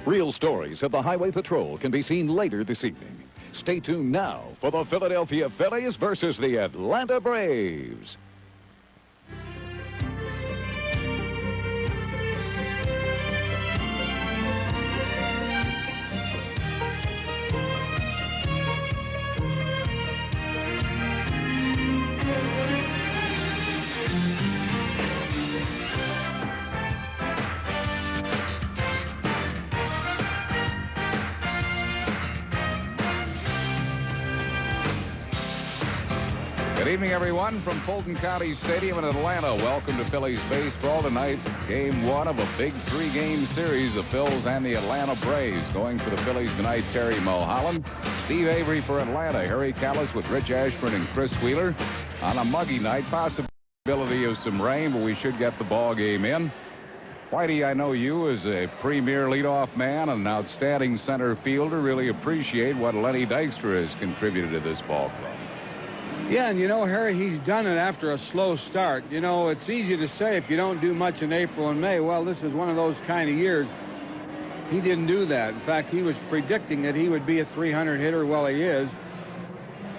Real stories of the Highway Patrol can be seen later this evening. Stay tuned now for the Philadelphia Phillies versus the Atlanta Braves. Good evening, everyone, from Fulton County Stadium in Atlanta. Welcome to Phillies baseball tonight. Game one of a big three-game series, the Phils and the Atlanta Braves. Going for the Phillies tonight, Terry Mulholland. Steve Avery for Atlanta. Harry Callis with Rich Ashburn and Chris Wheeler. On a muggy night, possibility of some rain, but we should get the ball game in. Whitey, I know you as a premier leadoff man and an outstanding center fielder really appreciate what Lenny Dykstra has contributed to this ball club. Yeah, and you know, Harry, he's done it after a slow start. You know, it's easy to say if you don't do much in April and May, well, this is one of those kind of years. He didn't do that. In fact, he was predicting that he would be a 300 hitter. Well, he is.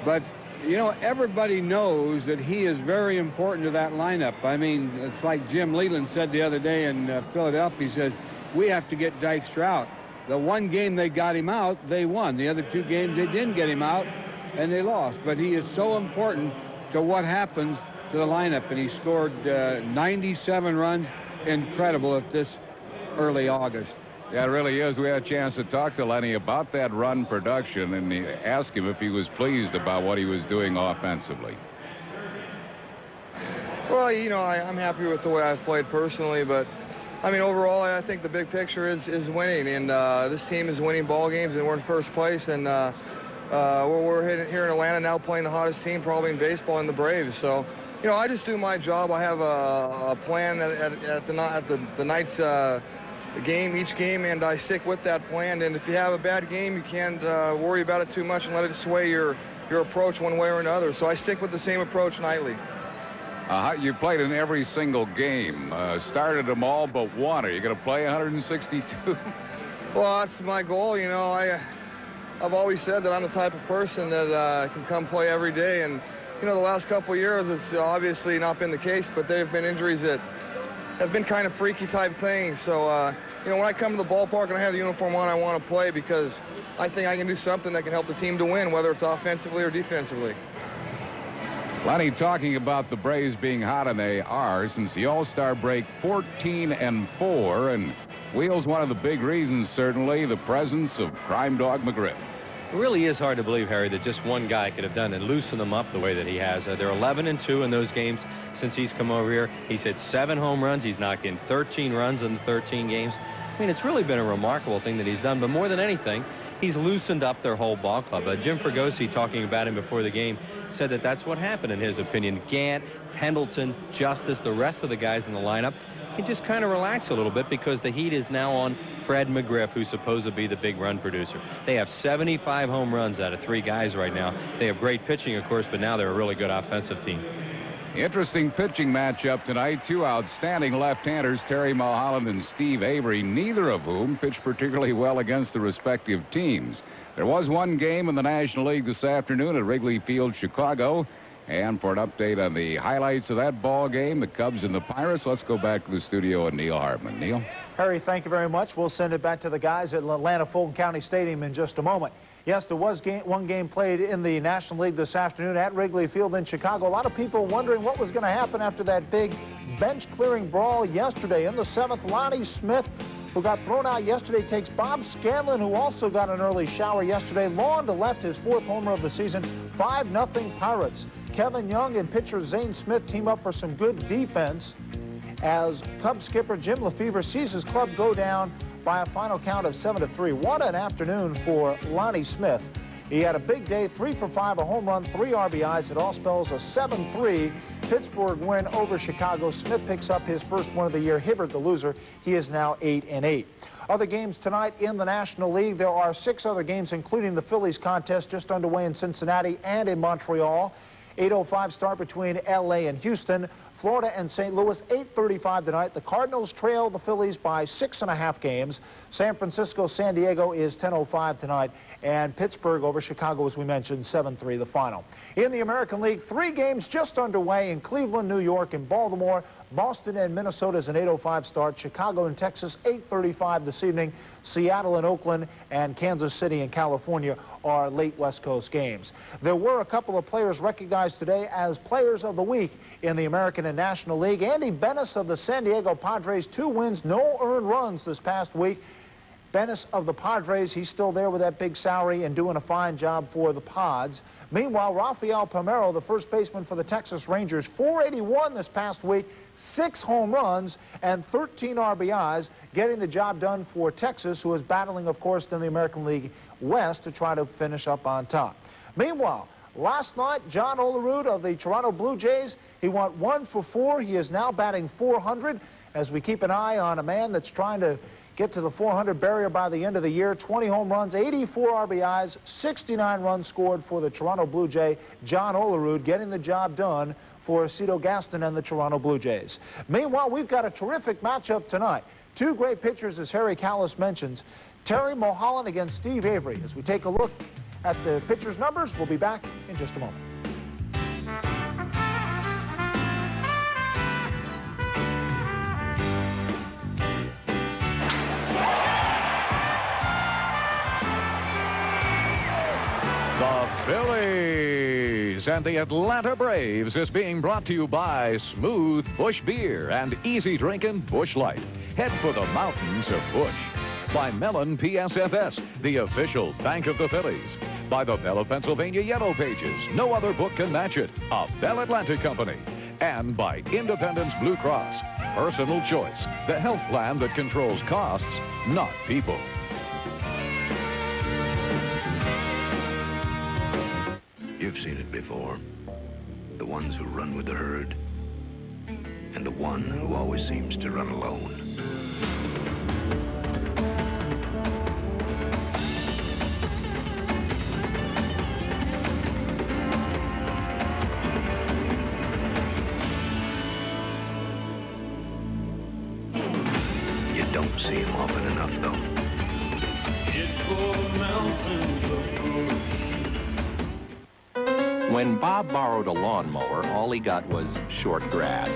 But, you know, everybody knows that he is very important to that lineup. I mean, it's like Jim Leland said the other day in Philadelphia. He says, we have to get Dykstra out. The one game they got him out, they won. The other two games, they didn't get him out, and they lost. But he is so important to what happens to the lineup, and he scored 97 runs. Incredible at this early August. Yeah, it really is. We had a chance to talk to Lenny about that run production and ask him if he was pleased about what he was doing offensively. Well, you know, I'm happy with the way I've played personally, but I mean, overall, I think the big picture is winning, and this team is winning ball games, and we're in first place, and we're here in Atlanta now playing the hottest team probably in baseball in the Braves. So, you know, I just do my job. I have a plan at the night's game, each game, and I stick with that plan. And if you have a bad game, you can't worry about it too much and let it sway your approach one way or another. So I stick with the same approach nightly. You played in every single game, started them all but one. Are you going to play 162? Well, that's my goal. You know, I've always said that I'm the type of person that can come play every day. And, you know, the last couple of years, it's obviously not been the case, but there have been injuries that have been kind of freaky type things. So, you know, when I come to the ballpark and I have the uniform on, I want to play because I think I can do something that can help the team to win, whether it's offensively or defensively. Lenny, talking about the Braves being hot, and they are, since the All-Star break, 14-4, and Wheels, one of the big reasons, certainly, the presence of Crime Dog McGriff. It really is hard to believe, Harry, that just one guy could have done and loosened them up the way that he has. They're 11-2 in those games since he's come over here. He's hit 7 home runs. He's knocked in 13 runs in the 13 games. I mean, it's really been a remarkable thing that he's done, but more than anything, he's loosened up their whole ball club. Jim Fregosi, talking about him before the game, said that that's what happened in his opinion. Gant, Pendleton, Justice, the rest of the guys in the lineup can just kind of relax a little bit because the heat is now on Fred McGriff, who's supposed to be the big run producer. They have 75 home runs out of 3 guys right now. They have great pitching, of course, but now they're a really good offensive team. Interesting pitching matchup tonight. 2 outstanding left-handers, Terry Mulholland and Steve Avery, neither of whom pitched particularly well against the respective teams. There was one game in the National League this afternoon at Wrigley Field, Chicago. And for an update on the highlights of that ball game, the Cubs and the Pirates, let's go back to the studio and Neil Hartman. Neil? Harry, thank you very much. We'll send it back to the guys at Atlanta Fulton County Stadium in just a moment. Yes, there was one game played in the National League this afternoon at Wrigley Field in Chicago. A lot of people wondering what was going to happen after that big bench-clearing brawl yesterday. In the 7th, Lonnie Smith, who got thrown out yesterday, takes Bob Scanlon, who also got an early shower yesterday. Lawn to left, his 4th homer of the season. 5-0 Pirates. Kevin Young and pitcher Zane Smith team up for some good defense as Cubs skipper Jim Lefevre sees his club go down by a final count of 7-3. What an afternoon for Lonnie Smith. He had a big day, 3 for 5, a home run, 3 RBIs. It all spells a 7-3 Pittsburgh win over Chicago. Smith picks up his first one of the year. Hibbert, the loser, he is now 8-8. Other games tonight in the National League. There are 6 other games, including the Phillies contest just underway in Cincinnati and in Montreal. 8:05 start between L.A. and Houston. Florida and St. Louis, 8:35 tonight. The Cardinals trail the Phillies by 6.5 games. San Francisco, San Diego is 10:05 tonight. And Pittsburgh over Chicago, as we mentioned, 7-3 the final. In the American League, 3 games just underway in Cleveland, New York, and Baltimore. Boston and Minnesota is an 8:05 start. Chicago and Texas, 8:35 this evening. Seattle and Oakland and Kansas City and California are late West Coast games. There were a couple of players recognized today as Players of the Week in the American and National League. Andy Benes of the San Diego Padres, 2 wins, no earned runs this past week. Benes of the Padres, he's still there with that big salary and doing a fine job for the Pods. Meanwhile, Rafael Palmeiro, the first baseman for the Texas Rangers, 481 this past week, 6 home runs and 13 RBIs, getting the job done for Texas, who is battling, of course, in the American League West to try to finish up on top. Meanwhile, last night, John Olerud of the Toronto Blue Jays, he went 1 for 4. He is now batting .400 as we keep an eye on a man that's trying to get to the .400 barrier by the end of the year. 20 home runs, 84 RBIs, 69 runs scored for the Toronto Blue Jay. John Olerud getting the job done for Cito Gaston and the Toronto Blue Jays. Meanwhile, we've got a terrific matchup tonight. 2 great pitchers, as Harry Callis mentions. Terry Mulholland against Steve Avery. As we take a look at the pitchers' numbers, we'll be back in just a moment. The Phillies and the Atlanta Braves is being brought to you by Smooth Busch Beer and easy drinking Busch Light. Head for the mountains of Busch. By Mellon PSFS, the official bank of the Phillies. By the Bell of Pennsylvania Yellow Pages. No other book can match it. A Bell Atlantic company. And by Independence Blue Cross. Personal choice. The health plan that controls costs, not people. You've seen it before. The ones who run with the herd, and the one who always seems to run alone. You don't see him often enough, though. It's for the mountains of Busch. When Bob borrowed a lawnmower, all he got was short grass.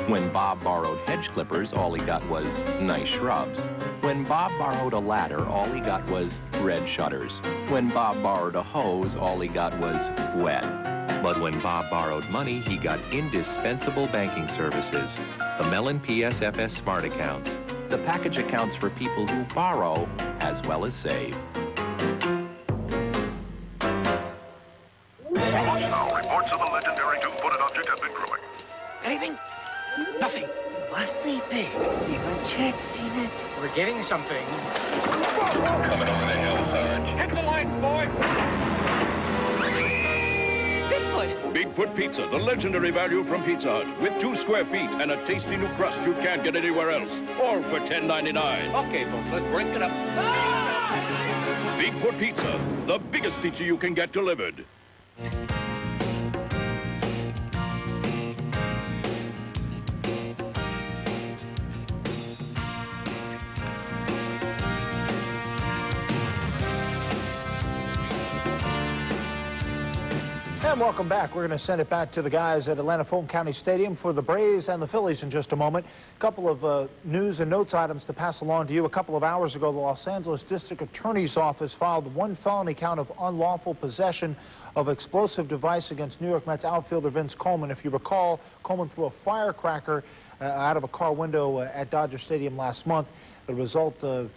When Bob borrowed hedge clippers, all he got was nice shrubs. When Bob borrowed a ladder, all he got was red shutters. When Bob borrowed a hose, all he got was wet. But when Bob borrowed money, he got indispensable banking services. The Mellon PSFS Smart Accounts. The package accounts for people who borrow as well as save. Reports of a legendary two-footed object have been growing. Anything? Nothing. Must be big. Even Chet's seen it. We're getting something. Coming over the hill, Sarge. Hit the light, boy! Bigfoot! Bigfoot Pizza, the legendary value from Pizza Hut. With 2 square feet and a tasty new crust you can't get anywhere else. All for $10.99. Okay, folks, let's break it up. Ah! Bigfoot Pizza, the biggest pizza you can get delivered. And welcome back. We're going to send it back to the guys at Atlanta Fulton County Stadium for the Braves and the Phillies in just a moment. A couple of news and notes items to pass along to you. A couple of hours ago, the Los Angeles District Attorney's Office filed 1 felony count of unlawful possession of explosive device against New York Mets outfielder Vince Coleman. If you recall, Coleman threw a firecracker out of a car window at Dodger Stadium last month. The result of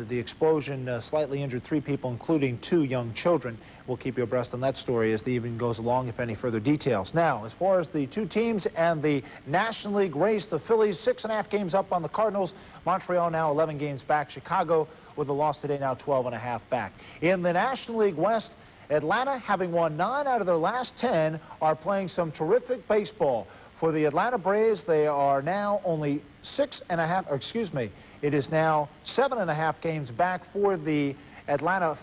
the explosion slightly injured 3 people, including 2 young children. We'll keep you abreast on that story as the evening goes along, if any further details. Now, as far as the 2 teams and the National League race, the Phillies 6.5 games up on the Cardinals. Montreal now 11 games back. Chicago, with a loss today, now 12.5 back. In the National League West, Atlanta, having won 9 out of their last 10, are playing some terrific baseball. For the Atlanta Braves, they are now only 6.5, or excuse me, it is now 7.5 games back for the Atlanta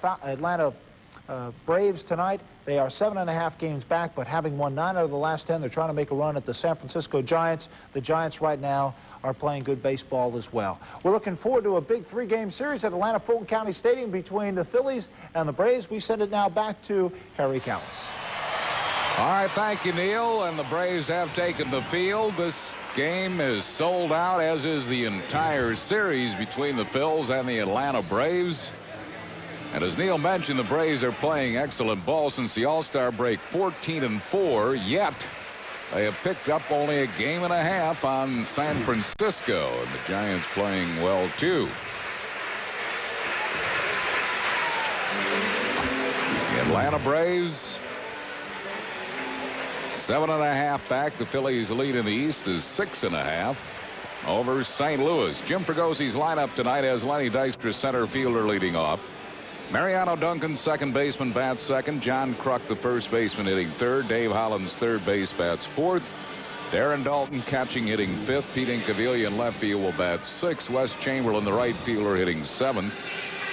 Braves tonight, they are 7.5 games back, but having won 9 out of the last 10, they're trying to make a run at the San Francisco Giants. The Giants right now are playing good baseball as well. We're looking forward to a big 3-game series at Atlanta Fulton County Stadium between the Phillies and the Braves. We send it now back to Harry Callis. All right, thank you, Neil. And the Braves have taken the field. This game is sold out, as is the entire series between the Phils and the Atlanta Braves. And as Neil mentioned, the Braves are playing excellent ball since the All-Star break, 14-4, yet they have picked up only a game and a half on San Francisco, and the Giants playing well, too. The Atlanta Braves, 7.5 back. The Phillies' lead in the East is 6.5 over St. Louis. Jim Fragosi's lineup tonight has Lenny Dykstra, center fielder, leading off. Mariano Duncan, second baseman, bats second. John Kruk, the first baseman, hitting third. Dave Hollins, third base, bats fourth. Darren Dalton catching, hitting fifth. Pete Incaviglia in left field will bat sixth. Wes Chamberlain, the right fielder, hitting seventh.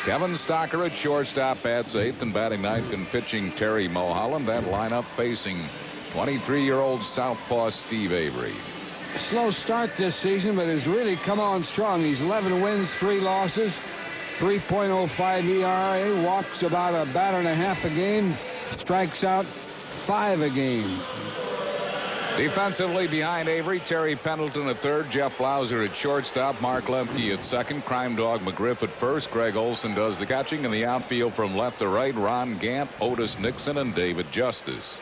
Kevin Stocker at shortstop bats eighth, and batting ninth and pitching Terry Mulholland. That lineup facing 23-year-old southpaw Steve Avery. Slow start this season, but has really come on strong. He's 11 wins, 3 losses, 3.05 ERA, walks about a batter and a half a game, strikes out 5 a game. Defensively behind Avery, Terry Pendleton at third, Jeff Blauser at shortstop, Mark Lemke at second, Crime Dog McGriff at first. Greg Olson does the catching. In the outfield from left to right, Ron Gant, Otis Nixon, and David Justice.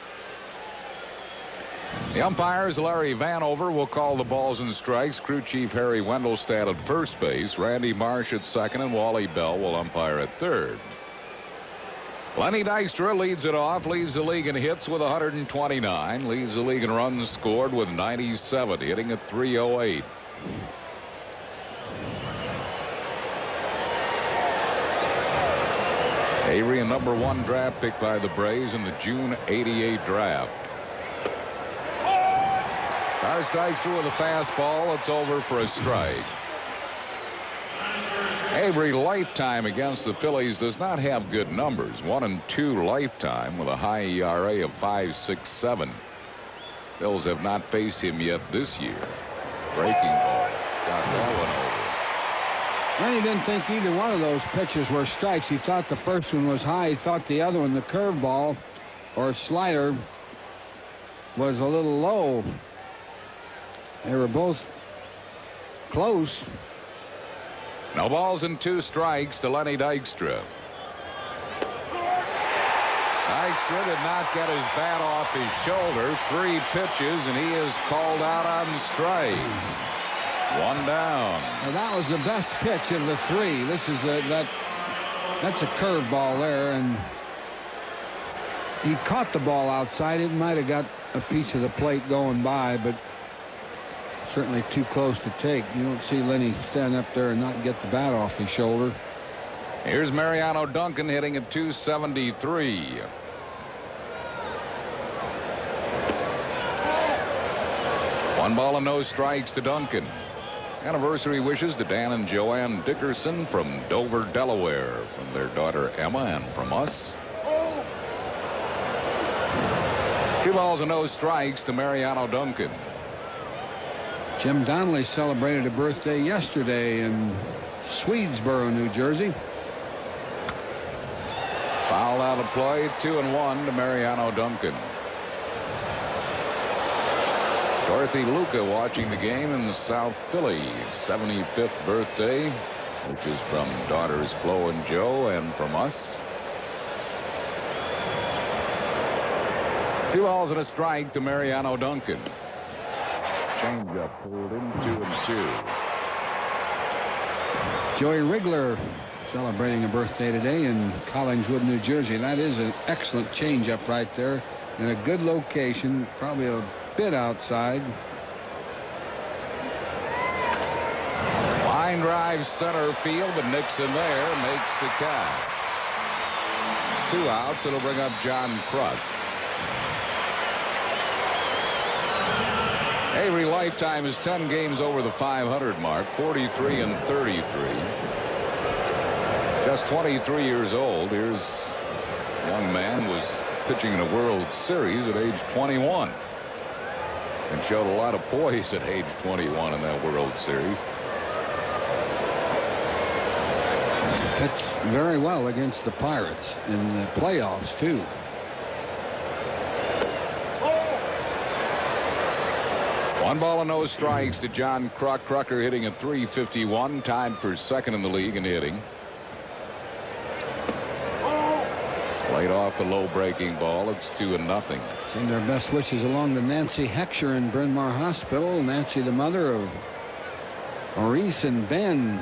The umpires, Larry Vanover, will call the balls and strikes. Crew chief Harry Wendelstadt at first base. Randy Marsh at second, and Wally Bell will umpire at third. Lenny Dykstra leads it off, leads the league in hits with 129, leads the league in runs scored with 97, hitting at .308. Avery, a #1 draft pick by the Braves in the June '88 draft. Starts Dykstra with a fastball. It's over for a strike. Avery, lifetime against the Phillies, does not have good numbers. 1-2 lifetime with a high ERA of 5.67. Phils have not faced him yet this year. Breaking ball. Got that one over. Lenny didn't think either one of those pitches were strikes. He thought the first one was high. He thought the other one, the curveball or slider, was a little low. They were both close. No balls and 2 strikes to Lenny Dykstra. Dykstra did not get his bat off his shoulder. 3 pitches, and he is called out on strikes. 1 down. Well, that was the best pitch of the 3. This is that's a curveball there, and he caught the ball outside. It might have got a piece of the plate going by, but certainly too close to take. You don't see Lenny stand up there and not get the bat off his shoulder. Here's Mariano Duncan hitting at .273. One ball and no strikes to Duncan. Anniversary wishes to Dan and Joanne Dickerson from Dover, Delaware, from their daughter Emma and from us. 2 balls and no strikes to Mariano Duncan. Jim Donnelly celebrated a birthday yesterday in Swedesboro, New Jersey. Foul out of play, 2-1 to Mariano Duncan. Dorothy Luca watching the game in South Philly. 75th birthday, which is from daughters Flo and Joe and from us. 2 balls and a strike to Mariano Duncan. Changeup pulled in, 2-2. Joey Rigler celebrating a birthday today in Collingswood, New Jersey. That is an excellent changeup right there in a good location, probably a bit outside. Line drive center field, but Nixon there makes the catch. 2 outs. It'll bring up John Kruk. Avery lifetime is 10 games over the 500 mark, 43-33. Just 23 years old. Here's Young man was pitching in a World Series at age 21 and showed a lot of poise at age 21 in that World Series. Pitched very well against the Pirates in the playoffs, too. One ball and no strikes to John Kruk. Krucker hitting at .351, tied for second in the league in hitting. Laid off a low breaking ball. It's 2-0. Send our best wishes along to Nancy Heckscher in Bryn Mawr Hospital. Nancy, the mother of Maurice and Ben,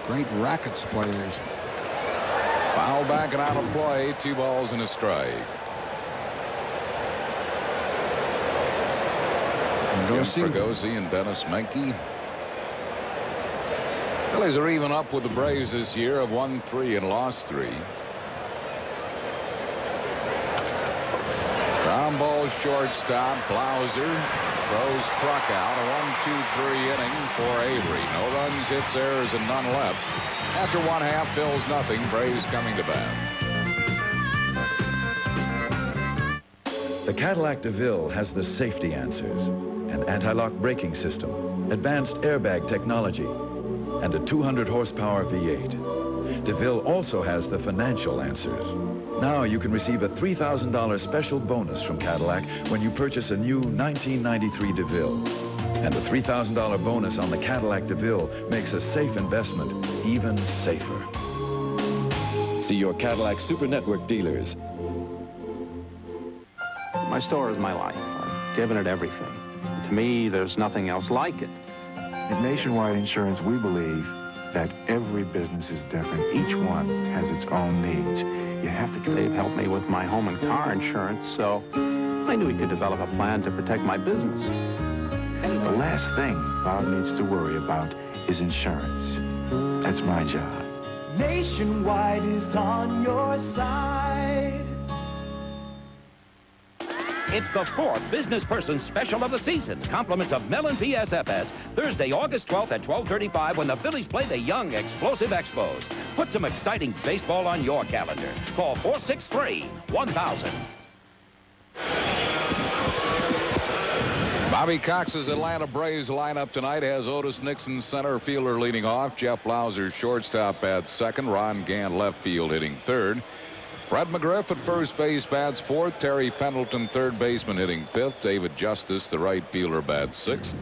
great rackets players. Foul back and out of play. 2 balls and a strike. Jim Fregosi and Dennis Menke. Phillies are even up with the Braves this year, have won 3 and lost 3. Ground ball shortstop. Blauser throws Kruk out. A 1-2-3 inning for Avery. No runs, hits, errors, and none left. After 1/2, Phil's nothing. Braves coming to bat. The Cadillac DeVille has the safety answers: an anti-lock braking system, advanced airbag technology, and a 200 horsepower V8. DeVille also has the financial answers. Now you can receive a $3,000 special bonus from Cadillac when you purchase a new 1993 DeVille. And the $3,000 bonus on the Cadillac DeVille makes a safe investment even safer. See your Cadillac Super Network dealers. My store is my life. I've given it everything. To me, there's nothing else like it. At Nationwide Insurance, we believe that every business is different. Each one has its own needs. You have to. They've helped me with my home and car insurance, so I knew we could develop a plan to protect my business. The last thing Bob needs to worry about is insurance. That's my job. Nationwide is on your side. It's the 4th Business Person Special of the season. Compliments of Mellon PSFS. Thursday, August 12th at 12:35 when the Phillies play the young, explosive Expos. Put some exciting baseball on your calendar. Call 463-1000. Bobby Cox's Atlanta Braves lineup tonight has Otis Nixon, center fielder, leading off. Jeff Blauser, shortstop, at second. Ron Gant, left field, hitting third. Fred McGriff at first base, bats fourth. Terry Pendleton, third baseman, hitting fifth. David Justice, the right fielder, bats sixth.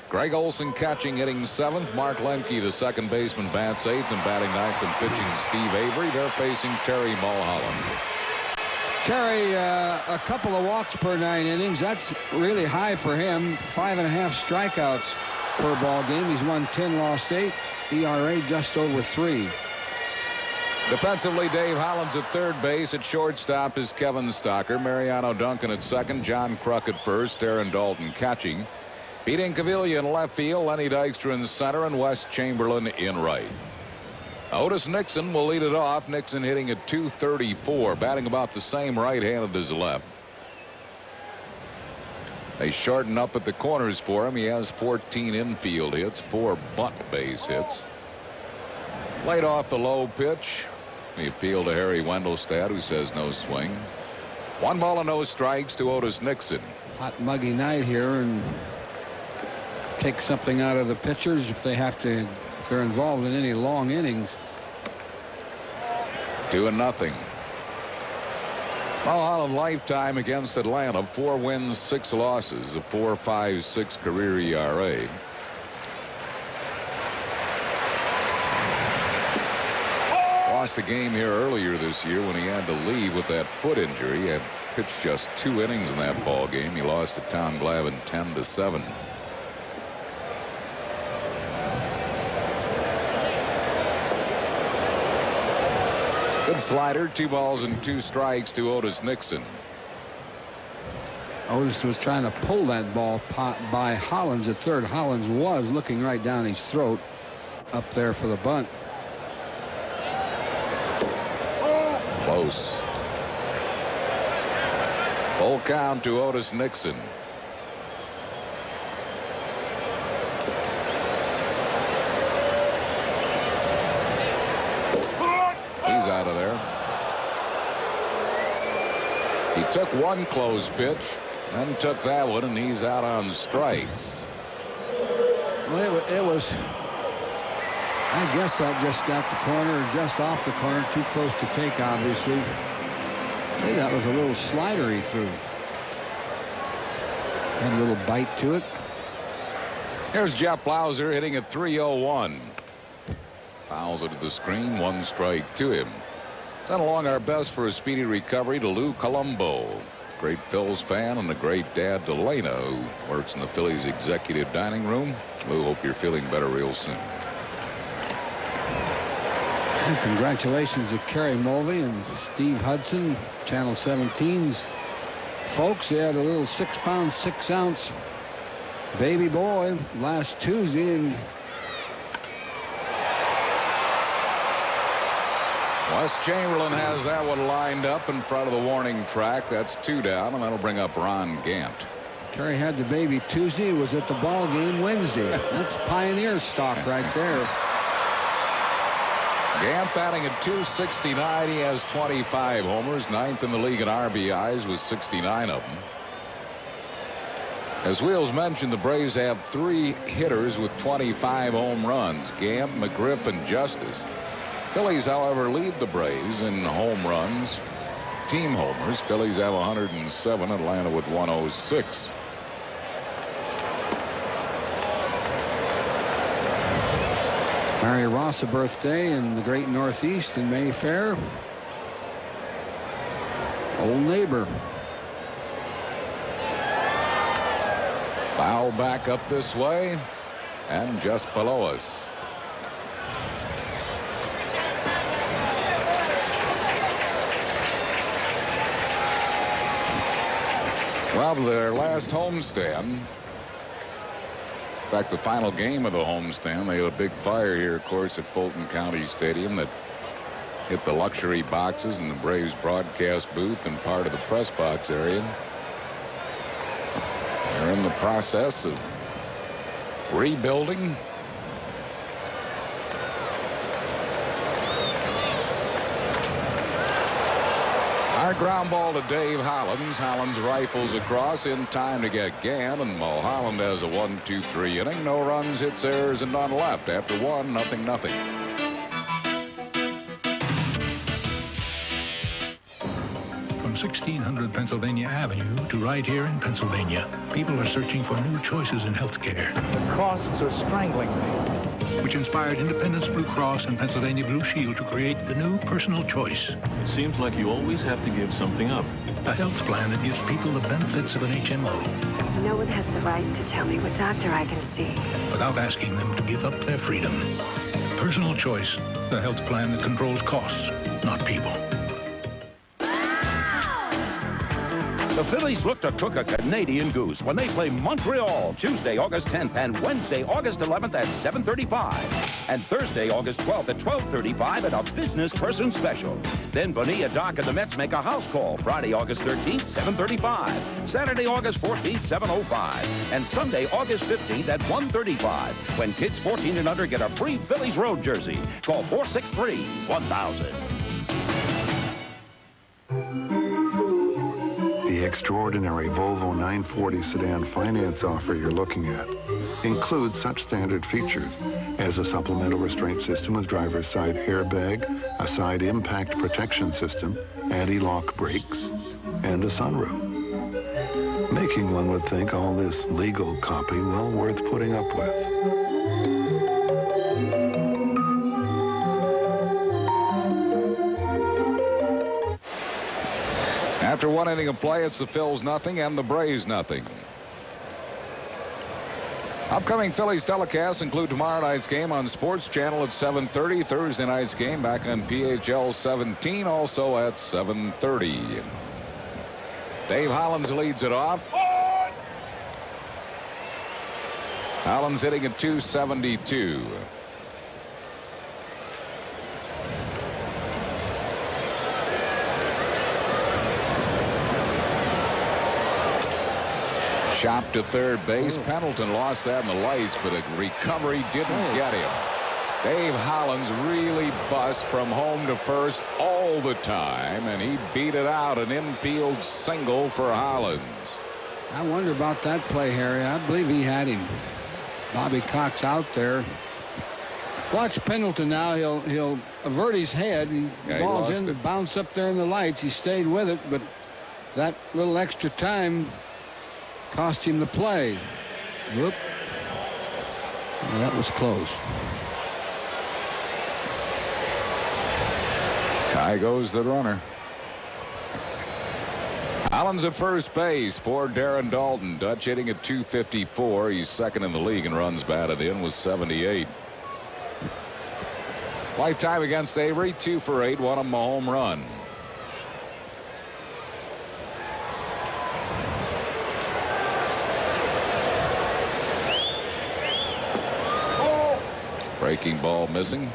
Greg Olson catching, hitting seventh. Mark Lemke, the second baseman, bats eighth. And batting ninth and pitching Steve Avery. They're facing Terry Mulholland. Terry, a couple of walks per 9 innings. That's really high for him. 5.5 strikeouts per ball game. He's won 10, lost 8. ERA just over 3. Defensively, Dave Hollins at third base. At shortstop is Kevin Stocker. Mariano Duncan at second. John Kruk at first. Aaron Dalton catching. Pete Incaviglia in left field. Lenny Dykstra in center. And Wes Chamberlain in right. Otis Nixon will lead it off. Nixon hitting at .234. Batting about the same right-handed as left. They shorten up at the corners for him. He has 14 infield hits, 4 bunt base hits. Laid off the low pitch. The appeal to Harry Wendelstadt, who says no swing. 1 ball and no strikes to Otis Nixon. Hot, muggy night here, and take something out of the pitchers if they're involved in any long innings. 2-0. Mulholland lifetime against Atlanta. 4 wins, 6 losses. A 4.56 career ERA. Lost a game here earlier this year when he had to leave with that foot injury. He had pitched just 2 innings in that ball game. He lost to Tom Glavine 10-7. Good slider. 2 balls and 2 strikes to Otis Nixon. Otis was trying to pull that ball by Hollins at third. Hollins was looking right down his throat up there for the bunt. Close. Full count to Otis Nixon. He's out of there. He took one close pitch, then took that one, and he's out on strikes. Well, it was, I guess that just got the corner, just off the corner, too close to take, obviously. Maybe that was a little slider he threw. Had a little bite to it. Here's Jeff Blauser hitting at 301. Fouls it to the screen, 1 strike to him. Sent along our best for a speedy recovery to Lou Colombo. Great Phillies fan and a great dad to Lena, who works in the Phillies executive dining room. Lou, hope you're feeling better real soon. And congratulations to Kerry Mulvey and Steve Hudson, Channel 17's folks. They had a little 6-pound, 6-ounce baby boy last Tuesday, and Wes Chamberlain has that one lined up in front of the warning track. That's 2 down, and that'll bring up Ron Gant. Terry had the baby Tuesday, was at the ball game Wednesday. That's pioneer stock right there. Gant batting at .269. He has 25 homers, 9th in the league in RBIs with 69 of them. As Wheels mentioned, the Braves have 3 hitters with 25 home runs, Gant, McGriff, and Justice. Phillies, however, lead the Braves in home runs, team homers. Phillies have 107, Atlanta with 106. Mary Ross, a birthday in the great Northeast in Mayfair. Old neighbor. Foul back up this way and just below us. Well, their last homestand, in fact, the final game of the homestand, they had a big fire here, of course, at Fulton County Stadium that hit the luxury boxes and the Braves broadcast booth and part of the press box area. They're in the process of rebuilding. Our ground ball to Dave Hollins. Hollins rifles across in time to get Gant, and Mulholland has a 1-2-3 inning. No runs, hits, errors, and none left. After 1, nothing. From 1600 Pennsylvania Avenue to right here in Pennsylvania, people are searching for new choices in health care. The costs are strangling me. Which inspired Independence Blue Cross and Pennsylvania Blue Shield to create the new personal choice. It seems like you always have to give something up. A health plan that gives people the benefits of an HMO. No one has the right to tell me what doctor I can see. Without asking them to give up their freedom. Personal choice, the health plan that controls costs, not people. The Phillies look to cook a Canadian goose when they play Montreal Tuesday, August 10th and Wednesday, August 11th at 7:35. And Thursday, August 12th at 12:35 at a business person special. Then Bonilla, Doc, and the Mets make a house call Friday, August 13th, 7:35. Saturday, August 14th, 7:05. And Sunday, August 15th at 1:35 when kids 14 and under get a free Phillies road jersey. Call 463-1000. The extraordinary Volvo 940 sedan finance offer you're looking at includes such standard features as a supplemental restraint system with driver's side airbag, a side impact protection system, anti-lock brakes, and a sunroof. Making one would think all this legal copy well worth putting up with. After 1 inning of play, it's the Phils nothing and the Braves nothing. Upcoming Phillies telecasts include tomorrow night's game on Sports Channel at 7:30. Thursday night's game back on PHL 17, also at 7:30. Dave Hollins leads it off. Hollins hitting at .272. Chopped to third base. Pendleton lost that in the lights, but a recovery didn't get him. Dave Hollins really bus from home to first all the time, and he beat it out, an infield single for Hollins. I wonder about that play, Harry. I believe he had him. Bobby Cox out there. Watch Pendleton now. He'll avert his head. Ball's in, bounce up there in the lights. He stayed with it, but that little extra time cost him the play. Whoop. Well, that was close. High goes the runner. Hollins at first base for Darren Daulton. Dutch hitting at .254. He's second in the league in runs batted in with 78. Lifetime against Avery, 2 for 8, won him a home run. Breaking ball missing.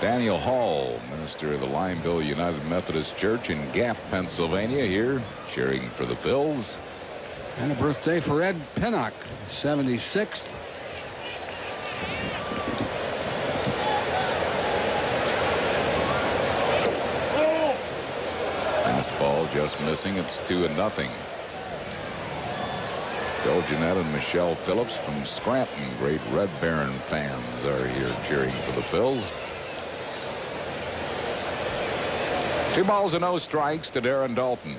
Daniel Hall, minister of the Lineville United Methodist Church in Gap, Pennsylvania, here cheering for the Phils. And a birthday for Ed Pinnock, 76th. Fastball just missing. It's 2-0. Bill Jeanette and Michelle Phillips from Scranton, great Red Baron fans, are here cheering for the Phils. 2 balls and no strikes to Darren Daulton.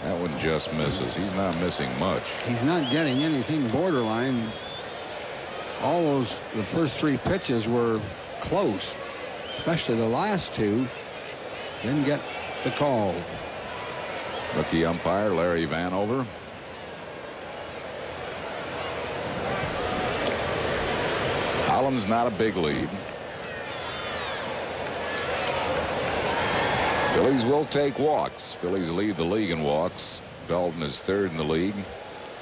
That one just misses. He's not missing much. He's not getting anything borderline. All the first 3 pitches were close, especially the last 2. Didn't get the call. Rookie umpire Larry Vanover. Hollins not a big lead. Phillies will take walks. Phillies lead the league in walks. Dalton is 3rd in the league.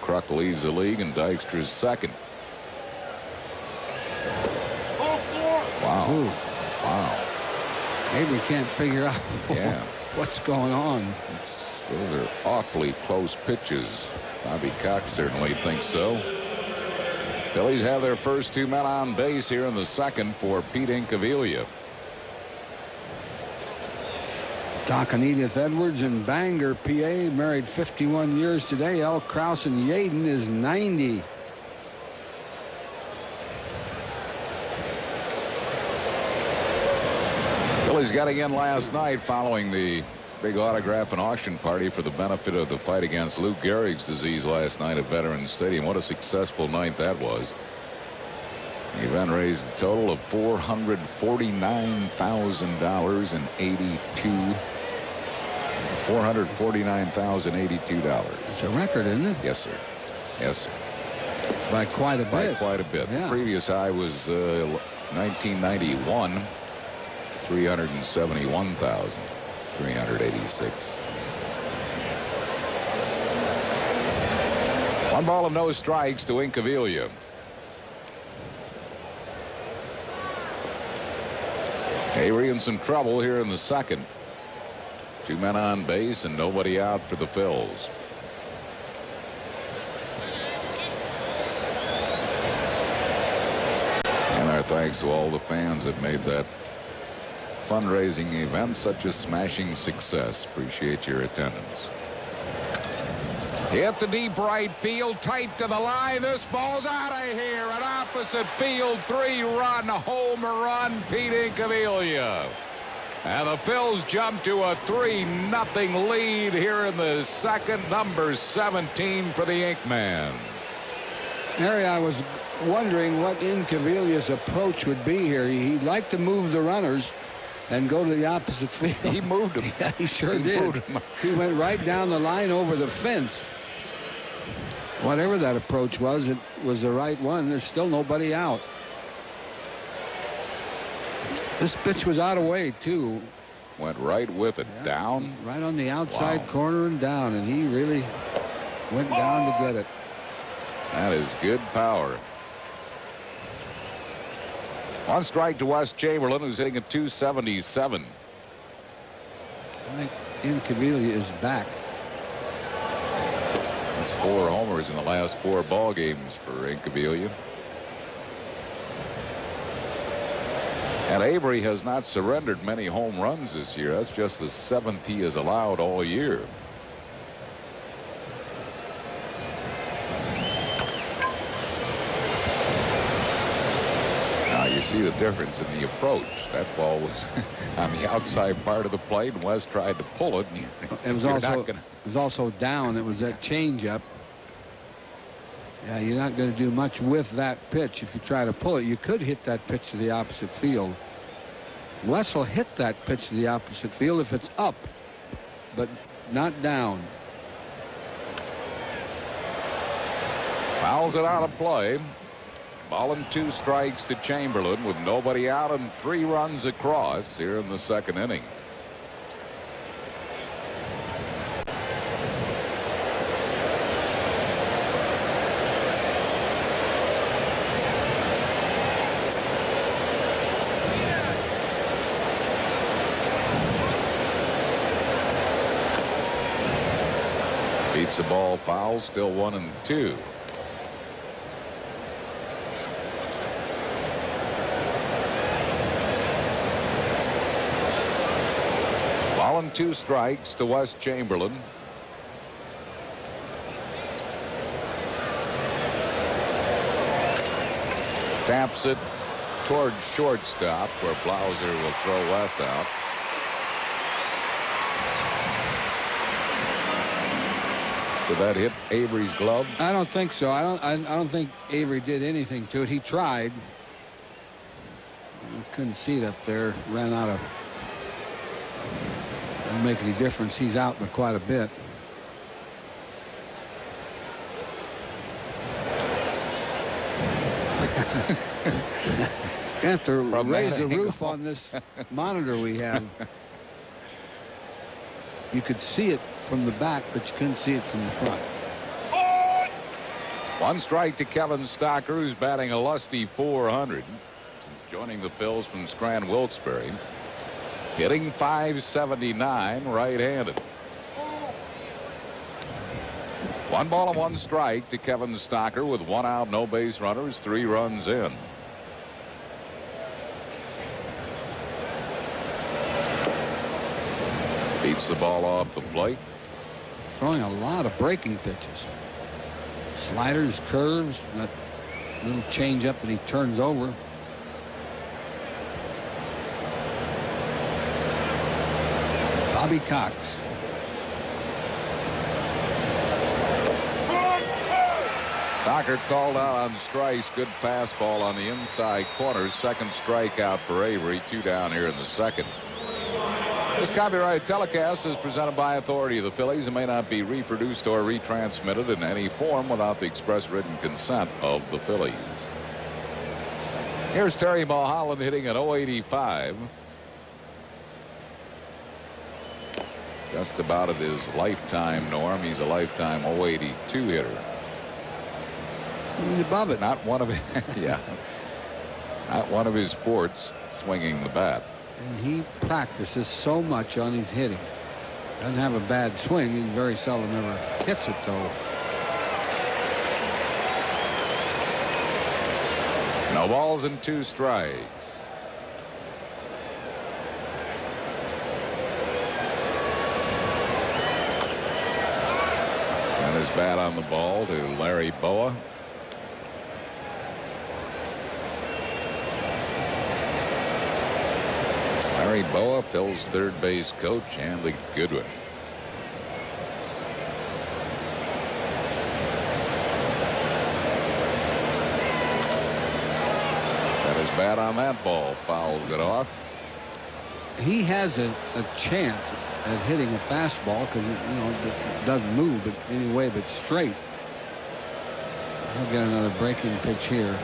Kruk leads the league, and Dykstra is 2nd. Wow. Ooh. Wow. Avery can't figure out what's going on. Those are awfully close pitches. Bobby Cox certainly thinks so. Phillies have their first 2 men on base here in the second for Pete Incaviglia. Doc and Edith Edwards in Bangor, PA, married 51 years today. L. Krause in Yeadon is 90. Phillies getting in last night following the big autograph and auction party for the benefit of the fight against Lou Gehrig's disease last night at Veterans Stadium. What a successful night that was. The event raised a total of $449,082. $449,082. It's a record, isn't it? Yes, sir. Yes, sir. By quite a bit. By quite a bit. Yeah. The previous high was 1991. 371,386. 1 ball and no strikes to Incaviglia. Avery in some trouble here in the second. 2 men on base and nobody out for the Phils. And our thanks to all the fans that made that fundraising event such a smashing success. Appreciate your attendance. Hit to deep right field, tight to the line. This ball's out of here. An opposite field 3-run home run, Pete Incaviglia. And the Phils jump to a 3-0 lead here in the second. Number 17 for the Inkman. Harry, I was wondering what Incaviglia's approach would be here. He'd like to move the runners and go to the opposite field. He moved him. Yeah, he sure did. He went right down the line over the fence. Whatever that approach was, it was the right one. There's still nobody out. This pitch was out of way, too. Went right with it. Yeah. Down. Right on the outside corner and down, and he really went down to get it. That is good power. 1 strike to Wes Chamberlain, who's hitting a .277. I think Incaviglia is back. That's 4 homers in the last 4 ball games for Incaviglia. And Avery has not surrendered many home runs this year. That's just the 7th he has allowed all year. Now you see the difference in the approach. That ball was on the outside part of the plate, and West tried to pull it. It was also down. It was that changeup. Yeah, you're not going to do much with that pitch if you try to pull it. You could hit that pitch to the opposite field. Wes will hit that pitch to the opposite field if it's up, but not down. Fouls it out of play. Ball and 2 strikes to Chamberlain with nobody out and 3 runs across here in the 2nd inning. Beats the ball foul, still 1-2. Ball and 2 strikes to Wes Chamberlain. Taps it towards shortstop, where Blauser will throw Wes out. Did that hit Avery's glove? I don't think so. I don't think Avery did anything to it. He tried. Couldn't see it up there. Ran out of. Doesn't make any difference. He's out by quite a bit. You have to raise the roof on this monitor we have. You could see it from the back, but you couldn't see it from the front. 1 strike to Kevin Stocker, who's batting a lusty .400. Joining the Phils from Scranton Wilkes-Barre. Hitting .579, right-handed. 1 ball and 1 strike to Kevin Stocker with 1 out, no base runners, 3 runs in. Beats the ball off the plate. Throwing a lot of breaking pitches. Sliders, curves, that little changeup that he turns over. Bobby Cox. Stocker called out on strikes. Good fastball on the inside corner. 2nd strikeout for Avery. 2 down here in the 2nd. This copyright telecast is presented by authority of the Phillies and may not be reproduced or retransmitted in any form without the express written consent of the Phillies. Here's Terry Mulholland hitting at .085. Just about at his lifetime norm. He's a lifetime .082 hitter. He's above it. Not one of his, yeah. Not one of his sports, swinging the bat. And he practices so much on his hitting. Doesn't have a bad swing. He very seldom ever hits it, though. No balls and 2 strikes. And his bat on the ball to Larry Boa. Larry Boa, Phil's 3rd base coach, and Lee Goodwin. Got his bat on that ball, fouls it off. He has a chance at hitting a fastball because it doesn't move but anyway but straight. He'll get another breaking pitch here.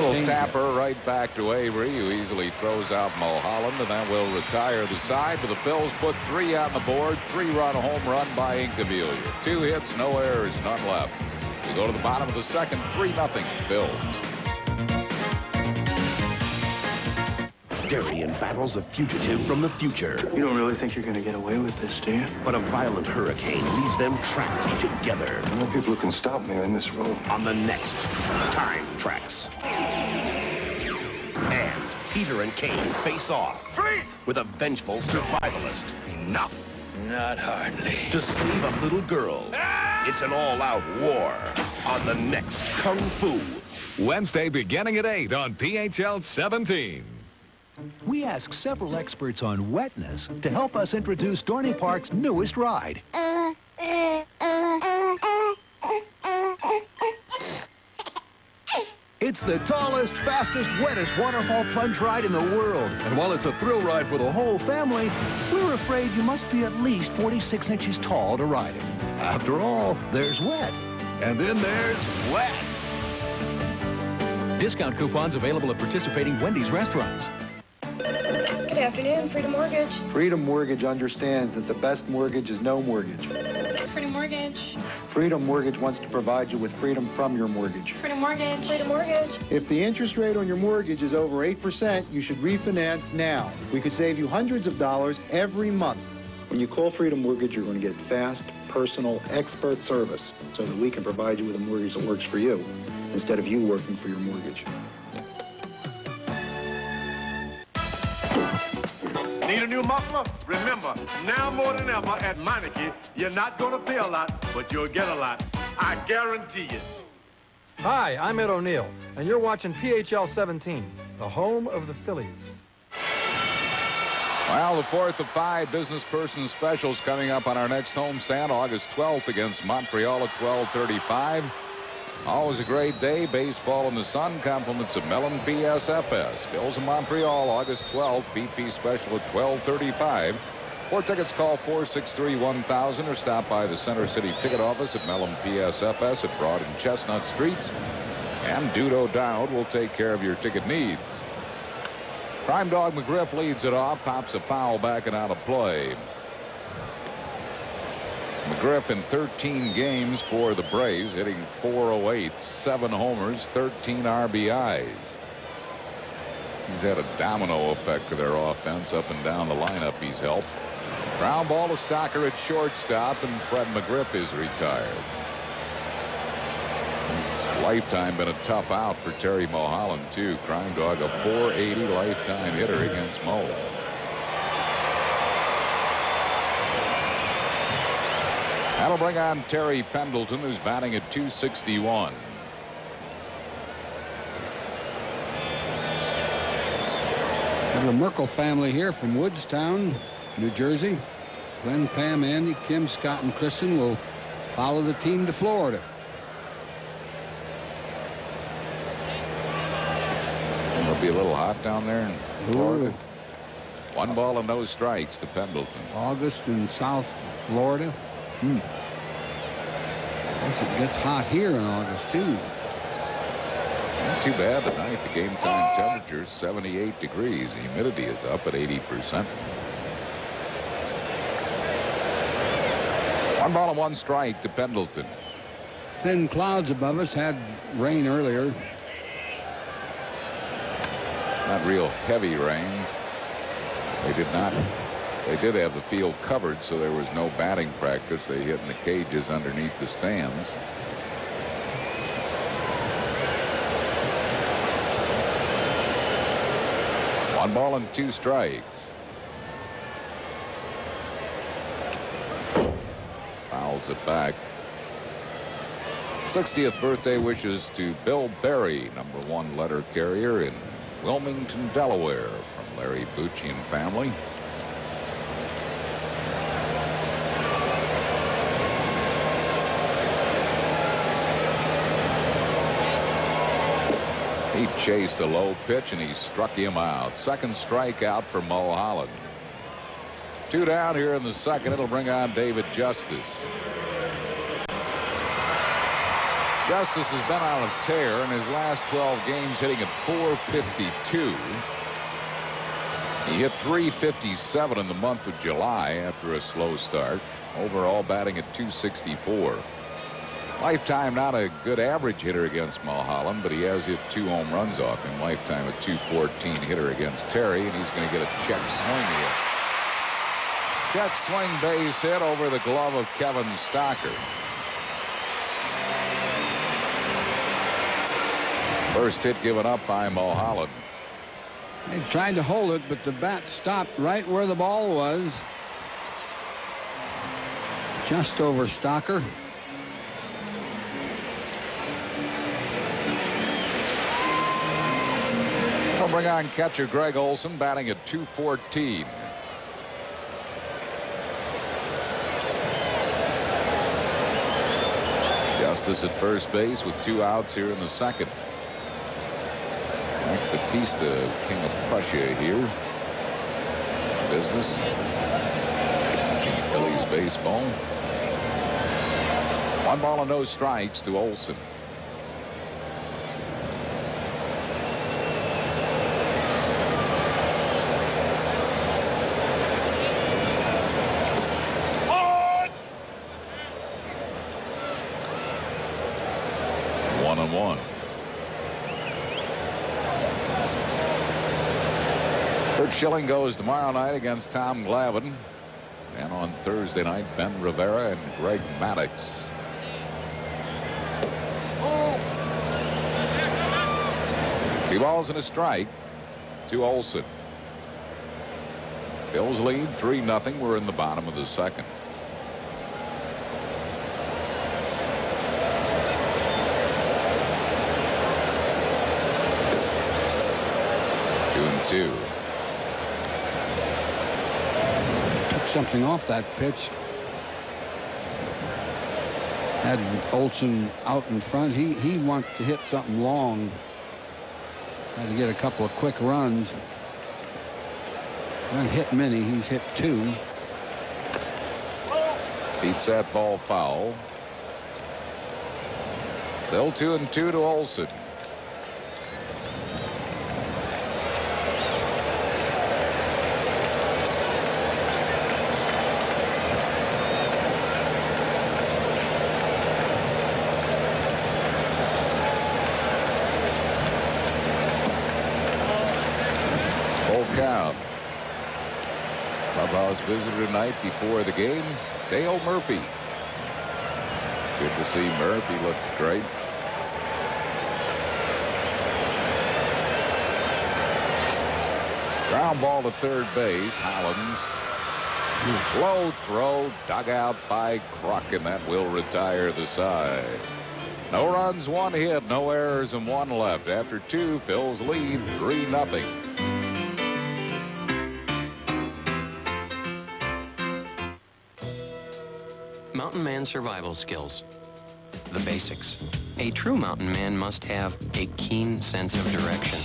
Little tapper right back to Avery, who easily throws out Mulholland, and that will retire the side. But the Phils put 3 on the board. 3-run home run by Incaviglia. 2 hits, no errors, none left. We go to the bottom of the 2nd, 3-0 Phils. Darien battles a fugitive from the future. You don't really think you're going to get away with this, do you? But a violent hurricane leaves them trapped together. No people who can stop me in this room. On the next Time Tracks. And Peter and Kane face off. Freeze! With a vengeful survivalist. Enough. Not hardly. To save a little girl. It's an all-out war on the next Kung Fu. Wednesday beginning at 8 on PHL 17. We asked several experts on wetness to help us introduce Dorney Park's newest ride. It's the tallest, fastest, wettest waterfall plunge ride in the world. And while it's a thrill ride for the whole family, we're afraid you must be at least 46 inches tall to ride it. After all, there's wet. And then there's wet. Discount coupons available at participating Wendy's restaurants. Good afternoon, Freedom Mortgage. Freedom Mortgage understands that the best mortgage is no mortgage. Freedom Mortgage. Freedom Mortgage wants to provide you with freedom from your mortgage. Freedom Mortgage. Freedom Mortgage. If the interest rate on your mortgage is over 8%, you should refinance now. We could save you hundreds of dollars every month. When you call Freedom Mortgage, you're going to get fast, personal, expert service so that we can provide you with a mortgage that works for you instead of you working for your mortgage. Need a new muffler? Remember, now more than ever at Meineke, you're not going to pay a lot, but you'll get a lot. I guarantee you. Hi, I'm Ed O'Neill, and you're watching PHL 17, the home of the Phillies. Well, the fourth of 5 business person specials coming up on our next homestand, August 12th against Montreal at 12:35. Always a great day. Baseball in the sun. Compliments of Mellon PSFS. Phillies in Montreal, August 12th. BP special at 12:35. For tickets, call 463-1000 or stop by the Center City ticket office at Mellon PSFS at Broad and Chestnut Streets. And Dudo Dowd will take care of your ticket needs. Prime Dog McGriff leads it off. Pops a foul back and out of play. McGriff in 13 games for the Braves, hitting .408, 7 homers, 13 RBIs. He's had a domino effect to their offense up and down the lineup. He's helped. Ground ball to Stocker at shortstop, and Fred McGriff is retired. His lifetime been a tough out for Terry Mulholland, too. Crime Dog, a .480 lifetime hitter against Mo. That'll bring on Terry Pendleton, who's batting at .261. Have the Merkel family here from Woodstown, New Jersey. Glenn, Pam, Andy, Kim, Scott, and Kristen will follow the team to Florida. It'll be a little hot down there in Florida. 1 ball and no strikes to Pendleton. August in South Florida. Guess it gets hot here in August, too. Not too bad tonight. The game time temperature is 78 degrees. The humidity is up at 80%. 1 ball and 1 strike to Pendleton. Thin clouds above us. Had rain earlier. Not real heavy rains. They did not. They did have the field covered, so there was no batting practice. They hit in the cages underneath the stands. One ball and 2 strikes. Fouls it back. 60th birthday wishes to Bill Berry, #1 letter carrier in Wilmington, Delaware, from Larry Bucci and family. He chased a low pitch and he struck him out. Second strikeout for Mulholland. 2 down here in the second. It'll bring on David Justice. Justice has been on a tear in his last 12 games, hitting at .452. He hit .357 in the month of July after a slow start. Overall batting at .264. Lifetime, not a good average hitter against Mulholland, but he has hit 2 home runs off him. Lifetime, a .214 hitter against Terry, and he's going to get a check swing here. Check swing base hit over the glove of Kevin Stocker. First hit given up by Mulholland. They tried to hold it, but the bat stopped right where the ball was. Just over Stocker. We'll bring on catcher Greg Olson, batting at .214. Justice at first base with 2 outs here in the second. Mike Batista, King of Prussia here. Business. Phillies baseball. 1 ball and no strikes to Olson. Kurt Schilling goes tomorrow night against Tom Glavine. And on Thursday night, Ben Rivera and Greg Maddux. Two balls and a strike to Olson. Bills lead 3-0. We're in the bottom of the second. Two. Took something off that pitch. Had Olson out in front. He wants to hit something long. Had to get a couple of quick runs. Not hit many. He's hit 2. Beats that ball foul. Still 2-2 to Olson. Count. Clubhouse visitor tonight before the game, Dale Murphy. Good to see Murphy. Looks great. Ground ball to third base. Hollins. Low throw, dug out by Kruk, and that will retire the side. No runs, 1 hit, no errors, and 1 left. After 2, Phil's lead 3-0. Mountain man survival skills. The basics. A true mountain man must have a keen sense of direction,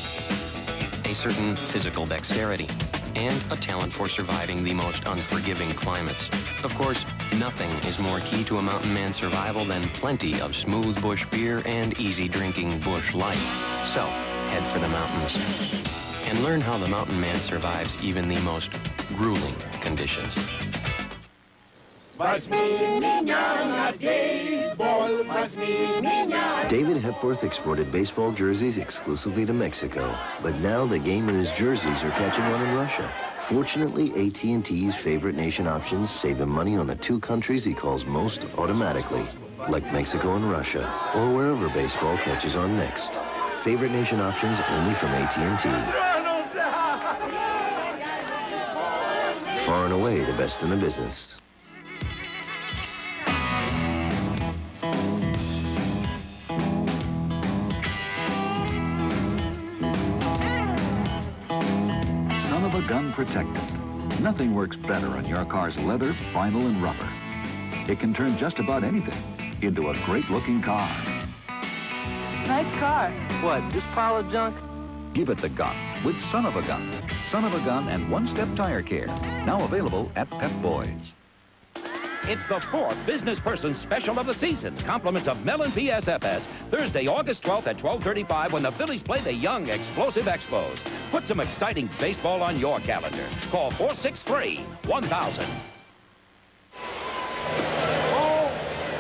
a certain physical dexterity, and a talent for surviving the most unforgiving climates. Of course, nothing is more key to a mountain man's survival than plenty of smooth bush beer and easy drinking bush light. So, head for the mountains and learn how the mountain man survives even the most grueling conditions. David Hepworth exported baseball jerseys exclusively to Mexico, but now the game in his jerseys are catching on in Russia. Fortunately, AT&T's favorite nation options save him money on the 2 countries he calls most automatically, like Mexico and Russia, or wherever baseball catches on next. Favorite nation options only from AT&T. Far and away the best in the business. Gun protectant. Nothing works better on your car's leather, vinyl, and rubber. It can turn just about anything into a great-looking car. Nice car. What, this pile of junk? Give it the gun with Son of a Gun. Son of a Gun and one-step tire care. Now available at Pep Boys. It's the 4th business person special of the season. Compliments of Mellon PSFS. Thursday, August 12th at 12:35 when the Phillies play the young, explosive Expos. Put some exciting baseball on your calendar. Call 463-1000.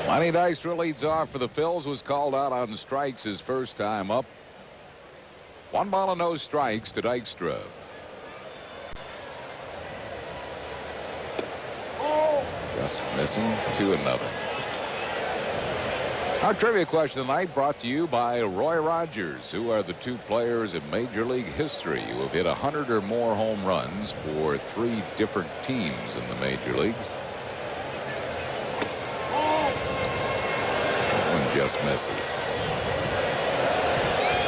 Monty Dykstra leads off for the Phils. Was called out on strikes his first time up. 1 ball and no strikes to Dykstra. Just missing. 2-0. Our trivia question tonight brought to you by Roy Rogers. Who are the 2 players in Major League history who have hit 100 or more home runs for 3 different teams in the Major Leagues? That one just misses.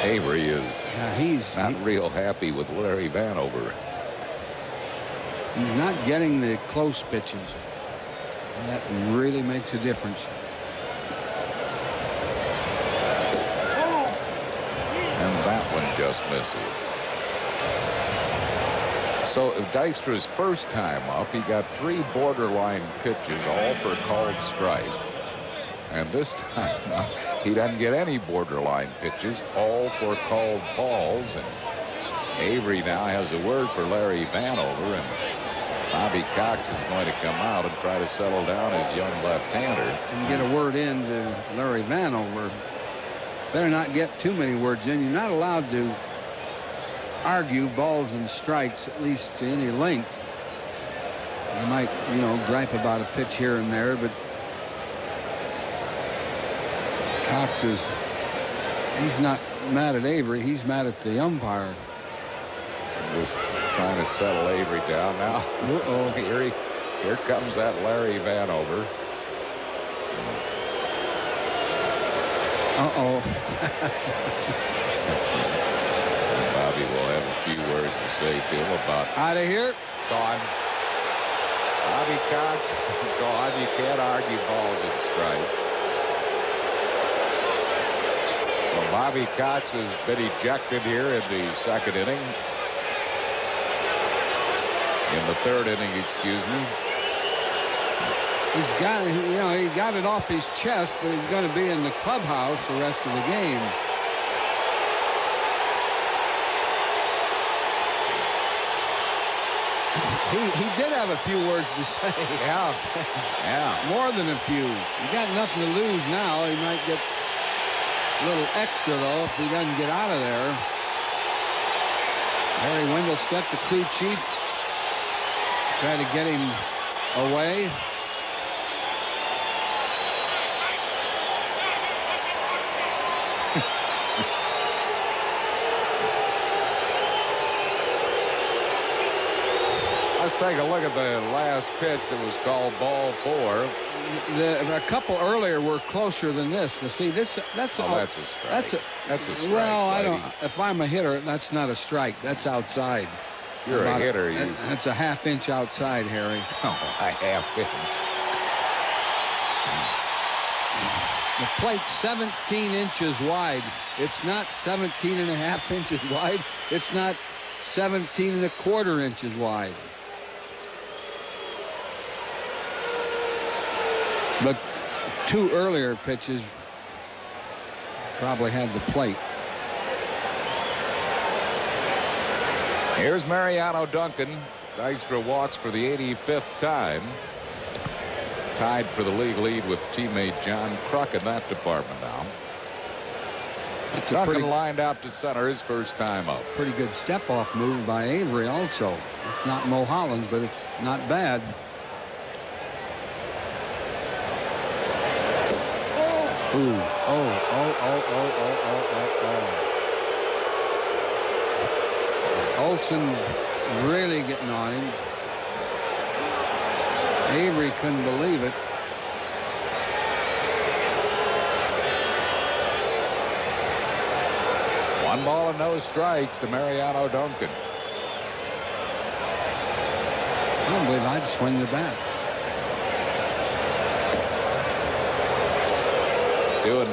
Avery is he's not real happy with Larry Vanover. He's not getting the close pitches. And that really makes a difference. And that one just misses. So Dykstra's first time up, he got 3 borderline pitches, all for called strikes. And this time, he doesn't get any borderline pitches, all for called balls. And Avery now has a word for Larry Vanover, and Bobby Cox is going to come out and try to settle down his young left-hander. And get a word in to Larry Vanover. Better not get too many words in. You're not allowed to argue balls and strikes, at least to any length. You might, gripe about a pitch here and there, but Cox he's not mad at Avery. He's mad at the umpire. Just trying to settle Avery down now. Uh-oh. Here comes that Larry Vanover. Uh-oh. Bobby will have a few words to say to him about... Out of here. Gone. Bobby Cox, gone. You can't argue balls and strikes. So Bobby Cox has been ejected here in the 2nd inning. In the 3rd inning, excuse me. He's got it, he got it off his chest, but he's going to be in the clubhouse the rest of the game. He did have a few words to say. Yeah. More than a few. He got nothing to lose now. He might get a little extra, though, if he doesn't get out of there. Harry Wendell stepped the crew chief. Try to get him away. Let's take a look at the last pitch that was called ball 4. A couple earlier were closer than this. You see, that's a strike. That's a strike. Well, I lady. don't. If I'm a hitter, that's not a strike. That's outside. You're a hitter. That's a half-inch outside, Harry. Oh, a half-inch. The plate's 17 inches wide. It's not 17 and a half inches wide. It's not 17 and a quarter inches wide. But 2 earlier pitches probably had the plate. Here's Mariano Duncan. Dykstra walks for the 85th time. Tied for the league lead with teammate John Kruk in that department now. Duncan lined out to center his first time up. Pretty good step-off move by Avery also. It's not Mulholland's, but it's not bad. Ooh. Oh. Olson really getting on him. Avery couldn't believe it. One ball and no strikes to Mariano Duncan. I don't believe I'd swing the bat. 2-0.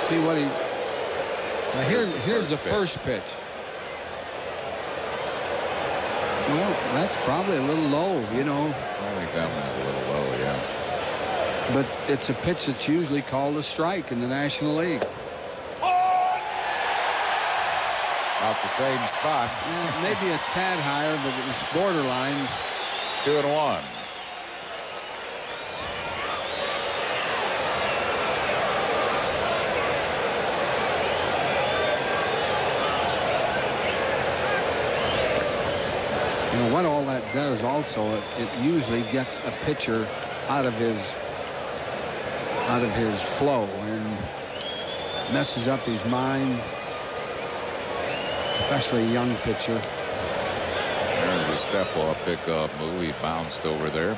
See what he... Now here's the first pitch. Well, that's probably a little low, I think that one's a little low, yeah. But it's a pitch that's usually called a strike in the National League. Off the same spot. Yeah, maybe a tad higher, but it was borderline. 2-1. does also, it usually gets a pitcher out of his flow and messes up his mind, especially a young pitcher. There's a step-off pickoff move. He bounced over there.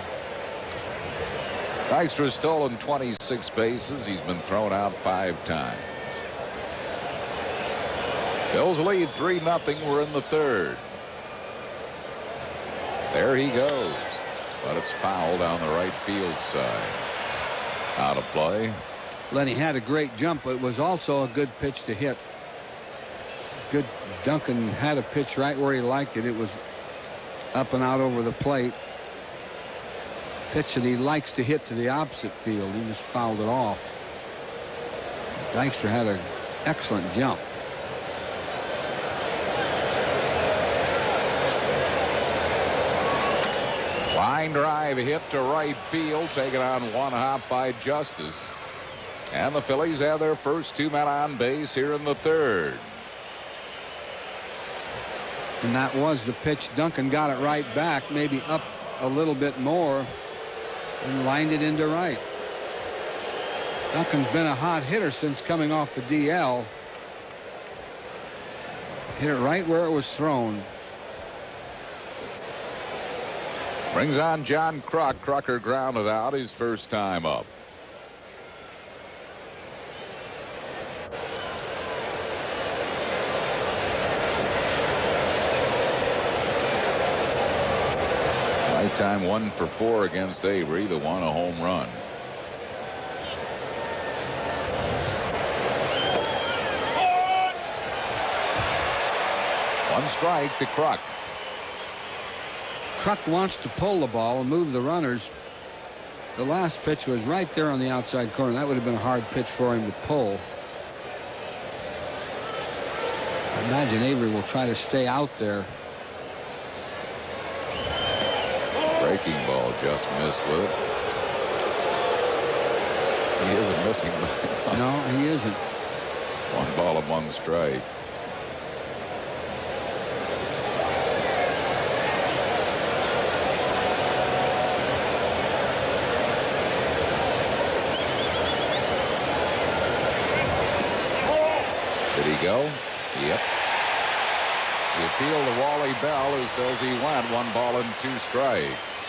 Dykstra's stolen 26 bases. He's been thrown out 5 times. Phil's lead 3-0. We're in the 3rd. There he goes. But it's foul down the right field side. Out of play. Lenny had a great jump, but it was also a good pitch to hit. Good. Duncan had a pitch right where he liked it. It was up and out over the plate. Pitch that he likes to hit to the opposite field. He just fouled it off. Dykstra had an excellent jump. Line drive hit to right field, taken on one hop by Justice. And the Phillies have their first 2 men on base here in the 3rd. And that was the pitch. Duncan got it right back, maybe up a little bit more, and lined it into right. Duncan's been a hot hitter since coming off the DL. Hit it right where it was thrown. Brings on John Kruk. Krucker grounded out his first time up. Lifetime 1 for 4 against Avery. The one a home run. One strike to Kruk. Kruk wants to pull the ball and move the runners. The last pitch was right there on the outside corner. That would have been a hard pitch for him to pull. I imagine Avery will try to stay out there. Breaking ball just missed with it. He isn't missing. No, he isn't. 1 ball and 1 strike. Did he go? Yep. The appeal to Wally Bell, who says he went 1 ball and 2 strikes.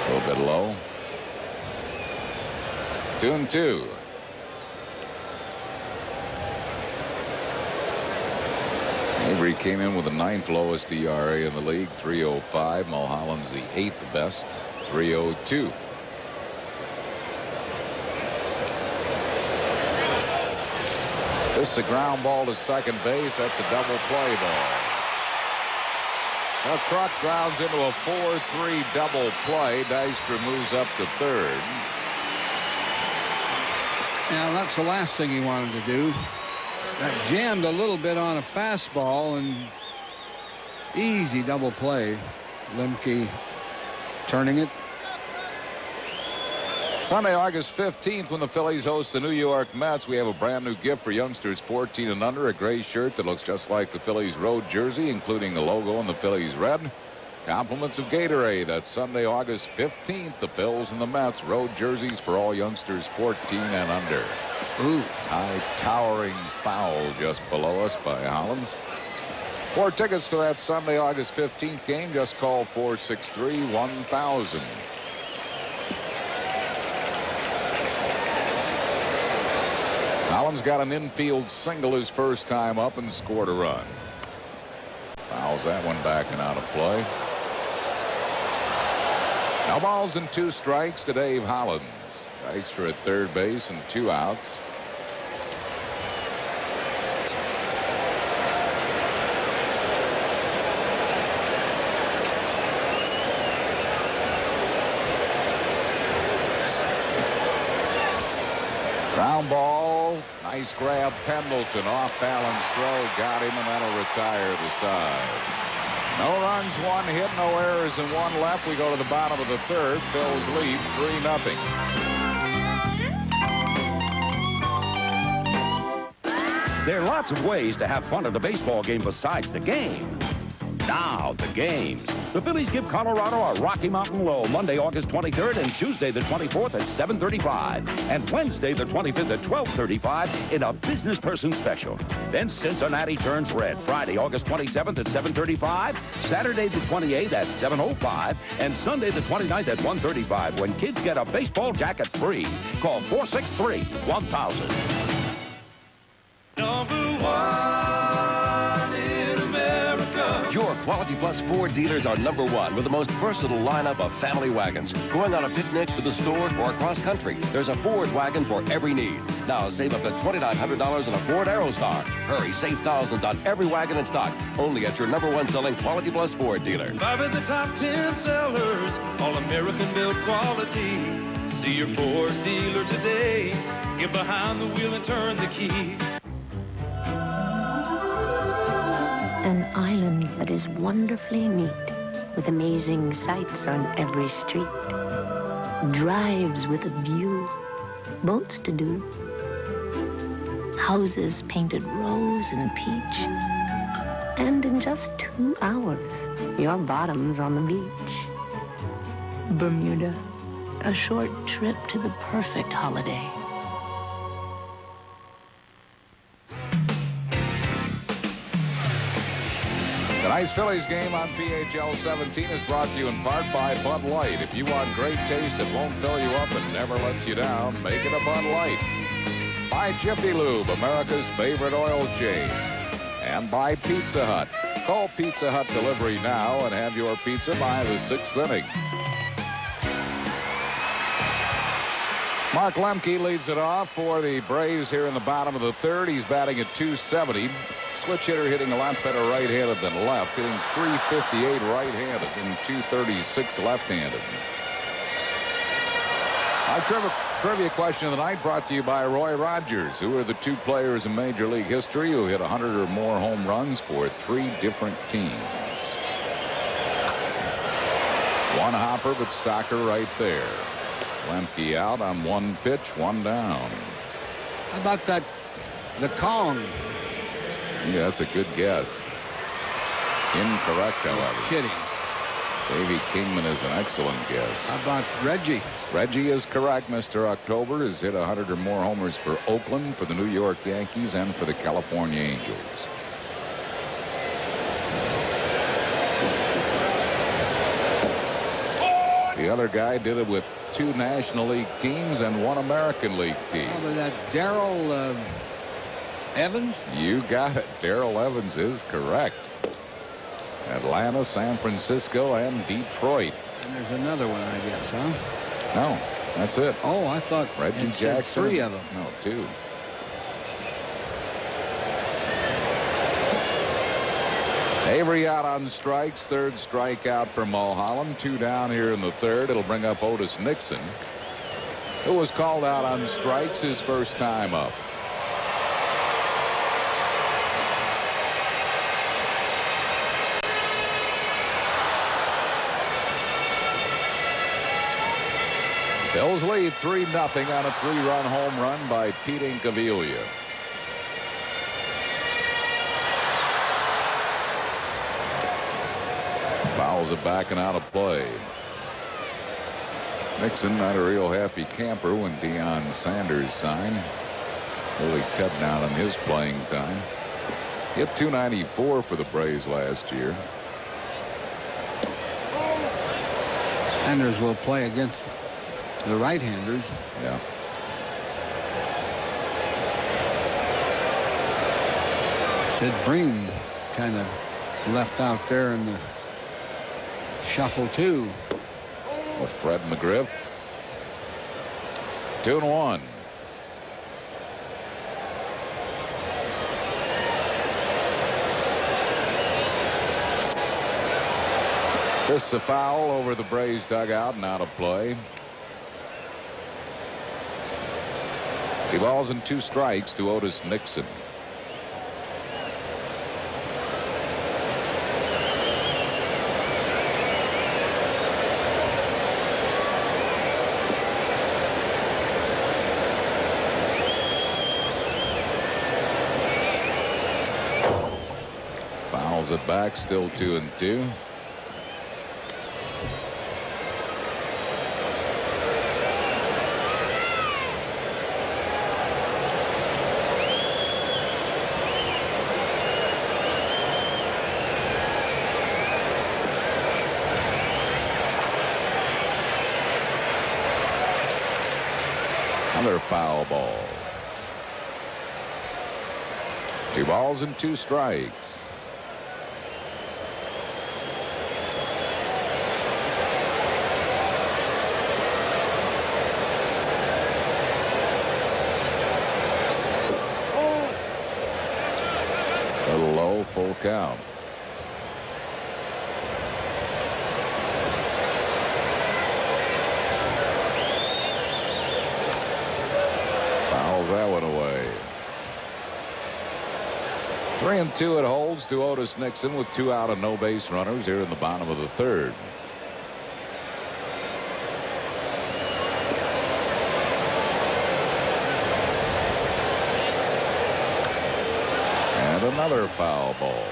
A little bit low. 2-2. Avery came in with the 9th lowest ERA in the league, 3.05. Mulholland's the 8th best, 3.02. This is a ground ball to second base. That's a double play ball. Now Kruk grounds into a 4-3 double play. Dykstra moves up to 3rd. Now that's the last thing he wanted to do. That jammed a little bit on a fastball, and easy double play. Lemke turning it. Sunday, August 15th, when the Phillies host the New York Mets, we have a brand new gift for youngsters 14 and under, a gray shirt that looks just like the Phillies road jersey, including the logo and the Phillies red. Compliments of Gatorade. That's Sunday, August 15th. The Phils and the Mets road jerseys for all youngsters 14 and under. Ooh. High towering foul just below us by Hollins. For tickets to that Sunday, August 15th game, just call 463-1000. Hollins got an infield single his first time up and scored a run. Fouls that one back and out of play. Now balls and 2 strikes to Dave Hollins. Dykstra at third base and 2 outs. Ground ball Nice grab, Pendleton. Off balance throw. Got him, and that'll retire the side. No runs, one hit, no errors, and one left. We go to the bottom of the third. Phillies lead 3-0. There are lots of ways to have fun at a baseball game besides the game. Now, the games. The Phillies give Colorado a Rocky Mountain Low Monday, August 23rd, and Tuesday, the 24th at 7:35, and Wednesday, the 25th at 12:35 in a business person special. Then Cincinnati turns red Friday, August 27th at 7:35, Saturday, the 28th at 7:05, and Sunday, the 29th at 1:35 when kids get a baseball jacket free. Call 463-1000. Your Quality Plus Ford dealers are #1 with the most versatile lineup of family wagons. Going on a picnic, to the store, or across country, there's a Ford wagon for every need. Now save up to $2,900 on a Ford Aerostar. Hurry, save thousands on every wagon in stock. Only at your #1 selling Quality Plus Ford dealer. 5 of the top 10 sellers, all American built quality. See your Ford dealer today. Get behind the wheel and turn the key. An island that is wonderfully neat, with amazing sights on every street. Drives with a view, boats to do. Houses painted rose and peach. And in just 2 hours, your bottom's on the beach. Bermuda, a short trip to the perfect holiday. Tonight's Phillies game on PHL 17 is brought to you in part by Bud Light. If you want great taste that won't fill you up and never lets you down, make it a Bud Light. By Jiffy Lube, America's favorite oil change. And by Pizza Hut. Call Pizza Hut Delivery now and have your pizza by the 6th inning. Mark Lemke leads it off for the Braves here in the bottom of the third. He's batting at .270. Switch hitter, hitting a lot better right-handed than left, hitting .358 right-handed and .236 left-handed. Our trivia question of the night brought to you by Roy Rogers. Who are the 2 players in Major League history who hit 100 or more home runs for 3 different teams? One hopper, but Stocker right there. Lemke out on 1 pitch, 1 down. How about that, the Kong? Yeah, that's a good guess. Incorrect, however. Kidding. Davey Kingman is an excellent guess. How about Reggie? Reggie is correct. Mr. October has hit 100 or more homers for Oakland, for the New York Yankees, and for the California Angels. The other guy did it with 2 National League teams and 1 American League team. Oh, but that Darrell Evans? You got it. Darrell Evans is correct. Atlanta, San Francisco, and Detroit. And there's another one, I guess, huh? No, that's it. Oh, I thought Reggie Jackson. 3 of them. No, 2. Avery out on strikes. 3rd strikeout for Mulholland. 2 down here in the 3rd. It'll bring up Otis Nixon, who was called out on strikes his first time up. Bills lead 3-0 on a 3-run home run by Pete Incaviglia. Fouls it back and out of play. Nixon not a real happy camper when Deion Sanders signed. Really cut down on his playing time. Hit .294 for the Braves last year. Sanders will play against the right-handers. Yeah. Sid Bream kind of left out there in the shuffle too. With Fred McGriff. 2-1. This is a foul over the Braves dugout and out of play. The balls and 2 strikes to Otis Nixon. Fouls it back, still 2-2. Another foul ball. 2 balls and 2 strikes. A low, full count. Fouls that one away. 3-2 it holds to Otis Nixon with 2 out and no base runners here in the bottom of the 3rd. And another foul ball.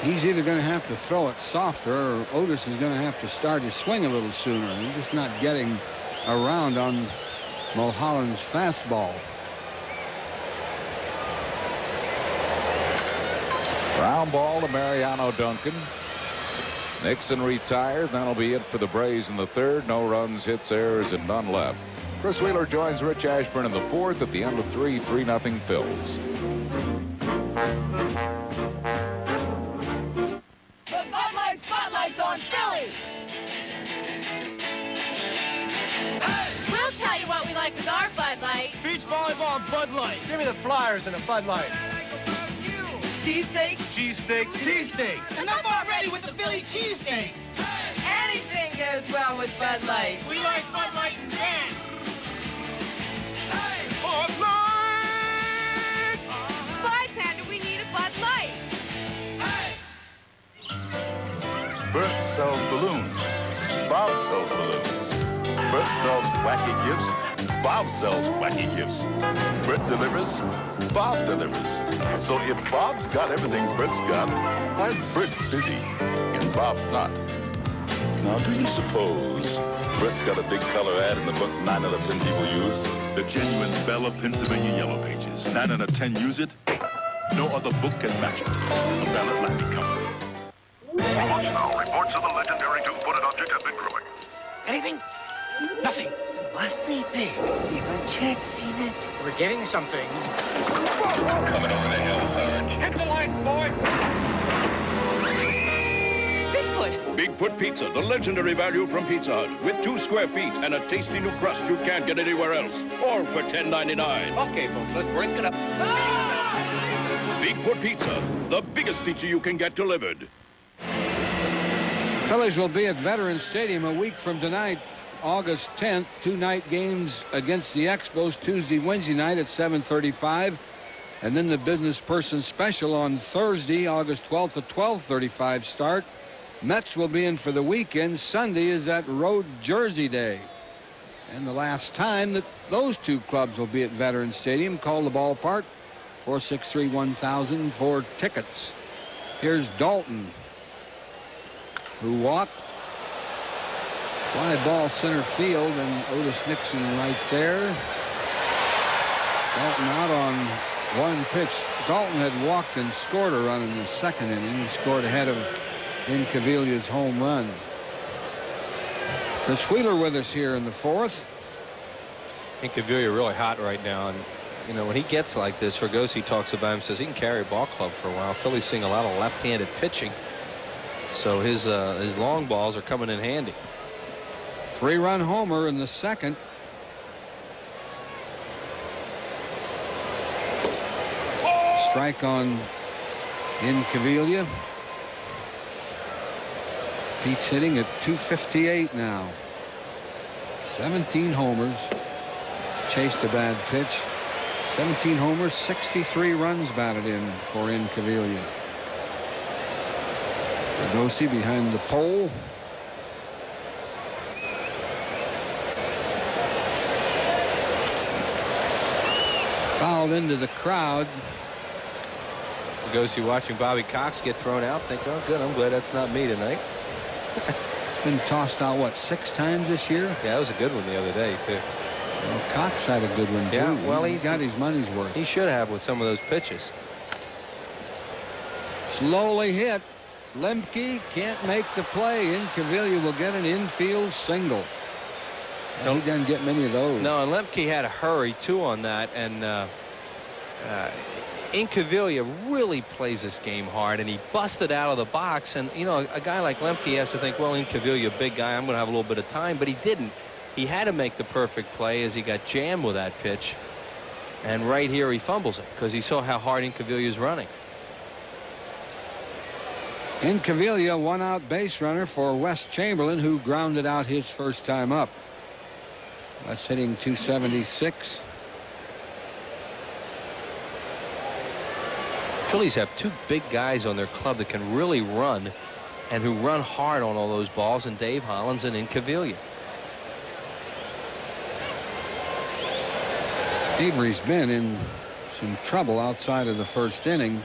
He's either going to have to throw it softer or Otis is going to have to start his swing a little sooner. He's just not getting around on Mulholland's fastball. Ground ball to Mariano Duncan. Nixon retires. That'll be it for the Braves in the 3rd. No runs, hits, errors, and none left. Chris Wheeler joins Rich Ashburn in the 4th at the end of 3-0 Phillies. The Bud Light Spotlight's on Phillies! We'll tell you what we like with our Bud Light. Beach volleyball and Bud Light. Give me the Flyers and a Bud Light. Cheesesteaks? Cheesesteaks. Cheesesteaks. Enough already with the Philly cheesesteaks. Anything goes well with Bud Light. We like Bud Light and Dan. Bud Light! Bartender, we need a Bud Light. Bert sells balloons. Bob sells balloons. Bert sells wacky gifts. Bob sells wacky gifts. Bert delivers. Bob delivers. So if Bob's got everything Bert's got, why is Bert busy and Bob not? Now, do you suppose Bert's got a big color ad in the book 9 out of 10 people use? The genuine Bella Pennsylvania Yellow Pages. 9 out of 10 use it. No other book can match it. A Bella Atlantic cover. Almost now, reports of the legendary 2-footed object have been growing. Anything? Nothing. Must be big. Even Chet's seen it. We're getting something. Coming over the hill, Sarge. Hit the lights, boy! Bigfoot. Bigfoot Pizza, the legendary value from Pizza Hut. With 2 square feet and a tasty new crust you can't get anywhere else. All for $10.99. Okay, folks, let's break it up. Bigfoot Pizza, the biggest pizza you can get delivered. Phillies will be at Veterans Stadium a week from tonight, August 10th. 2 night games against the Expos, Tuesday, Wednesday night at 7:35. And then the business person special on Thursday, August 12th at 12:35 start. Mets will be in for the weekend. Sunday is that Road Jersey Day. And the last time that those 2 clubs will be at Veterans Stadium, call the ballpark, 463-1000 for tickets. Here's Dalton, who walked. Fly ball center field, and Otis Nixon right there. Dalton out on 1 pitch. Dalton had walked and scored a run in the 2nd inning. He scored ahead of Incaviglia's home run. Chris Wheeler with us here in the 4th. Incaviglia really hot right now, and you know when he gets like this, Fergosi talks about him, says he can carry a ball club for a while. Philly's seeing a lot of left-handed pitching, so his long balls are coming in handy. 3-run homer in the 2nd. Strike on Incaviglia. Pete's hitting at .258 now. 17 homers, chased a bad pitch. 17 homers, 63 runs batted in for Incaviglia. Lugosi behind the pole. Fouled into the crowd. Lugosi watching Bobby Cox get thrown out. Think, oh, good, I'm glad that's not me tonight. Been tossed out, what, 6 times this year? Yeah, that was a good one the other day, too. Well, Cox had a good one, too. Yeah, well, he got his money's worth. He should have with some of those pitches. Slowly hit. Lemke can't make the play. Incaviglia will get an infield single. He doesn't get many of those. No, and Lemke had a hurry, too, on that. And Incaviglia really plays this game hard, and he busted out of the box. And, you know, a guy like Lemke has to think, well, Incaviglia, big guy, I'm going to have a little bit of time. But he didn't. He had to make the perfect play as he got jammed with that pitch. And right here he fumbles it because he saw how hard Incaviglia is running. Incaviglia, one-out base runner for Wes Chamberlain, who grounded out his first time up. That's hitting 276. Phillies have 2 big guys on their club that can really run and who run hard on all those balls, and Dave Hollins and Incaviglia. Avery's been in some trouble outside of the first inning.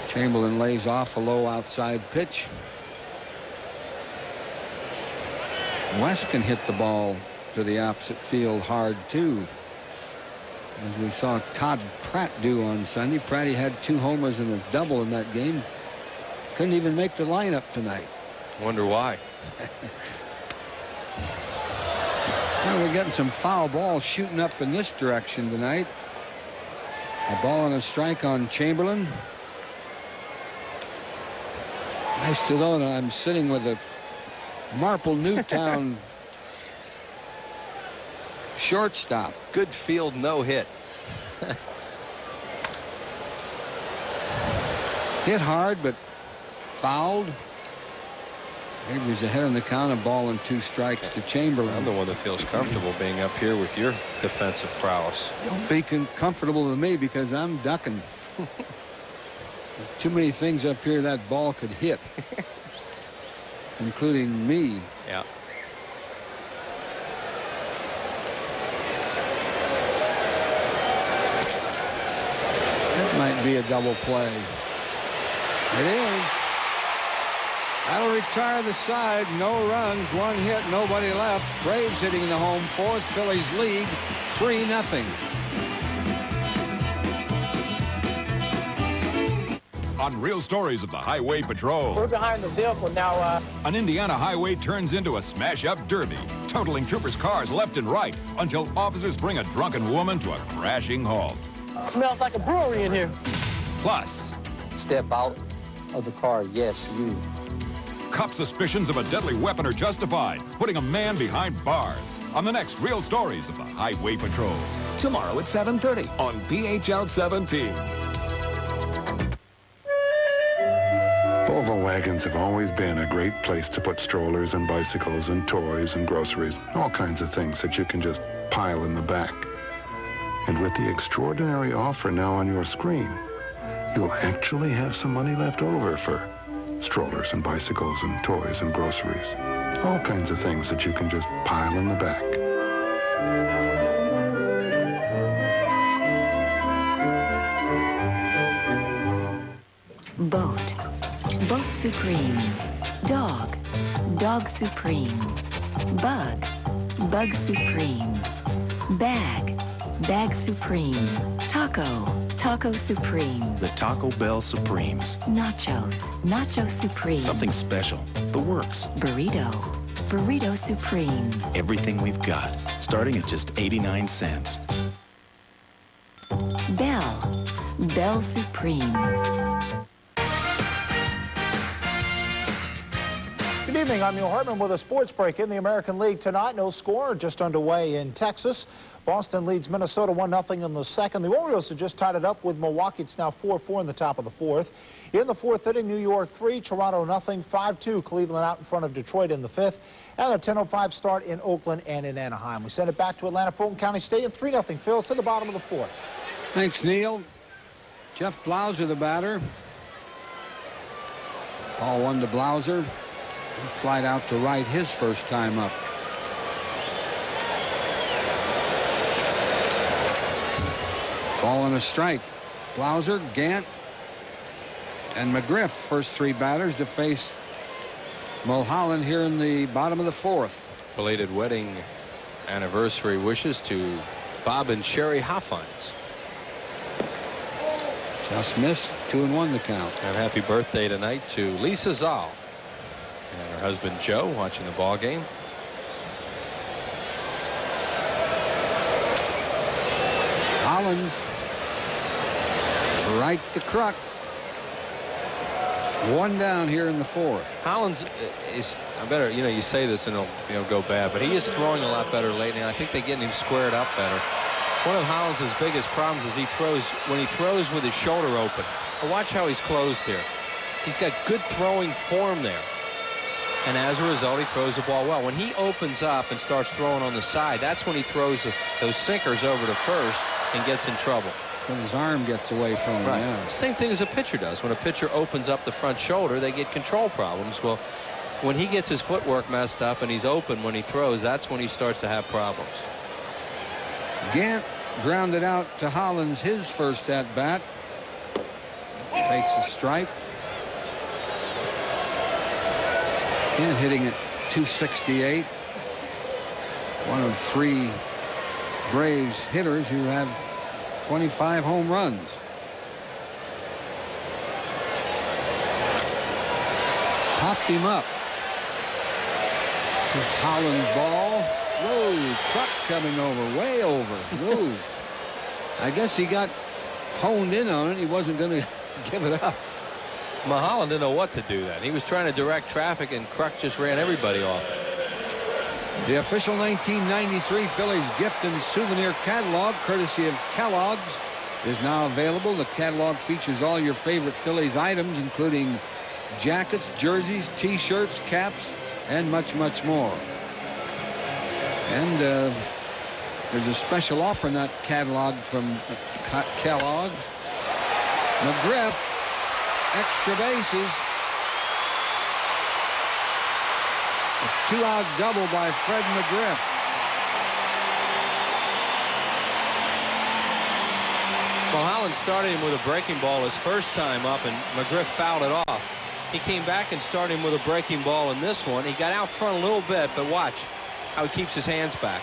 Chamberlain lays off a low outside pitch. West can hit the ball to the opposite field hard, too, as we saw Todd Pratt do on Sunday. Pratt, he had 2 homers and a double in that game. Couldn't even make the lineup tonight. Wonder why. Well, we're getting some foul balls shooting up in this direction tonight. A ball and a strike on Chamberlain. Nice to know that I'm sitting with a Marple Newtown shortstop. Good field, no hit. Hit hard, but fouled. Avery's ahead on the count, a ball and 2 strikes to Chamberlain. I'm the one that feels comfortable being up here with your defensive prowess. Don't be comfortable with me because I'm ducking. There's too many things up here that ball could hit, including me. Yeah. That might be a double play. It is. That'll retire the side. No runs, 1 hit, nobody left. Braves hitting the home 4th. Phillies lead 3-0. On Real Stories of the Highway Patrol. We're behind the vehicle now. An Indiana highway turns into a smash-up derby, totaling troopers' cars left and right until officers bring a drunken woman to a crashing halt. Smells like a brewery in here. Plus, step out of the car. Yes, you. Cop suspicions of a deadly weapon are justified, putting a man behind bars. On the next Real Stories of the Highway Patrol. Tomorrow at 7:30 on PHL 17. Volvo wagons have always been a great place to put strollers and bicycles and toys and groceries, all kinds of things that you can just pile in the back. And with the extraordinary offer now on your screen, you'll actually have some money left over for strollers and bicycles and toys and groceries. All kinds of things that you can just pile in the back. Boat. Boat Supreme. Dog. Dog Supreme. Bug. Bug Supreme. Bag. Bag Supreme. Taco. Taco Supreme. The Taco Bell Supremes. Nachos. Nacho Supreme. Something special. The works. Burrito. Burrito Supreme. Everything we've got, starting at just 89 cents. Bell. Bell Supreme. Good evening. I'm Neil Hartman with a sports break in the American League tonight. No score, just underway in Texas. Boston leads Minnesota 1-0 in the second. The Orioles have just tied it up with Milwaukee. It's now 4-4 in the top of the fourth. In the fourth inning, New York 3, Toronto 0, 5-2. Cleveland out in front of Detroit in the fifth. And a 10:05 start in Oakland and in Anaheim. We send it back to Atlanta Fulton County Stadium. 3-0 Phils to the bottom of the fourth. Thanks, Neil. Jeff Blauser, the batter. Ball one to Blauser. Flight out to right his first time up. Ball and a strike. Blauser, Gant, and McGriff, first three batters to face Mulholland here in the bottom of the fourth. Belated wedding anniversary wishes to Bob and Sherry Hoffines. Just missed, 2-1 the count. And happy birthday tonight to Lisa Zoll and her husband Joe watching the ball game. Hollins right to Kruk. One down here in the fourth. Hollins is better. You know, you say this and it'll go bad, but he is throwing a lot better lately. I think they're getting him squared up better. One of Hollins' biggest problems is when he throws with his shoulder open. Well, watch how he's closed here. He's got good throwing form there. And as a result, he throws the ball well. When he opens up and starts throwing on the side, that's when he throws those sinkers over to first and gets in trouble. When his arm gets away from him. Right. Yeah. Same thing as a pitcher does. When a pitcher opens up the front shoulder, they get control problems. Well, when he gets his footwork messed up and he's open when he throws, that's when he starts to have problems. Gant grounded out to Hollins his first at bat. Takes a strike. Gant hitting at .268. One of three Braves hitters who have 25 home runs. Popped him up. This Hollins ball. Whoa, truck coming over, way over. Whoa. I guess he got honed in on it. He wasn't going to give it up. Mulholland didn't know what to do then. He was trying to direct traffic, and Kruk just ran everybody off. The official 1993 Phillies gift and souvenir catalog, courtesy of Kellogg's, is now available. The catalog features all your favorite Phillies items, including jackets, jerseys, T-shirts, caps, and much, much more. And there's a special offer in that catalog from Kellogg's. McGriff, extra bases. A two-out double by Fred McGriff. Mulholland started him with a breaking ball his first time up, and McGriff fouled it off. He came back and started him with a breaking ball in this one. He got out front a little bit, but watch how he keeps his hands back.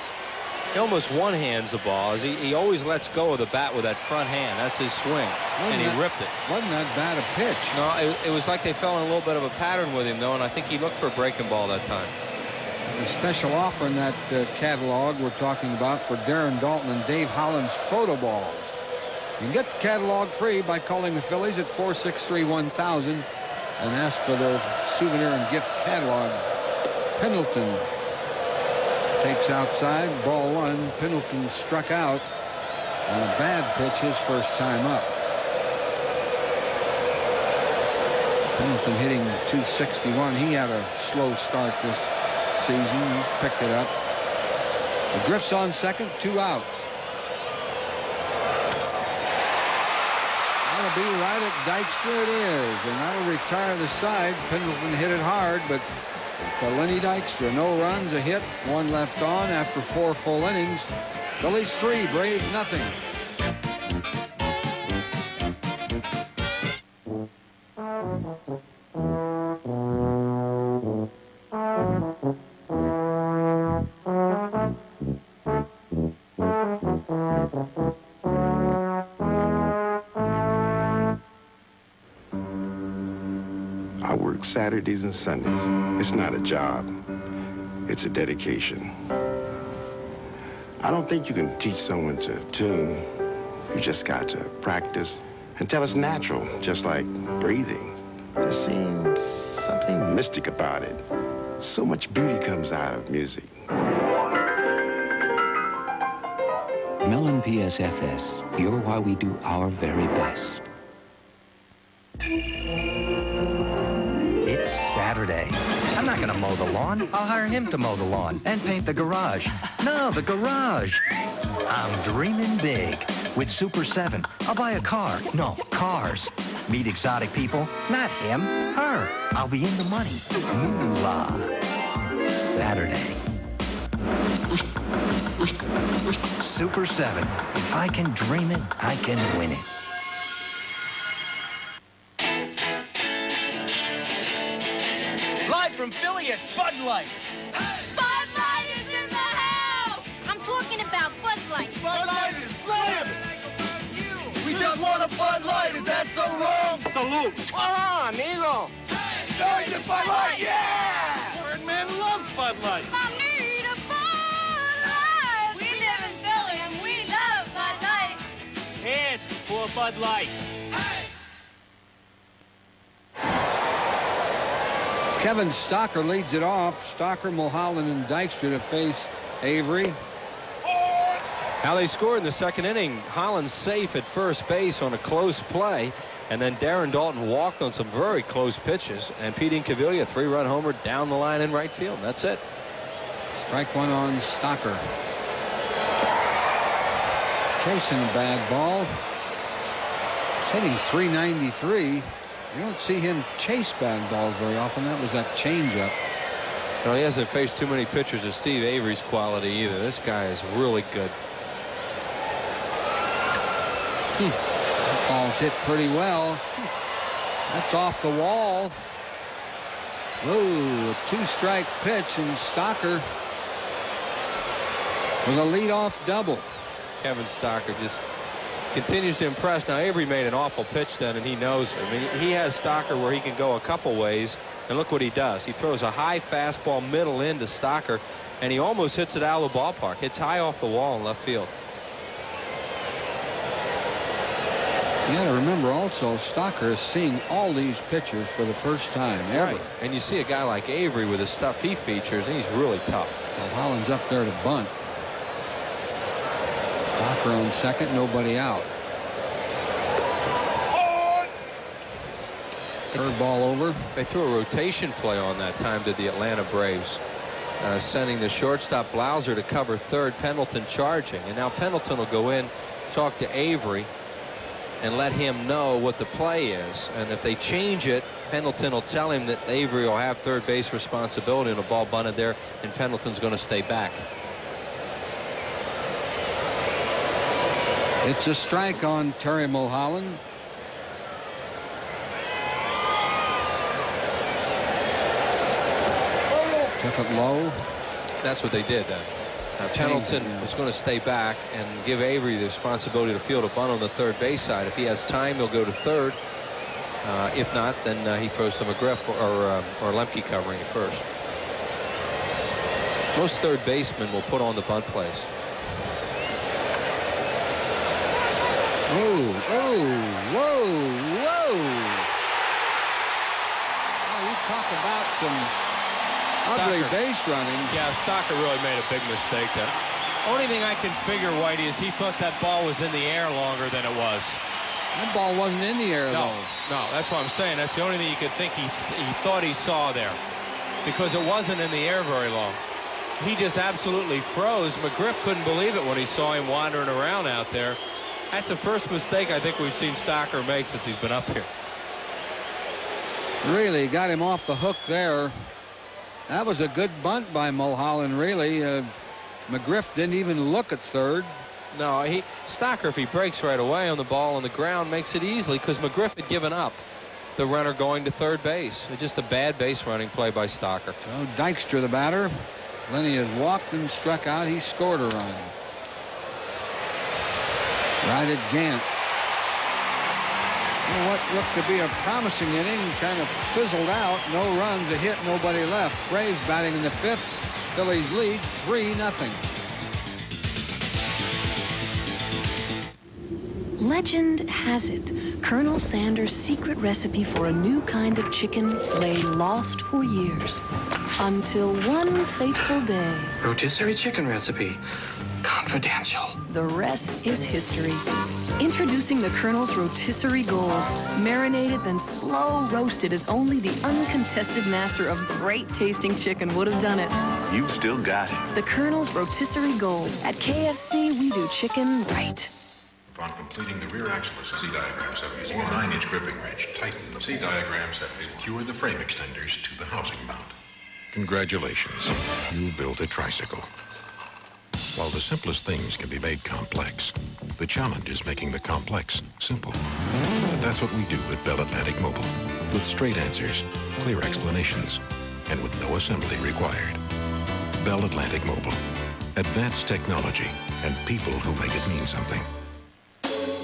He almost one-hands the ball. As he always lets go of the bat with that front hand. That's his swing. And he ripped it. Wasn't that bad a pitch? No, it was like they fell in a little bit of a pattern with him, though, and I think he looked for a breaking ball that time. The special offer in that catalog we're talking about for Darren Dalton and Dave Hollins photo balls. You can get the catalog free by calling the Phillies at 463-1000 and ask for their souvenir and gift catalog. Pendleton takes outside, ball one. Pendleton struck out on a bad pitch his first time up. Pendleton hitting .261. He had a slow start this season. He's picked it up. McGriff's on second, 2 outs. That'll be right at Dykstra it is, and that'll retire the side. Pendleton hit it hard, but Lenny Dykstra, no runs, a hit, 1 left on after 4 full innings. Phillies 3, Braves nothing. I work Saturdays and Sundays. It's not a job. It's a dedication. I don't think you can teach someone to tune. You just got to practice until it's natural, just like breathing. There seems something mystic about it. So much beauty comes out of music. Mellon PSFS, you're why we do our very best. It's Saturday. I'm not gonna mow the lawn. I'll hire him to mow the lawn and paint the garage. No, the garage. I'm dreaming big. With Super 7, I'll buy a car. No, cars. Meet exotic people. Not him, her. I'll be in the money. Moolah. Saturday. Super 7. If I can dream it, I can win it. Live from Philly, it's Bud Light. Bud Light is in the house! I'm talking about Bud Light. Bud Light is slamming! We just want a Bud Light, is that so wrong? Salute! Ah, amigo! Hey, the Bud Light, yeah! Birdman loves Bud Light. I need a Bud Light! We live in Philly and we love Bud Light. Ask for Bud Light. Kevin Stocker leads it off. Stocker, Mulholland, and Dykstra to face Avery. How they scored in the second inning. Holland safe at first base on a close play, and then Darren Dalton walked on some very close pitches, and Pete Incaviglia, 3-run homer down the line in right field. That's it. Strike one on Stocker. Chasing a bad ball. He's hitting .393. You don't see him chase bad balls very often. That was that changeup. No, he hasn't faced too many pitchers of Steve Avery's quality either. This guy is really good. That ball's hit pretty well. That's off the wall. Whoa, a 2-strike pitch, and Stocker with a leadoff double. Kevin Stocker just continues to impress. Now, Avery made an awful pitch then, and he knows it. I mean, he has Stocker where he can go a couple ways, and look what he does. He throws a high fastball middle into Stocker, and he almost hits it out of the ballpark. It's high off the wall in left field. You got to remember also, Stocker is seeing all these pitchers for the first time ever. Right. And you see a guy like Avery with the stuff he features, and he's really tough. Well, Holland's up there to bunt. Stocker on second, nobody out. Third ball over. They threw a rotation play on that time to the Atlanta Braves, sending the shortstop Blauser to cover third, Pendleton charging. And now Pendleton will go in, talk to Avery, and let him know what the play is. And if they change it, Pendleton will tell him that Avery will have third base responsibility, and a ball bunted there, and Pendleton's going to stay back. It's a strike on Terry Mulholland. Took it low. That's what they did then. Pendleton was going to stay back and give Avery the responsibility to field a bunt on the third base side. If he has time, he'll go to third. If not, then he throws to McGriff or Lemke covering at first. Most third basemen will put on the bunt plays. Whoa, whoa, whoa, whoa. Oh, you talk about some ugly base running. Yeah, Stocker really made a big mistake there. Only thing I can figure, Whitey, is he thought that ball was in the air longer than it was. That ball wasn't in the air, though. No, that's what I'm saying. That's the only thing you could think he thought he saw there, because it wasn't in the air very long. He just absolutely froze. McGriff couldn't believe it when he saw him wandering around out there. That's the first mistake I think we've seen Stocker make since he's been up here. Really got him off the hook there. That was a good bunt by Mulholland, really. McGriff didn't even look at third. No, Stocker, if he breaks right away on the ball on the ground, makes it easily, because McGriff had given up the runner going to third base. It's just a bad base running play by Stocker. So Dykstra, the batter. Lenny has walked and struck out. He scored a run. Right at Gant. Well, what looked to be a promising inning kind of fizzled out. No runs, a hit, nobody left. Braves batting in the fifth. Phillies lead 3-0. Legend has it, Colonel Sanders' secret recipe for a new kind of chicken lay lost for years. Until one fateful day. Rotisserie chicken recipe. Confidential. The rest is history. Introducing the Colonel's Rotisserie Gold. Marinated, then slow roasted as only the uncontested master of great tasting chicken would have done it. You've still got it. The Colonel's Rotisserie Gold. At KFC, we do chicken right. Upon completing the rear axle of C diagram set using a 9-inch gripping wrench, tighten the C diagram set to secure the frame extenders to the housing mount. Congratulations, you built a tricycle. While the simplest things can be made complex, the challenge is making the complex simple. But that's what we do at Bell Atlantic Mobile, with straight answers, clear explanations, and with no assembly required. Bell Atlantic Mobile, advanced technology and people who make it mean something.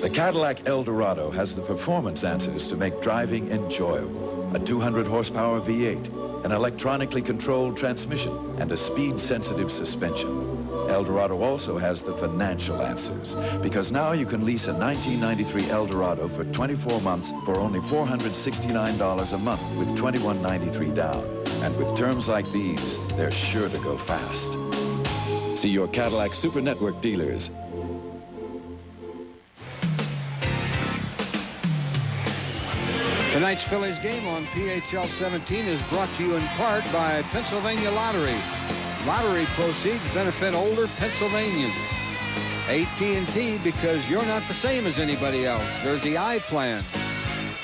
The Cadillac Eldorado has the performance answers to make driving enjoyable. A 200 horsepower V8, an electronically controlled transmission, and a speed-sensitive suspension. Eldorado also has the financial answers, because now you can lease a 1993 Eldorado for 24 months for only $469 a month with $21.93 down. And with terms like these, they're sure to go fast. See your Cadillac Super Network dealers. Tonight's Phillies game on PHL 17 is brought to you in part by Pennsylvania Lottery. Lottery proceeds benefit older Pennsylvanians. AT&T, because you're not the same as anybody else. There's the I plan.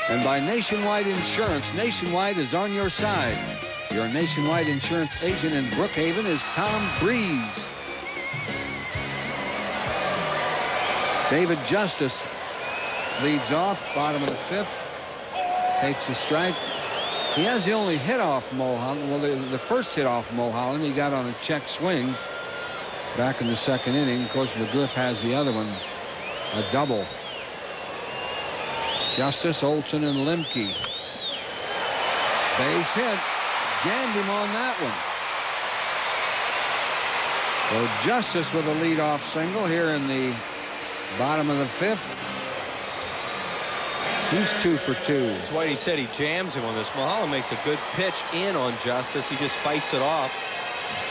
And by Nationwide Insurance. Nationwide is on your side. Your Nationwide insurance agent in Brookhaven is Tom Breeze. David Justice leads off, bottom of the fifth. Takes a strike. He has the only hit off Mulholland. Well, the first hit off Mulholland, he got on a check swing back in the second inning. Of course, McGriff has the other one, a double. Justice, Olson, and Lemke. Base hit. Jammed him on that one. So Justice with a leadoff single here in the bottom of the fifth. He's 2 for 2. That's why he said he jams him on this. Mulholland makes a good pitch in on Justice. He just fights it off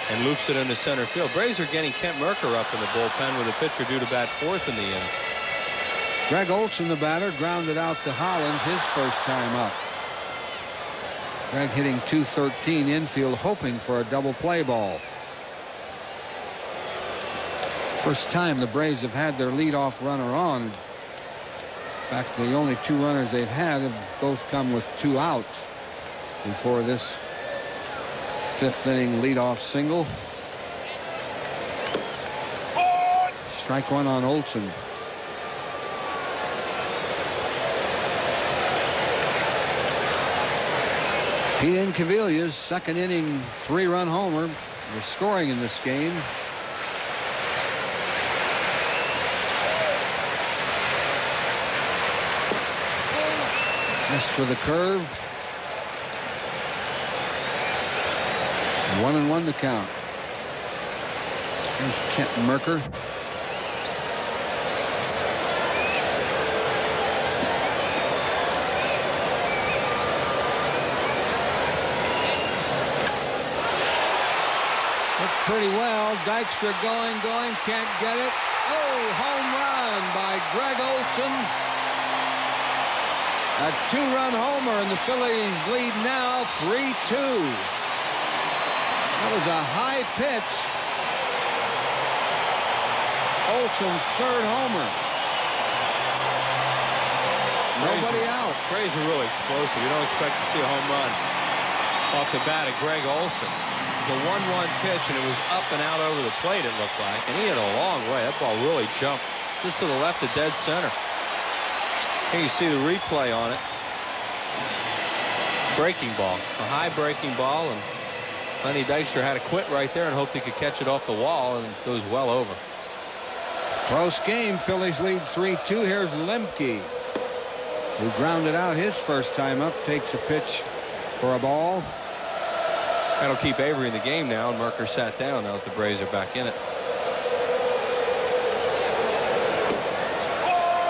and loops it into center field. Braves are getting Kent Merker up in the bullpen with a pitcher due to bat fourth in the inning. Greg Olson, the batter, grounded out to Hollins his first time up. Greg hitting .213 infield, hoping for a double play ball. First time the Braves have had their leadoff runner on. In fact, the only 2 runners they've had have both come with 2 outs before this fifth inning leadoff single. Strike one on Olson. Pete Incaviglia's second inning 3-run homer. The scoring in this game. Missed with a curve. 1-1 the count. Here's Kent Merker. Hit pretty well. Dykstra going, can't get it. Oh, home run by Greg Olson. A 2-run homer, and the Phillies lead now 3-2. That was a high pitch. Olson's third homer. Nobody out. Braves are really explosive. You don't expect to see a home run off the bat of Greg Olson. The 1-1 pitch, and it was up and out over the plate, it looked like. And he hit a long way. That ball really jumped just to the left of dead center. Here you see the replay on it. Breaking ball. A high breaking ball, and Lenny Dykstra had to quit right there and hoped he could catch it off the wall, and it goes well over. Close game. Phillies lead 3-2. Here's Lemke, who grounded out his first time up. Takes a pitch for a ball. That'll keep Avery in the game now, and Merker sat down now that the Braves are back in it.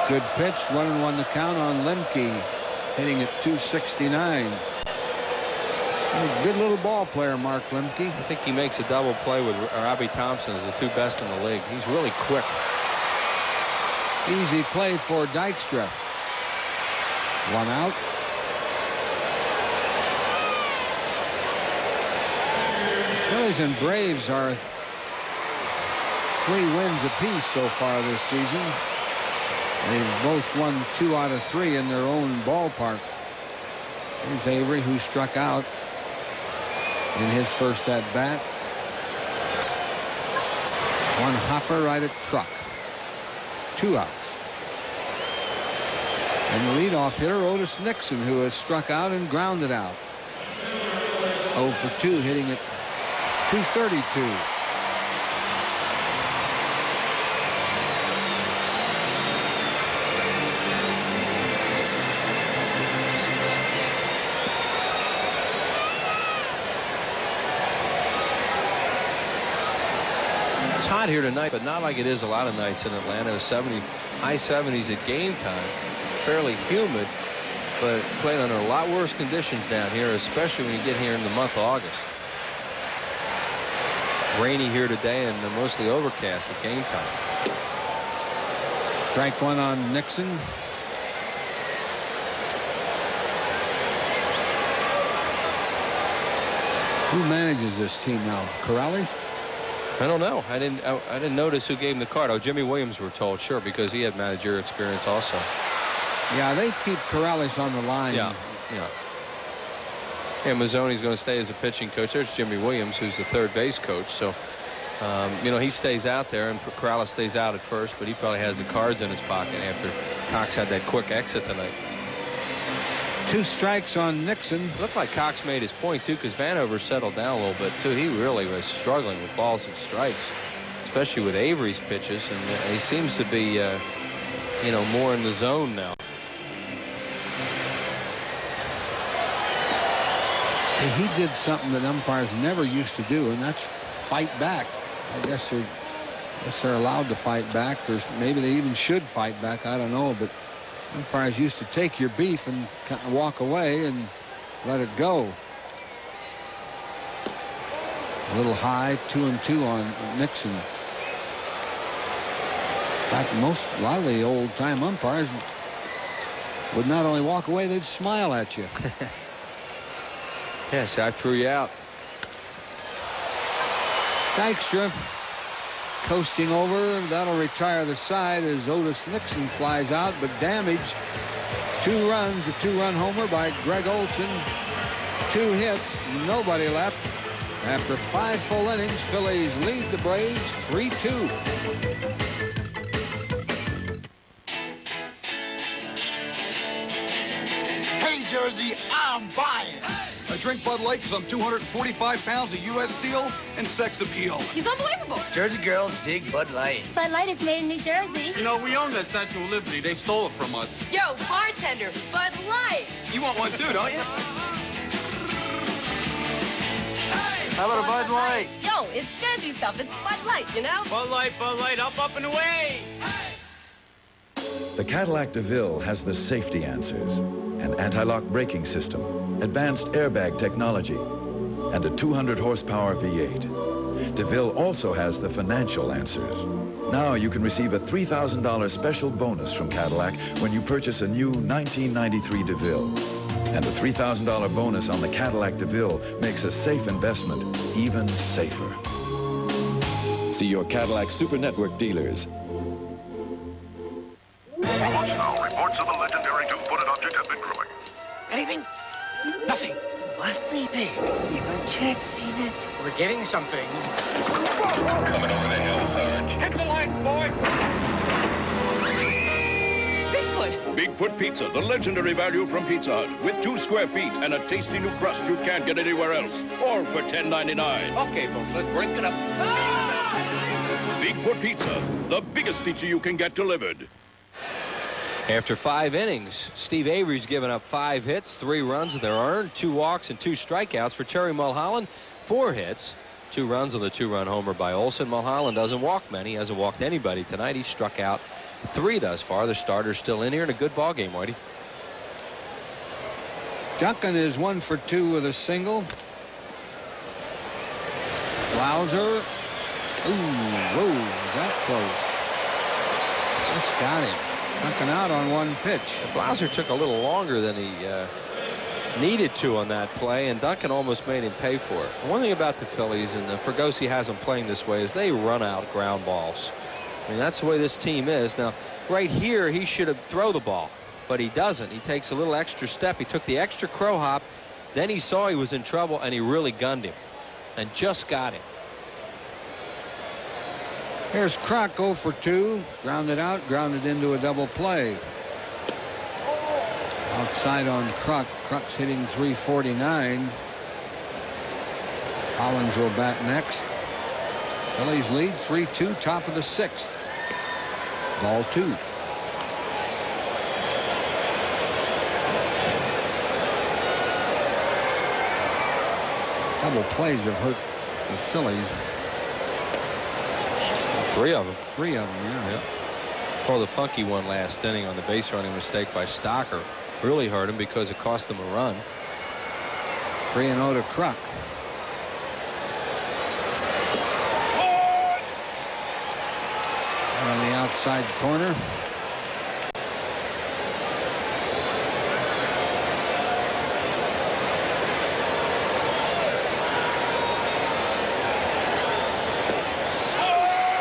Good pitch. 1-1 the count on Lemke, hitting at 269. A good little ball player, Mark Lemke. I think he makes a double play with Robbie Thompson as the two best in the league. He's really quick. Easy play for Dykstra. 1 out. Phillies and Braves are 3 wins apiece so far this season. They've both won 2 out of 3 in their own ballpark. Here's Avery, who struck out in his first at bat. One hopper right at Kruk. 2 outs. And the leadoff hitter, Otis Nixon, who has struck out and grounded out. 0 for 2, hitting at 232. It's hot here tonight, but not like it is a lot of nights in Atlanta. High 70s at game time. Fairly humid, but played under a lot worse conditions down here, especially when you get here in the month of August. Rainy here today and mostly overcast at game time. Strike 1 on Nixon. Who manages this team now? Corrales? I don't know. I didn't notice who gave him the card. Oh, Jimmy Williams, we're told. Sure, because he had managerial experience also. Yeah, they keep Corrales on the line. Yeah. And Mazzoni's going to stay as a pitching coach. There's Jimmy Williams, who's the third base coach. So, he stays out there, and Corrales stays out at first, but he probably has the cards in his pocket after Cox had that quick exit tonight. 2 strikes on Nixon. It looked like Cox made his point, too, because Vanover settled down a little bit, too. He really was struggling with balls and strikes, especially with Avery's pitches, and he seems to be, more in the zone now. He did something that umpires never used to do, and that's fight back. I guess they're allowed to fight back, or maybe they even should fight back. I don't know, but umpires used to take your beef and kind of walk away and let it go. A little high, 2-2 on Nixon. In fact, a lot of the old-time umpires would not only walk away, they'd smile at you. Yes, I threw you out. Dykstra coasting over. That'll retire the side as Otis Nixon flies out, but damage. 2 runs, a 2-run homer by Greg Olson. 2 hits, nobody left. After 5 full innings, Phillies lead the Braves 3-2. Hey, Jersey, I'm buying. I drink Bud Light because I'm 245 pounds of U.S. steel and sex appeal. He's unbelievable. Jersey girls dig Bud Light. Bud Light is made in New Jersey. You know, we own that Statue of Liberty. They stole it from us. Yo, bartender, Bud Light. You want one too, don't you? How about a Bud Light? Yo, it's Jersey stuff. It's Bud Light, you know? Bud Light, up and away. The Cadillac DeVille has the safety answers, an anti-lock braking system, advanced airbag technology, and a 200 horsepower V8. DeVille also has the financial answers. Now you can receive a $3,000 special bonus from Cadillac when you purchase a new 1993 DeVille. And a $3,000 bonus on the Cadillac DeVille makes a safe investment even safer. See your Cadillac Super Network dealers. Watch now. Reports of the legendary two-footed object have been growing. Anything? Nothing. Must be big. Even Chet's seen it. We're getting something. Coming over the hill, Sarge. Hit the lights, boy! Bigfoot. Bigfoot Pizza, the legendary value from Pizza Hut. With 2 square feet and a tasty new crust you can't get anywhere else. All for $10.99. Okay, folks, let's break it up. Bigfoot Pizza, the biggest pizza you can get delivered. After 5 innings, Steve Avery's given up 5 hits, 3 runs they're earned, 2 walks and 2 strikeouts for Terry Mulholland. 4 hits, 2 runs on the 2-run homer by Olson. Mulholland doesn't walk many. He hasn't walked anybody tonight. He struck out 3 thus far. The starter's still in here in a good ball game, Whitey. Duncan is 1 for 2 with a single. Blauser. Ooh, whoa, that close. Just got him. Duncan out on 1 pitch. Blauser took a little longer than he needed to on that play, and Duncan almost made him pay for it. One thing about the Phillies, and Fregosi has them playing this way, is they run out ground balls. I mean, that's the way this team is. Now, right here, he should have thrown the ball, but he doesn't. He takes a little extra step. He took the extra crow hop. Then he saw he was in trouble, and he really gunned him and just got him. Here's Kruk, 0 for 2. Grounded out, grounded into a double play. Outside on Kruk. Kruk's hitting .349. Hollins will bat next. Phillies lead 3-2, top of the 6th. Ball 2. Double plays have hurt the Phillies. 3 of them. 3 of them, yeah. Well, the funky one last inning on the base running mistake by Stocker really hurt him because it cost him a run. 3-0 to Kruk. On the outside corner.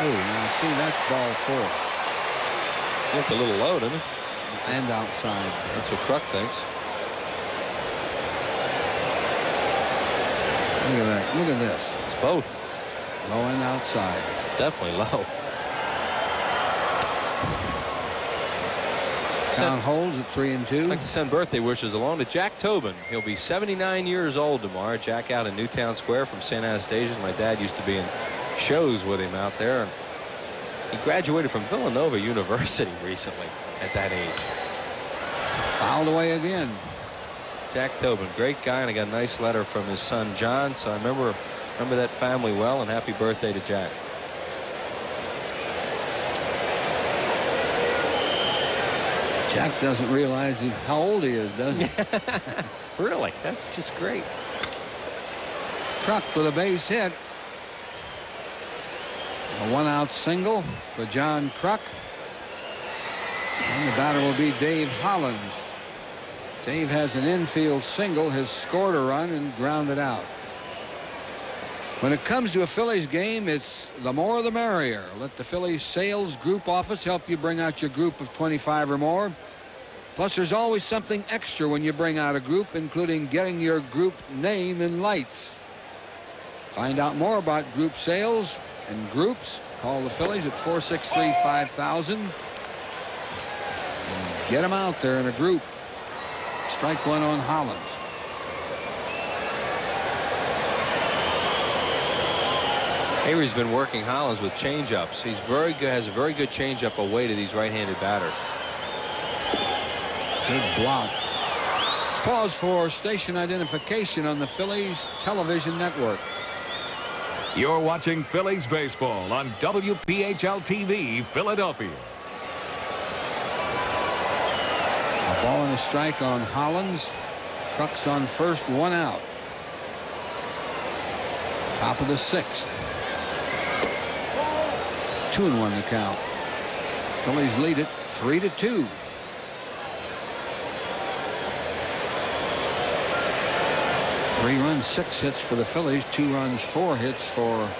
Oh, now see, that's ball 4. Looked a little low, didn't it? And outside. That's what Kruk thinks. Look at that. Look at this. It's both. Low and outside. Definitely low. Count holds at 3-2. I'd like to send birthday wishes along to Jack Tobin. He'll be 79 years old tomorrow. Jack out in Newtown Square from St. Anastasia's. My dad used to be in shows with him out there. And he graduated from Villanova University recently at that age. Fouled away again. Jack Tobin, great guy, and I got a nice letter from his son John, so I remember that family well, and happy birthday to Jack. Jack doesn't realize how old he is, does he? Really? That's just great. Kruk with a base hit. A 1-out single for John Kruk. And the batter will be Dave Hollins. Dave has an infield single, has scored a run and grounded out. When it comes to a Phillies game, it's the more the merrier. Let the Phillies sales group office help you bring out your group of 25 or more. Plus, there's always something extra when you bring out a group, including getting your group name in lights. Find out more about group sales and groups. Call the Phillies at 463-5000. Get them out there in a group. Strike 1 on Hollins. Avery's been working Hollins with changeups. He's very good, has a very good changeup away to these right-handed batters. Good block. Let's pause for station identification on the Phillies television network. You're watching Phillies baseball on WPHL TV, Philadelphia. A ball and a strike on Hollins. Kruk's on first, 1 out. Top of the 6th. 2-1 the count. Phillies lead it 3-2. Three runs, 6 hits for the Phillies. 2 runs, 4 hits for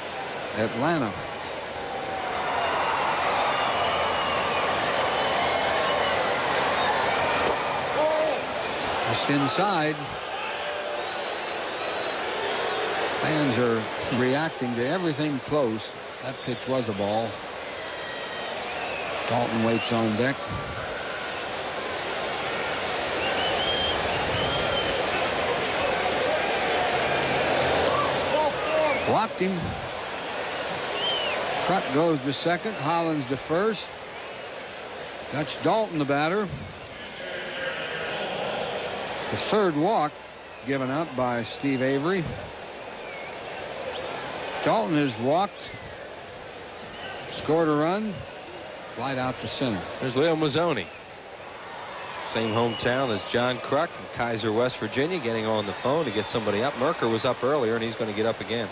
Atlanta. Just inside. Fans are reacting to everything close. That pitch was a ball. Dalton waits on deck. Walked him. Kruk goes to second. Hollins to first. Dutch Dalton the batter. The third walk given up by Steve Avery. Dalton has walked, scored a run, Flight out to center. There's Leo Mazzoni. Same hometown as John Kruk in Kaiser, West Virginia, getting on the phone to get somebody up. Merker was up earlier, and he's going to get up again.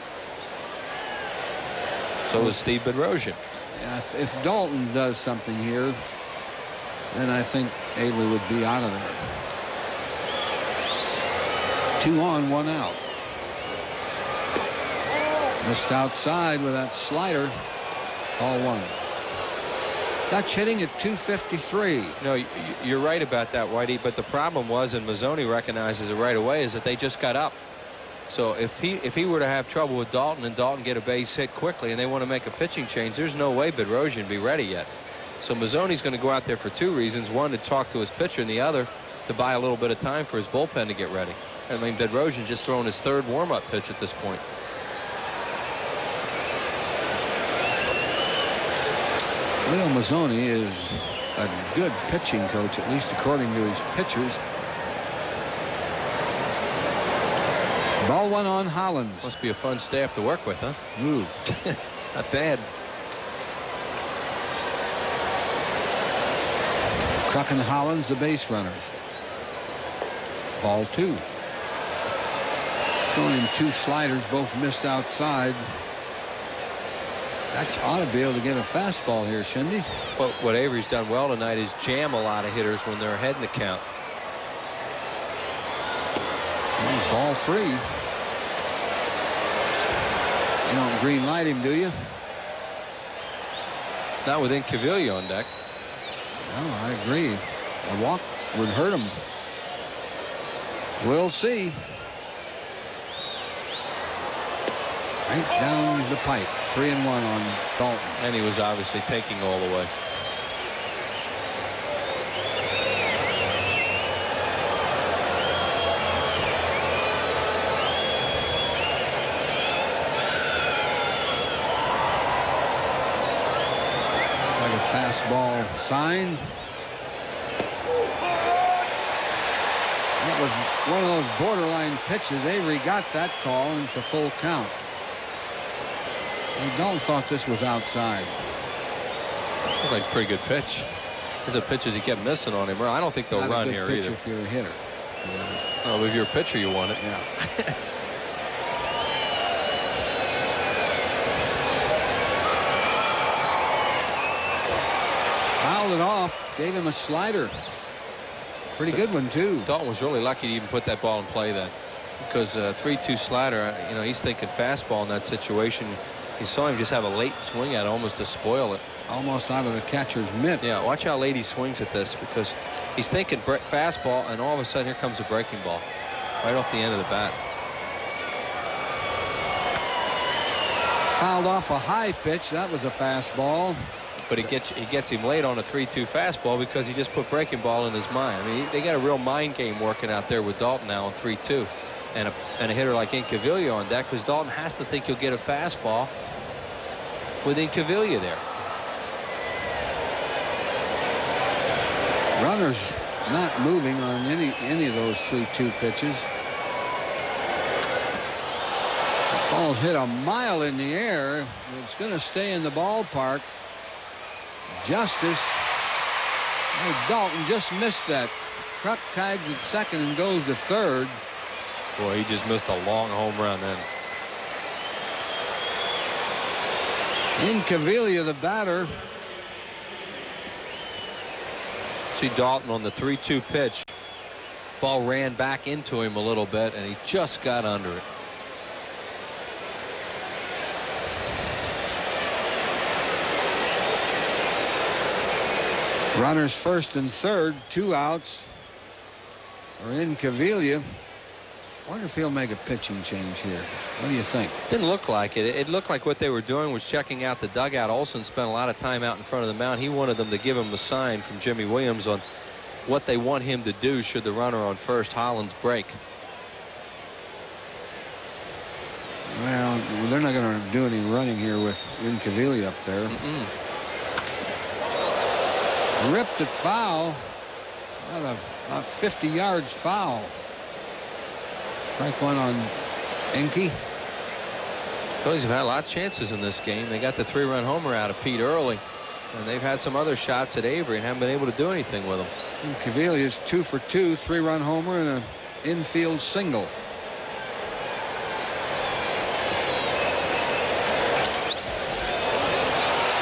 So is Steve Bedrosian. Yeah, if Dalton does something here, then I think Avery would be out of there. 2 on, 1 out. Missed outside with that slider. Ball 1. Dutch hitting at 253. No, you're right about that, Whitey, but the problem was, and Mazzoni recognizes it right away, is that they just got up. So if he were to have trouble with Dalton and Dalton get a base hit quickly and they want to make a pitching change, there's no way Bedrosian would be ready yet. So Mazzoni's going to go out there for 2 reasons. One, to talk to his pitcher, and the other, to buy a little bit of time for his bullpen to get ready. I mean, Bedrosian just throwing his 3rd warm-up pitch at this point. Leo Mazzoni is a good pitching coach, at least according to his pitchers. Ball 1 on Hollins. Must be a fun staff to work with, huh? Ooh. Not bad. Kruk and Hollins, the base runners. Ball 2. Throwing him 2 sliders, both missed outside. That ought to be able to get a fastball here, shouldn't he? But what Avery's done well tonight is jam a lot of hitters when they're ahead in the count. Ball 3. You don't green light him, do you? Not with Incaviglia on deck. No, I agree. A walk would hurt him. We'll see. Right down the pipe. 3-1 on Dalton. And he was obviously taking all the way. Like a fastball sign. That was one of those borderline pitches. Avery got that call, and it's a full count. And Dalton thought this was outside. Looked like a pretty good pitch. There's a pitches he kept missing on him. I don't think they'll run here either. If you're a hitter. Oh, if you're a pitcher, you want it. Yeah. Fouled it off. Gave him a slider. Pretty good one, too. Dalton was really lucky to even put that ball in play then. Because 3-2 slider, you know, he's thinking fastball in that situation. He saw him just have a late swing at it, almost to spoil it. Almost out of the catcher's mitt. Yeah, watch how late he swings at this, because he's thinking fastball, and all of a sudden here comes a breaking ball right off the end of the bat. Fouled off a high pitch. That was a fastball. But he gets him late on a 3-2 fastball because he just put breaking ball in his mind. I mean, they got a real mind game working out there with Dalton now on 3-2. And a hitter like Incaviglia on deck, because Dalton has to think he'll get a fastball with Incaviglia there. Runners not moving on any of those 3-2 pitches. The ball's hit a mile in the air. It's going to stay in the ballpark. Justice. Oh, Dalton just missed that. Kruk tags at second and goes to third. Boy, he just missed a long home run then. Incaviglia, the batter. See Dalton on the 3-2 pitch. Ball ran back into him a little bit, and he just got under it. Runners first and third, 2 outs. Or Incaviglia. Wonder if he'll make a pitching change here. What do you think? Didn't look like it. It looked like what they were doing was checking out the dugout. Olson spent a lot of time out in front of the mound. He wanted them to give him a sign from Jimmy Williams on what they want him to do should the runner on first, Hollins, break. Well, they're not going to do any running here with Incaviglia up there. Ripped it foul. About 50 yards foul. Strike one on Enke. Phillies have had a lot of chances in this game. They got the 3-run homer out of Pete early. And they've had some other shots at Avery and haven't been able to do anything with them. And Cavalia's 2 for 2, 3-run homer and an infield single.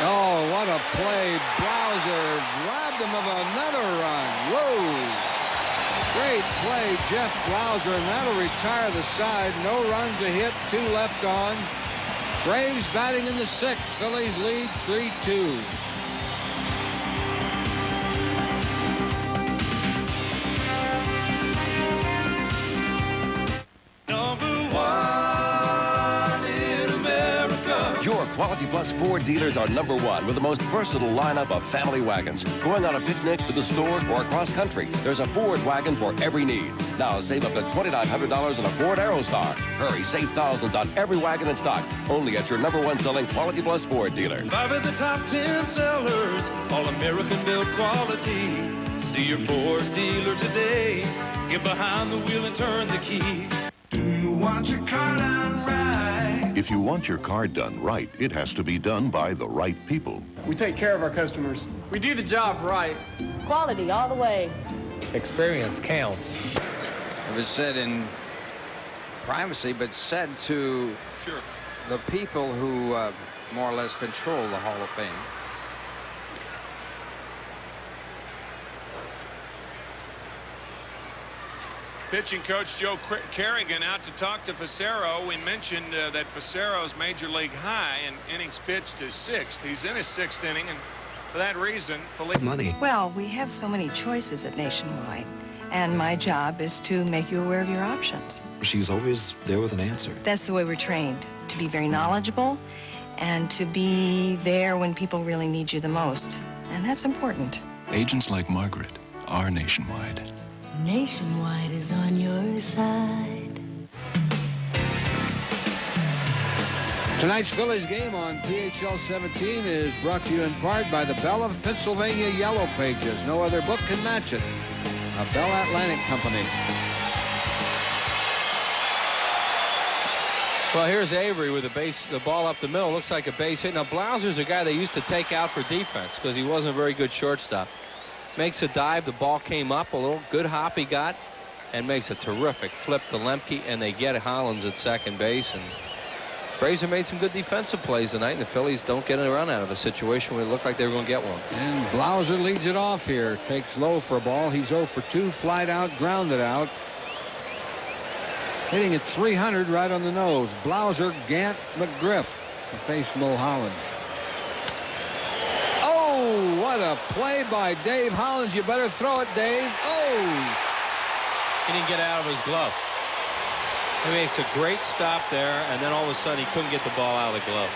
Oh, what a play. Blauser robbed him of another run. Whoa. Great play, Jeff Blauser, and that'll retire the side. No runs, a hit, 2 left on. Braves batting in the 6th. Phillies lead 3-2. Quality Plus Ford dealers are #1 with the most versatile lineup of family wagons. Going on a picnic, to the store, or across country, there's a Ford wagon for every need. Now save up to $2,900 on a Ford Aerostar. Hurry, save thousands on every wagon in stock. Only at your #1 selling Quality Plus Ford dealer. 5 of the top 10 sellers, all American built quality. See your Ford dealer today. Get behind the wheel and turn the key. Do you want your car done right? If you want your car done right, it has to be done by the right people. We take care of our customers. We do the job right. Quality all the way. Experience counts. It was said in privacy, but said to the people who more or less control the Hall of Fame. Pitching coach Joe Kerrigan out to talk to Facero. We mentioned that Facero's major league high in innings pitched is 6th. He's in his 6th inning, and for that reason, money. Well, we have so many choices at Nationwide, and my job is to make you aware of your options. She's always there with an answer. That's the way we're trained, to be very knowledgeable and to be there when people really need you the most, and that's important. Agents like Margaret are Nationwide. Nationwide is on your side. Tonight's Phillies game on PHL 17 is brought to you in part by the Bell of Pennsylvania Yellow Pages. No other book can match it. A Bell Atlantic company. Well, here's Avery with the ball up the middle. Looks like a base hit. Now, Blauser's a guy they used to take out for defense because he wasn't a very good shortstop. Makes a dive. The ball came up a little. Good hop he got. And makes a terrific flip to Lemke. And they get Hollins at second base. And Braves have made some good defensive plays tonight. And the Phillies don't get a run out of a situation where it looked like they were going to get one. And Blauser leads it off here. Takes low for a ball. He's 0 for 2. Flied out. Grounded out. Hitting at 300 right on the nose. Blauser, Gant, McGriff to face Mulholland. Oh, what a play by Dave Hollins. You better throw it, Dave. Oh! He didn't get out of his glove. He makes a great stop there, and then all of a sudden he couldn't get the ball out of the glove.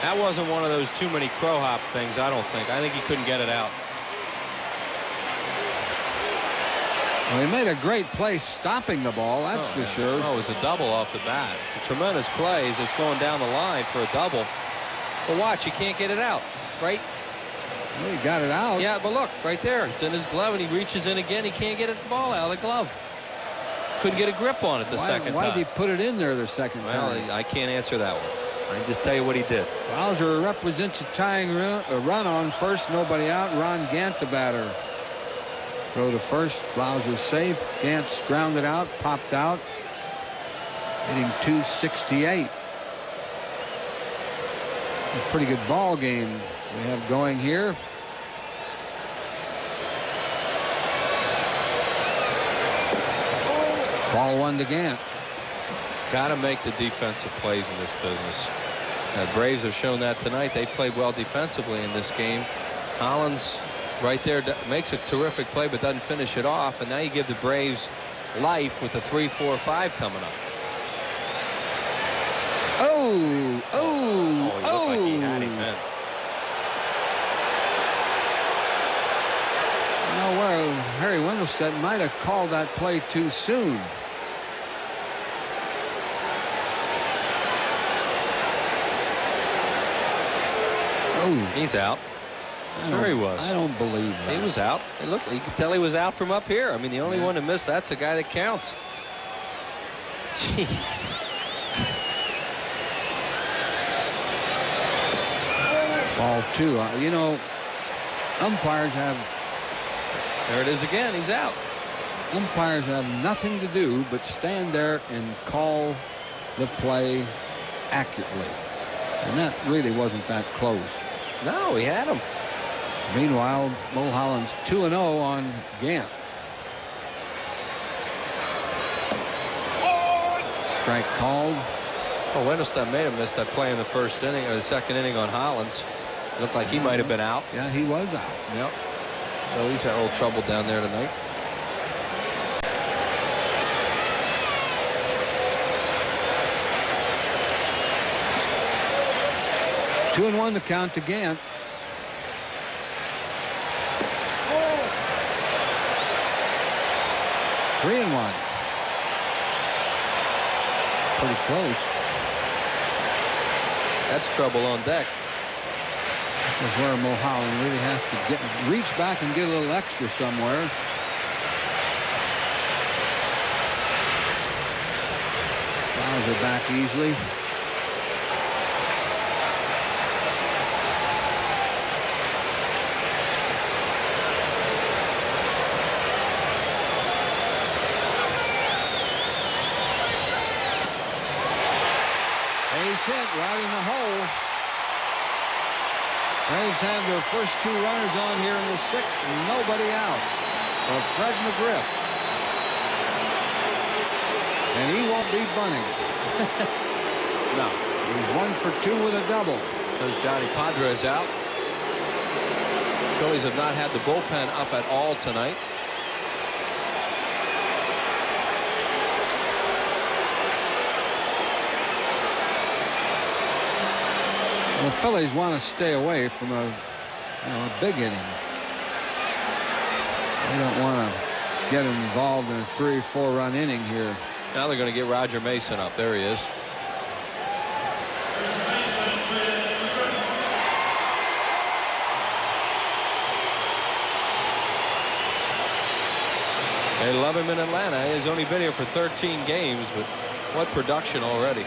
That wasn't one of those too many crow hop things, I don't think. I think he couldn't get it out. Well, he made a great play stopping the ball, that's for sure. Oh, it was a double off the bat. It's a tremendous play as it's going down the line for a double. But watch, he can't get it out, right? Well, he got it out. Yeah, but look, right there. It's in his glove, and he reaches in again. He can't get the ball out of the glove. Couldn't get a grip on it the second time. Why did he put it in there the second time? Well, I can't answer that one. I can just tell you what he did. Blauser represents a tying run on first. Nobody out. Ron Gant, the batter. Throw to first. Blauser safe. Gant's grounded out. Popped out. Hitting .268. A pretty good ball game we have going here. Ball 1 to Gant. Got to make the defensive plays in this business. Braves have shown that tonight. They played well defensively in this game. Hollins right there makes a terrific play but doesn't finish it off, and now you give the Braves life with the 3-4-5 coming up. Oh, he looked like he had him in. You know where Harry Wendelstedt might have called that play too soon. Oh, he's out. Sure he was. I don't believe that. He was out. You could tell he was out from up here. I mean, the only one to miss, that's a guy that counts. Jeez. Ball 2. You know, Umpires have... There it is again. He's out. Umpires have nothing to do but stand there and call the play accurately. And that really wasn't that close. No, he had him. Meanwhile, Mulholland's 2-0 on Gant. Strike called. Well, Wendelstein may have missed that play in the first inning or the second inning on Hollins. Looked like he might have been out. Yeah, he was out. Yep. So he's had a little trouble down there tonight. Two and one to count to Gant. Oh. 3-1. Pretty close. That's trouble on deck. This is where Mulholland really has to reach back and get a little extra somewhere. Fouls are back easily. Hit right in the hole. Braves have their first two runners on here in the sixth. Nobody out for Fred McGriff. And he won't be bunting. No. He's 1 for 2 with a double. There's Johnny Padres out. Phillies have not had the bullpen up at all tonight. The Phillies want to stay away from a big inning. They don't want to get involved in a 3 or 4 run inning here. Now they're going to get Roger Mason up. There he is. They love him in Atlanta. He's only been here for 13 games, but what production already.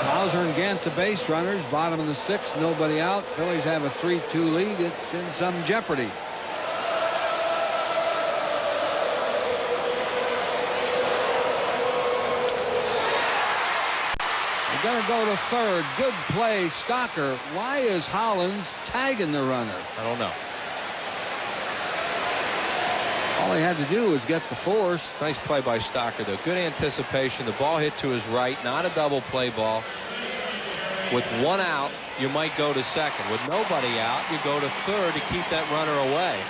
Hauser and Gant to base runners. Bottom of the sixth. Nobody out. Phillies have a 3-2 lead. It's in some jeopardy. They're going to go to third. Good play, Stocker. Why is Hollins tagging the runner? I don't know. All he had to do was get the force. Nice play by Stocker, though. Good anticipation. The ball hit to his right, not a double play ball. With 1 out, you might go to second. With nobody out, you go to third to keep that runner away.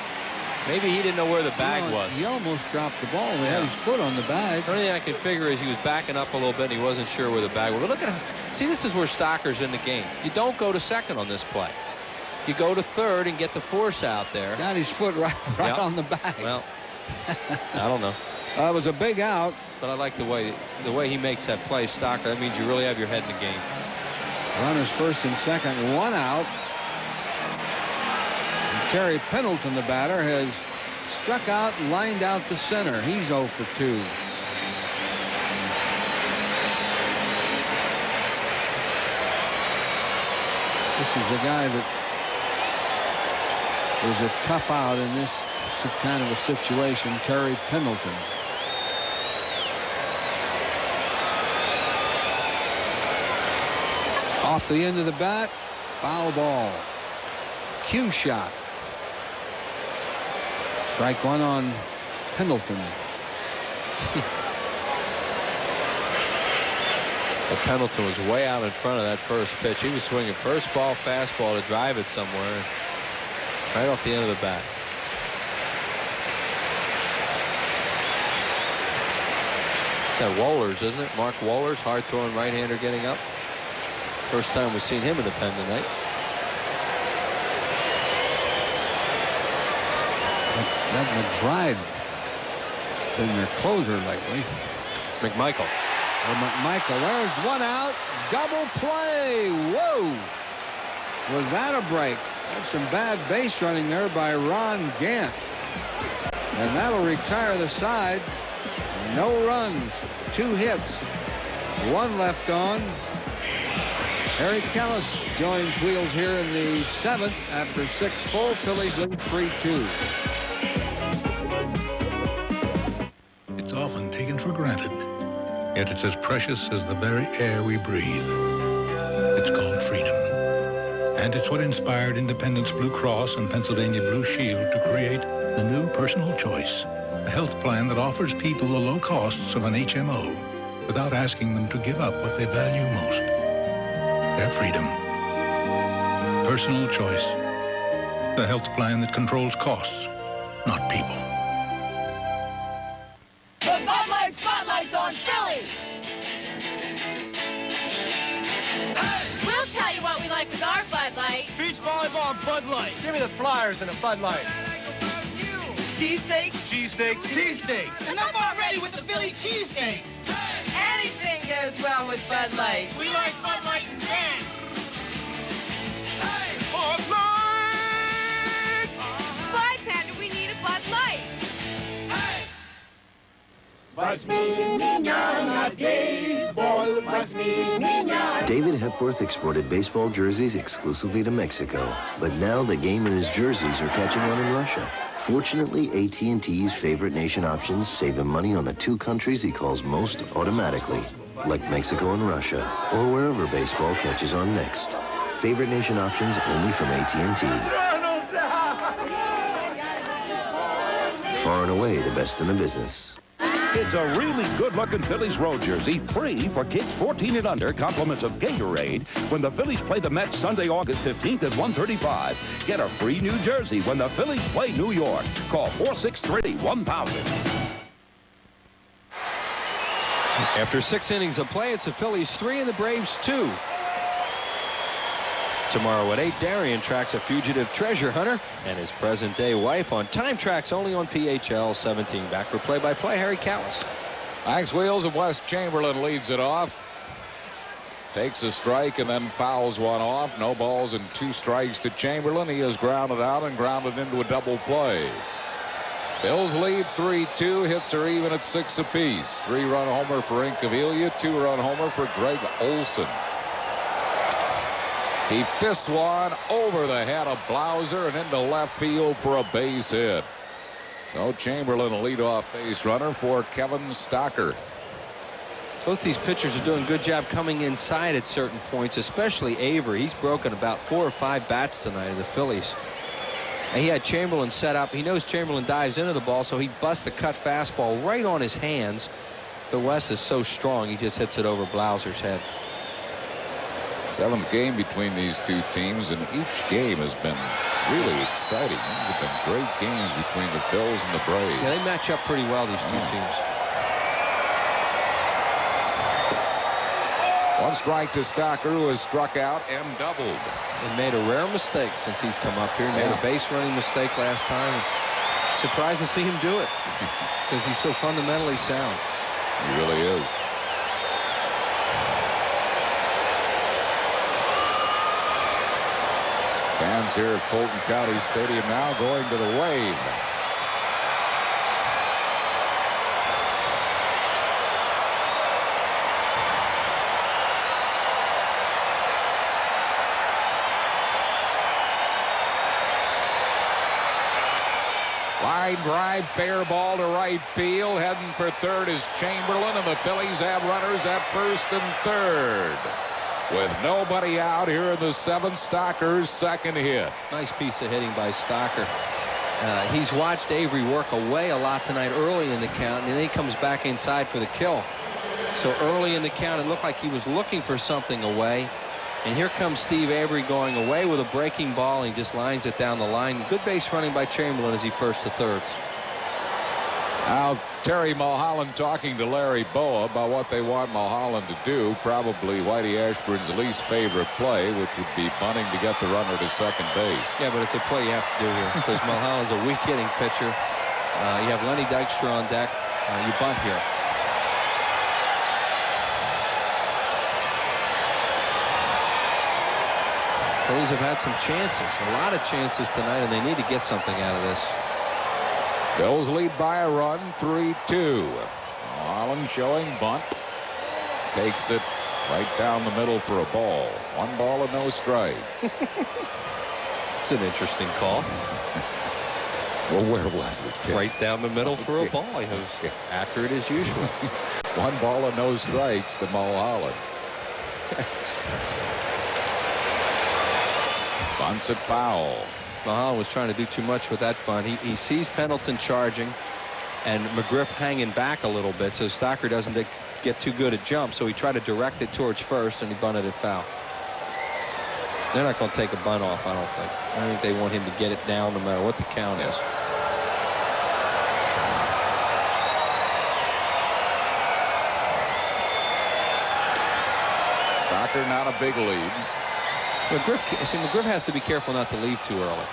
Maybe he didn't know where the bag was. He almost dropped the ball. He had his foot on the bag. The only thing I can figure is he was backing up a little bit and he wasn't sure where the bag was. But look at see, this is where Stocker's in the game. You don't go to second on this play. You go to third and get the force out there. Got his foot right on the bag. Well, I don't know. It was a big out. But I like the way he makes that play, Stocker. That means you really have your head in the game. Runners first and second, 1 out. And Terry Pendleton, the batter, has struck out and lined out to center. He's 0 for 2. This is a guy that is a tough out in this kind of a situation, Terry Pendleton. Off the end of the bat, foul ball. Cue shot. Strike 1 on Pendleton. Well, Pendleton was way out in front of that first pitch. He was swinging first ball fastball to drive it somewhere, right off the end of the bat. That Wohlers, isn't it? Mark Wohlers, hard throwing right-hander getting up. First time we've seen him in the pen tonight. That McBride been their closer lately. McMichael. Or McMichael. There's 1 out. Double play. Whoa. Was that a break? That's some bad base running there by Ron Gant. And that'll retire the side. No runs. 2 hits. 1 left on. Harry Callis joins Wheels here in the 7th after 6 full. Phillies lead 3-2. It's often taken for granted, yet it's as precious as the very air we breathe. It's called freedom. And it's what inspired Independence Blue Cross and Pennsylvania Blue Shield to create the new Personal Choice, a health plan that offers people the low costs of an HMO without asking them to give up what they value most, their freedom. Personal Choice, the health plan that controls costs, not people. The Bud Light Spotlight's on Philly! We'll tell you what we like with our Bud Light. Beach volleyball and Bud Light. Give me the Flyers and a Bud Light. Cheesesteaks? Cheesesteaks. Cheesesteaks. And I'm already with the Philly cheesesteaks. Anything goes well with Bud Light. We like Bud Light and Ben. Bud Light! Bartender, we need a Bud Light. David Hepworth exported baseball jerseys exclusively to Mexico, but now the game in his jerseys are catching on in Russia. Fortunately, AT&T's favorite nation options save him money on the 2 countries he calls most automatically, like Mexico and Russia, or wherever baseball catches on next. Favorite nation options only from AT&T. Far and away the best in the business. It's a really good-looking Phillies road jersey, free for kids 14 and under, compliments of Gatorade, when the Phillies play the Mets Sunday, August 15th at 1:35. Get a free new jersey when the Phillies play New York. Call 463-1000. After 6 innings of play, it's the Phillies 3 and the Braves 2. Tomorrow at 8, Darian tracks a fugitive treasure hunter and his present-day wife on time tracks only on PHL 17. Back for play-by-play, Harry Callis. Thanks, Wheels, and Wes Chamberlain leads it off. Takes a strike and then fouls one off. No balls and 2 strikes to Chamberlain. He is grounded out and grounded into a double play. Bills lead 3-2. Hits are even at 6 apiece. 3-run homer for Incaviglia. 2-run homer for Greg Olson. He fists one over the head of Blauser and into left field for a base hit. So Chamberlain, a leadoff base runner for Kevin Stocker. Both these pitchers are doing a good job coming inside at certain points, especially Avery. He's broken about 4 or 5 bats tonight of the Phillies. And he had Chamberlain set up. He knows Chamberlain dives into the ball, so he busts the cut fastball right on his hands. But Wes is so strong, he just hits it over Blauser's head. 7th game between these 2 teams, and each game has been really exciting. These have been great games between the Phils and the Braves. Yeah, they match up pretty well, these 2 teams. 1 strike to Stocker, who has struck out and doubled. And made a rare mistake since he's come up here. He made a base running mistake last time. Surprised to see him do it because he's so fundamentally sound. He really is. Fans here at Fulton County Stadium now going to the wave. Line drive, fair ball to right field. Heading for third is Chamberlain, and the Phillies have runners at first and third. With nobody out here in the 7th, Stocker's second hit. Nice piece of hitting by Stocker. He's watched Avery work away a lot tonight early in the count, and then he comes back inside for the kill. So early in the count, it looked like he was looking for something away. And here comes Steve Avery going away with a breaking ball, and he just lines it down the line. Good base running by Chamberlain as he first to thirds. Now, Terry Mulholland talking to Larry Boa about what they want Mulholland to do. Probably Whitey Ashburn's least favorite play, which would be bunting to get the runner to second base. Yeah, but it's a play you have to do here because Mulholland's a weak hitting pitcher. You have Lenny Dykstra on deck. You bunt here. Phillies have had some chances, a lot of chances tonight, and they need to get something out of this. Bills lead by a run, 3-2. Mulholland showing bunt. Takes it Right down the middle for a ball. 1 ball and no strikes. It's an interesting call. Well, where was it? Right down the middle for a ball. He was accurate as usual. 1 ball and no strikes to Mulholland. Bunts it foul. Mulholland was trying to do too much with that bunt. He sees Pendleton charging and McGriff hanging back a little bit, so Stocker doesn't get too good a jump, so he tried to direct it towards first, and he bunted it foul. They're not going to take a bunt off, I don't think. I think they want him to get it down no matter what the count is. Stocker not a big lead. McGriff has to be careful not to leave too early,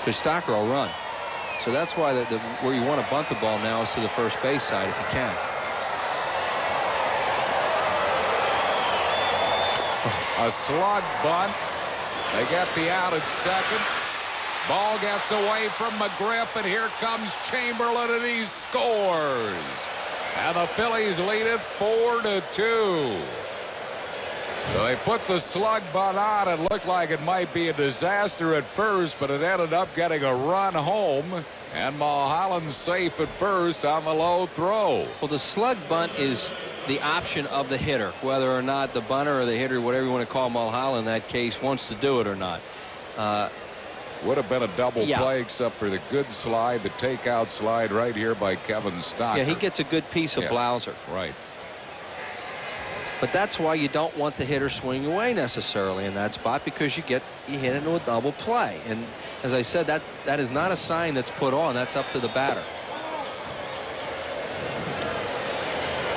because Stocker will run. So that's why where you want to bunt the ball now is to the first base side if you can. A slug bunt. They get the out at second. Ball gets away from McGriff, and here comes Chamberlain, and he scores. And the Phillies lead it 4-2. So they put the slug bunt on. It looked like it might be a disaster at first, but it ended up getting a run home. And Mulholland's safe at first on the low throw. Well, the slug bunt is the option of the hitter, whether or not the bunter or the hitter, whatever you want to call Mulholland in that case, wants to do it or not. Would have been a double play except for the good slide, the takeout slide right here by Kevin Stocker. Yeah, he gets a good piece of Blauser. Right. But that's why you don't want the hitter swinging away necessarily in that spot, because you hit into a double play. And as I said, that is not a sign that's put on. That's up to the batter.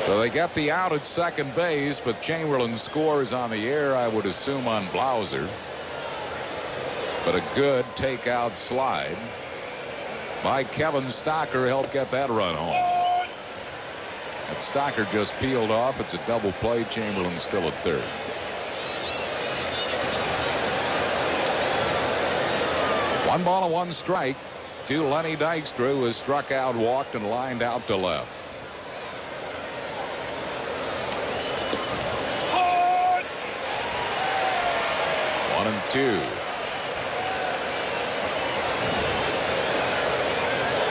So they get the out at second base, but Chamberlain scores on the air, I would assume, on Blauser. But a good takeout slide by Kevin Stocker helped get that run home. But Stocker just peeled off. It's a double play. Chamberlain still at third. One ball and one strike to Lenny Dykstra, who has struck out, walked, and lined out to left. One and two.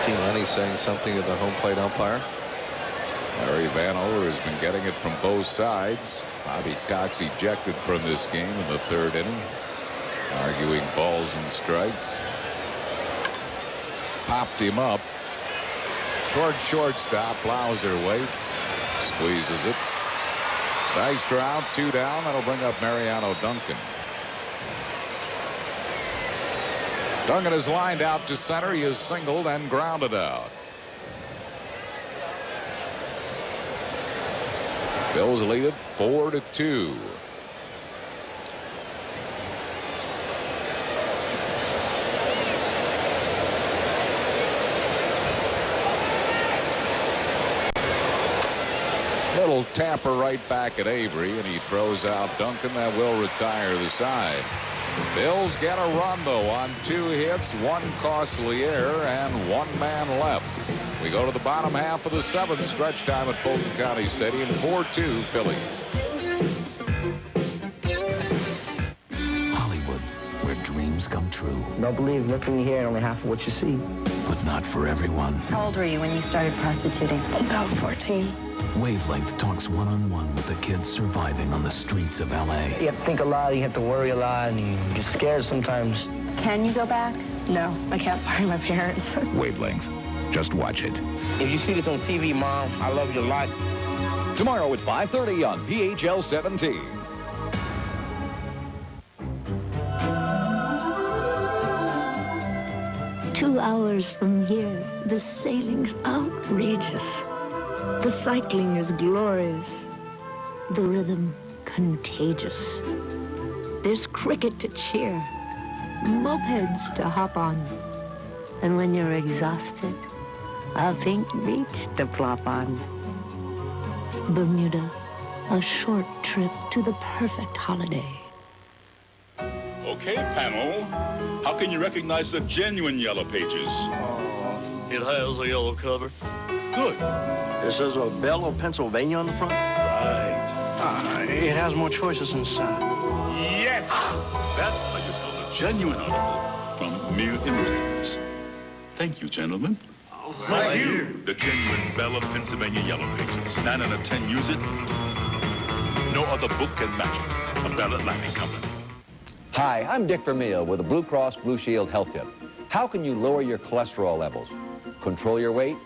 Lenny saying something to the home plate umpire. Larry Vanover has been getting it from both sides. Bobby Cox ejected from this game in the third inning, arguing balls and strikes. Popped him up toward shortstop. Blauser waits, squeezes it. Dykstra out, 2 down. That'll bring up Mariano Duncan. Duncan is lined out to center. He is singled and grounded out. Bills lead it 4-2. Little tapper right back at Avery, and he throws out Duncan. That will retire the side. Bills get a run, though, on 2 hits, 1 costly error, and 1 man left. We go to the bottom half of the 7th, stretch time at Fulton County Stadium. 4-2 Phillies. Hollywood, where dreams come true. Don't believe nothing you hear, only half of what you see. But not for everyone. How old were you when you started prostituting? About 14. Wavelength talks one-on-one with the kids surviving on the streets of L.A. You have to think a lot, you have to worry a lot, and you get scared sometimes. Can you go back? No, I can't find my parents. Wavelength. Just watch it. If you see this on TV, Mom, I love you a lot. Tomorrow at 5:30 on PHL 17. Two hours from here, the sailing's outrageous. The cycling is glorious. The rhythm contagious. There's cricket to cheer, mopeds to hop on. And when you're exhausted, a pink beach to plop on. Bermuda, a short trip to the perfect holiday. Okay, panel. How can you recognize the genuine Yellow Pages? It has a yellow cover. Good. This is a Bell of Pennsylvania on the front? Right. It has more choices inside. Yes! That's how you tell a genuine article from mere imitators. Thank you, gentlemen. Thank you. The genuine Belle of Pennsylvania Yellow Pages. 9 out of 10 use it. No other book can match it. A Bell Atlantic Company. Hi, I'm Dick Vermeil with the Blue Cross Blue Shield Health Tip. How can you lower your cholesterol levels? Control your weight?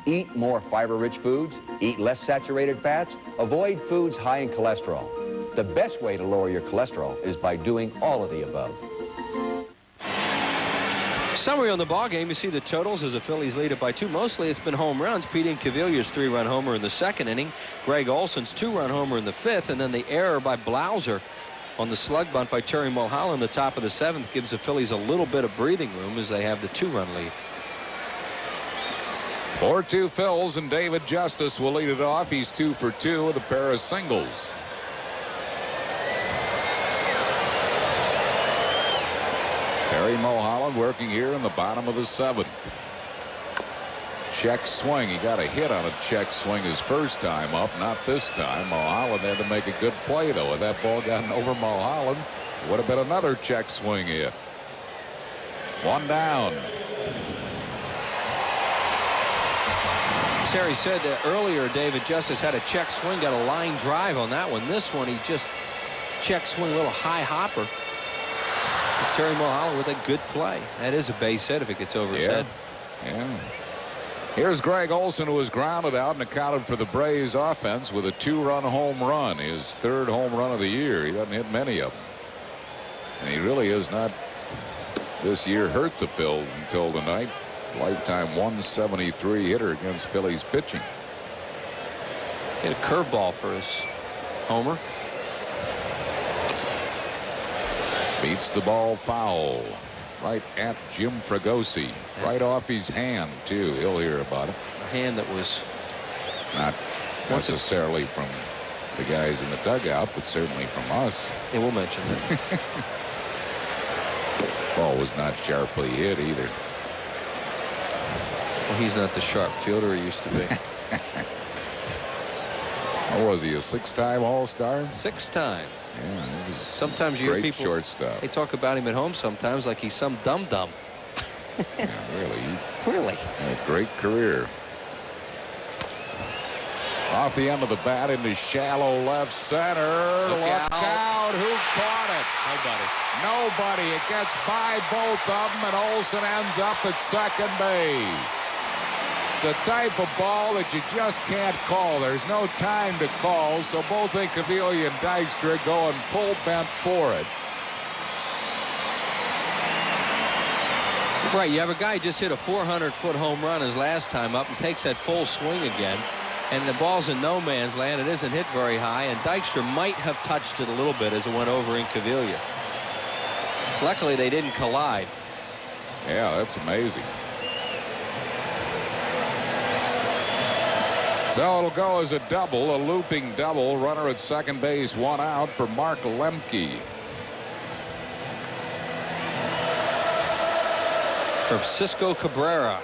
Eat more fiber-rich foods? Eat less saturated fats? Avoid foods high in cholesterol. The best way to lower your cholesterol is by doing all of the above. Summary on the ball game, you see the totals as the Phillies lead it by 2. Mostly it's been home runs. Pete Incaviglia 3-run homer in the 2nd inning. Greg Olson's 2-run homer in the 5th. And then the error by Blauser on the slug bunt by Terry Mulholland, the top of the 7th, gives the Phillies a little bit of breathing room as they have the 2-run lead. 4-2 Phils, and David Justice will lead it off. He's 2 for 2 with a pair of singles. Terry Mulholland working here in the bottom of the 7th. Check swing. He got a hit on a check swing his first time up. Not this time. Mulholland had to make a good play, though. If that ball gotten over Mulholland, it would have been another check swing hit. 1 down. As Harry said earlier, David Justice had a check swing, got a line drive on that one. This one, he just check swing, a little high hopper. And Terry Mulholland with a good play. That is a base hit if it gets over his head. Yeah. Here's Greg Olson, who was grounded out and accounted for the Braves offense with a 2-run home run, his 3rd home run of the year. He doesn't hit many of them. And he really has not this year hurt the Phils until tonight. Lifetime 173 hitter against Phillies pitching. Hit a curveball for his homer. Beats the ball foul. Right at Jim Fregosi. Right off his hand, too. He'll hear about it. A hand that was not necessarily from the guys in the dugout, but certainly from us. Yeah, we'll mention that. Ball was not sharply hit either. Well, he's not the sharp fielder he used to be. What was he, a 6-time All-Star? 6-time. Yeah, he was sometimes you hear people shortstop. They talk about him at home sometimes like he's some dum-dum. Yeah, really. Really. A great career. Off the end of the bat into shallow left center. Look out. Who caught it? Nobody. It gets by both of them, and Olson ends up at second base. It's a type of ball that you just can't call. There's no time to call, so both Incaviglia and Dykstra go and full bent for it. Right, you have a guy just hit a 400-foot home run his last time up and takes that full swing again. And the ball's in no man's land. It isn't hit very high, and Dykstra might have touched it a little bit as it went over Incaviglia. Luckily, they didn't collide. Yeah, that's amazing. So it'll go as a double, a looping double. Runner at second base, 1 out for Mark Lemke. Francisco Cabrera,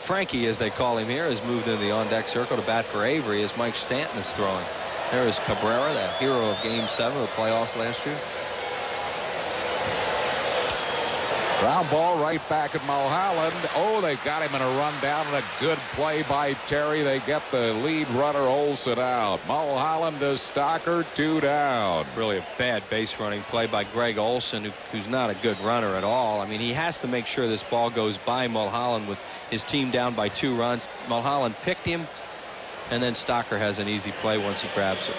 Frankie as they call him here, has moved into the on-deck circle to bat for Avery as Mike Stanton is throwing. There is Cabrera, that hero of Game 7 of the playoffs last year. Ground ball right back at Mulholland. Oh, they got him in a rundown, and a good play by Terry. They get the lead runner Olson out. Mulholland to Stocker, 2 down. Really a bad base running play by Greg Olson, who's not a good runner at all. I mean, he has to make sure this ball goes by Mulholland with his team down by 2 runs. Mulholland picked him, and then Stocker has an easy play once he grabs it.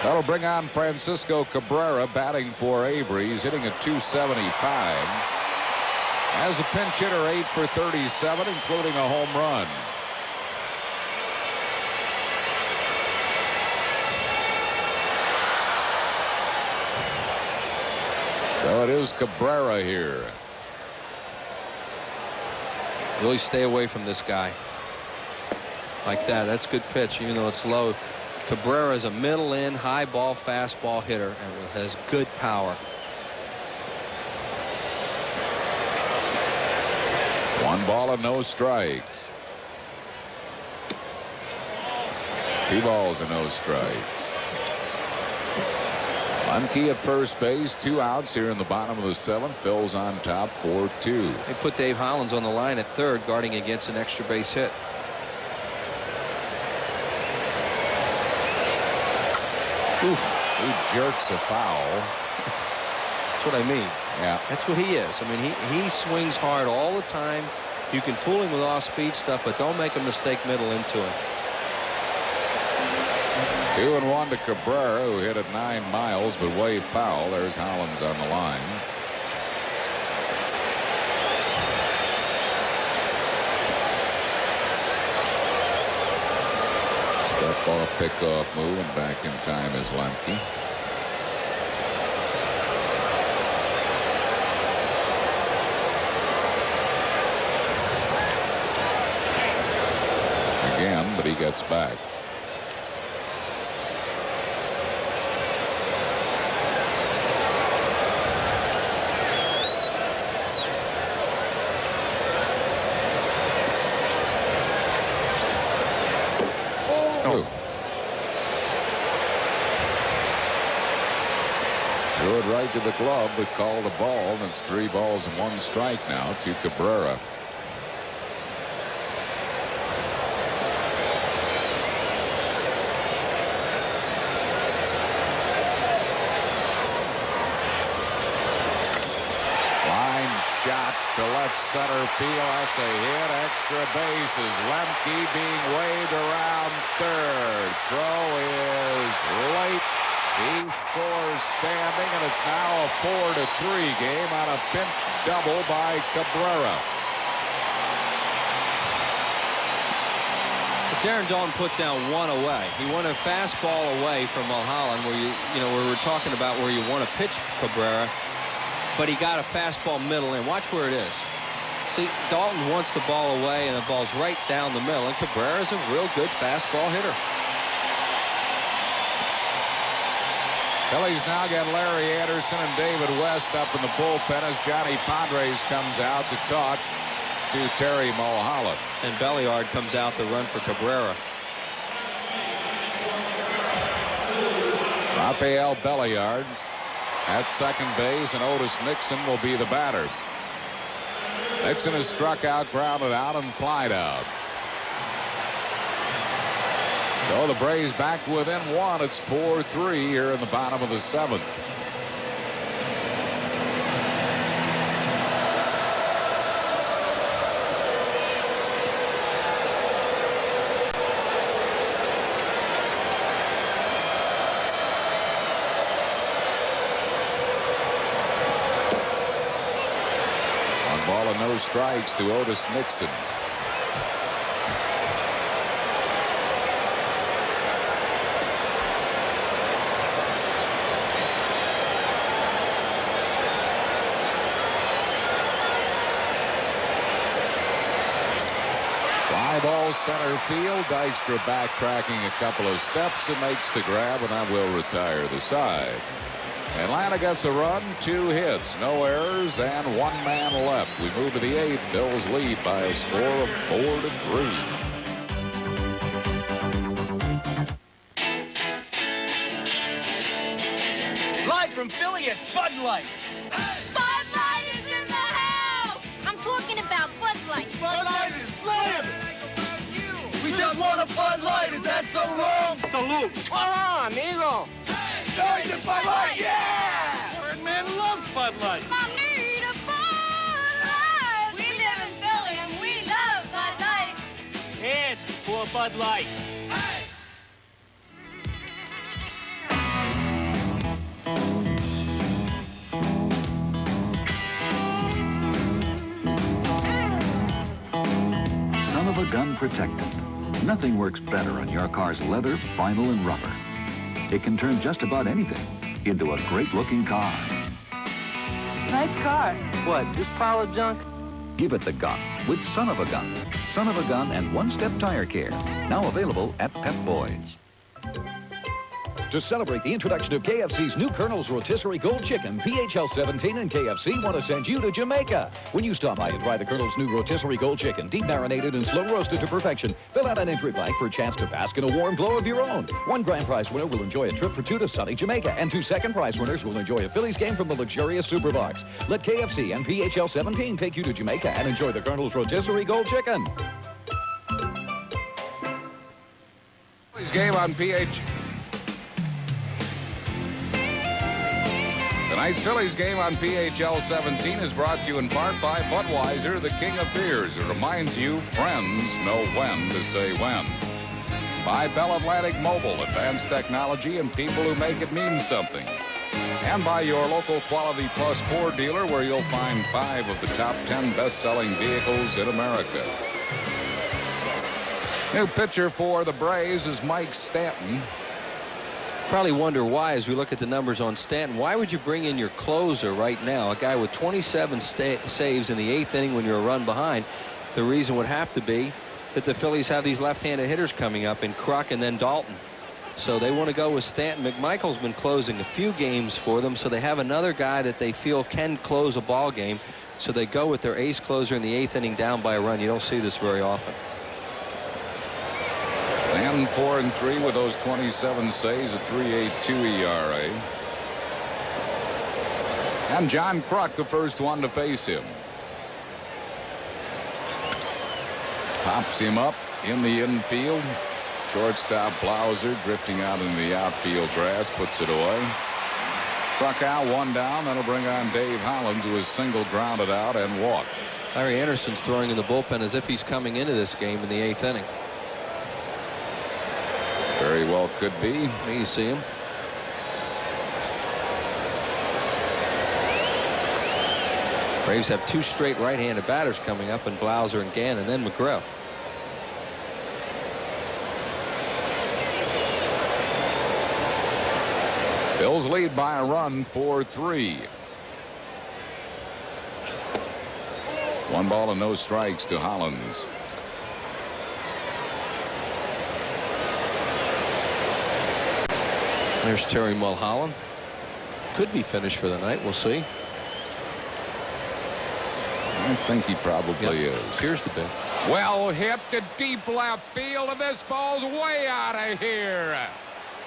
That'll bring on Francisco Cabrera batting for Avery. He's hitting at 275. As a pinch hitter, 8 for 37, including a home run. So it is Cabrera here. Really stay away from this guy. Like that. That's a good pitch, even though it's low. Cabrera is a middle-in, high ball, fastball hitter and has good power. 1 ball and no strikes. 2 balls and no strikes. Lemke at first base, 2 outs here in the bottom of the 7th. Phil's on top, 4-2. They put Dave Hollins on the line at third, guarding against an extra base hit. Oof. He jerks a foul. That's what I mean. Yeah. That's what he is. I mean, he swings hard all the time. You can fool him with off-speed stuff, but don't make a mistake middle into him. 2-1 to Cabrera, who hit at 9 miles, but way foul. There's Hollins on the line. Step off, pick-off move, and back in time is Lemke. Again, but he gets back. Threw it right to the glove, but called a ball, and it's 3 balls and 1 strike now to Cabrera. Line shot to left center field. That's a hit. Extra bases. Lemke being waved around third. Throw is late. He scores standing, and it's now a 4-3 game on a pinch double by Cabrera. Darren Dawn put down 1 away. He won a fastball away from Mulholland, where where we were talking about where you want to pitch Cabrera, but he got a fastball middle in. Watch where it is. See, Dalton wants the ball away, and the ball's right down the middle, and Cabrera is a real good fastball hitter. Phillies now get Larry Anderson and David West up in the bullpen as Johnny Padres comes out to talk to Terry Mulholland. And Belliard comes out to run for Cabrera. Rafael Belliard at second base, and Otis Nixon will be the batter. Nixon is struck out, grounded out, and flied out. So the Braves back within 1. It's 4-3 here in the bottom of the 7th. One ball and no strikes to Otis Nixon. Ball center field. Dykstra backtracking a couple of steps and makes the grab, and that will retire the side. Atlanta gets a run, 2 hits, no errors, and 1 man left. We move to the 8th. Bills lead by a score of 4-3. Live from Philly, it's Bud Light. Bud Light is in the house! I'm talking about Bud Light. Bud Light is slamming! We just want a Bud Light, is that so wrong? Salute! Hola, amigo! Join the Bud Light, yeah! Birdman loves Bud Light. I need a Bud Light! We live in Philly and we love Bud Light. Ask for Bud Light. Son of a gun protectant. Nothing works better on your car's leather, vinyl, and rubber. It can turn just about anything into a great-looking car. Nice car. What, this pile of junk? Give it the gun with Son of a Gun. Son of a Gun and one-step tire care. Now available at Pep Boys. To celebrate the introduction of KFC's new Colonel's Rotisserie Gold Chicken, PHL 17 and KFC want to send you to Jamaica. When you stop by and try the Colonel's new Rotisserie Gold Chicken, deep marinated and slow roasted to perfection, fill out an entry blank for a chance to bask in a warm glow of your own. One grand prize winner will enjoy a trip for 2 to sunny Jamaica, and 2 second prize winners will enjoy a Phillies game from the luxurious Superbox. Let KFC and PHL 17 take you to Jamaica and enjoy the Colonel's Rotisserie Gold Chicken. Phillies game on Tonight's Phillies game on PHL 17 is brought to you in part by Budweiser, the king of beers. It reminds you friends know when to say when. By Bell Atlantic Mobile, advanced technology and people who make it mean something. And by your local Quality Plus Ford dealer, where you'll find 5 of the top 10 best-selling vehicles in America. New pitcher for the Braves is Mike Stanton. Probably wonder why, as we look at the numbers on Stanton, why would you bring in your closer right now, a guy with 27 saves in the 8th inning when you're a run behind? The reason would have to be that the Phillies have these left-handed hitters coming up in Kruk and then Dalton. So they want to go with Stanton. McMichael's been closing a few games for them, so they have another guy that they feel can close a ball game. So they go with their ace closer in the 8th inning down by a run. You don't see this very often. Stanton 4-3 with those 27 saves, a 3.82 ERA. And John Kruk, the first one to face him. Pops him up in the infield. Shortstop Blauser drifting out in the outfield grass, puts it away. Kruk out, 1 down. That'll bring on Dave Hollins, who is single grounded out and walked. Larry Anderson's throwing in the bullpen as if he's coming into this game in the 8th inning. Very well could be. You see him. Braves have 2 straight right-handed batters coming up in Blauser and Gann, and then McGriff. Bills lead by a run, 4-3. 1 ball and no strikes to Hollins. There's Terry Mulholland. Could be finished for the night. We'll see. I think he probably is. Here's the big. Well hit to deep left field, and this ball's way out of here.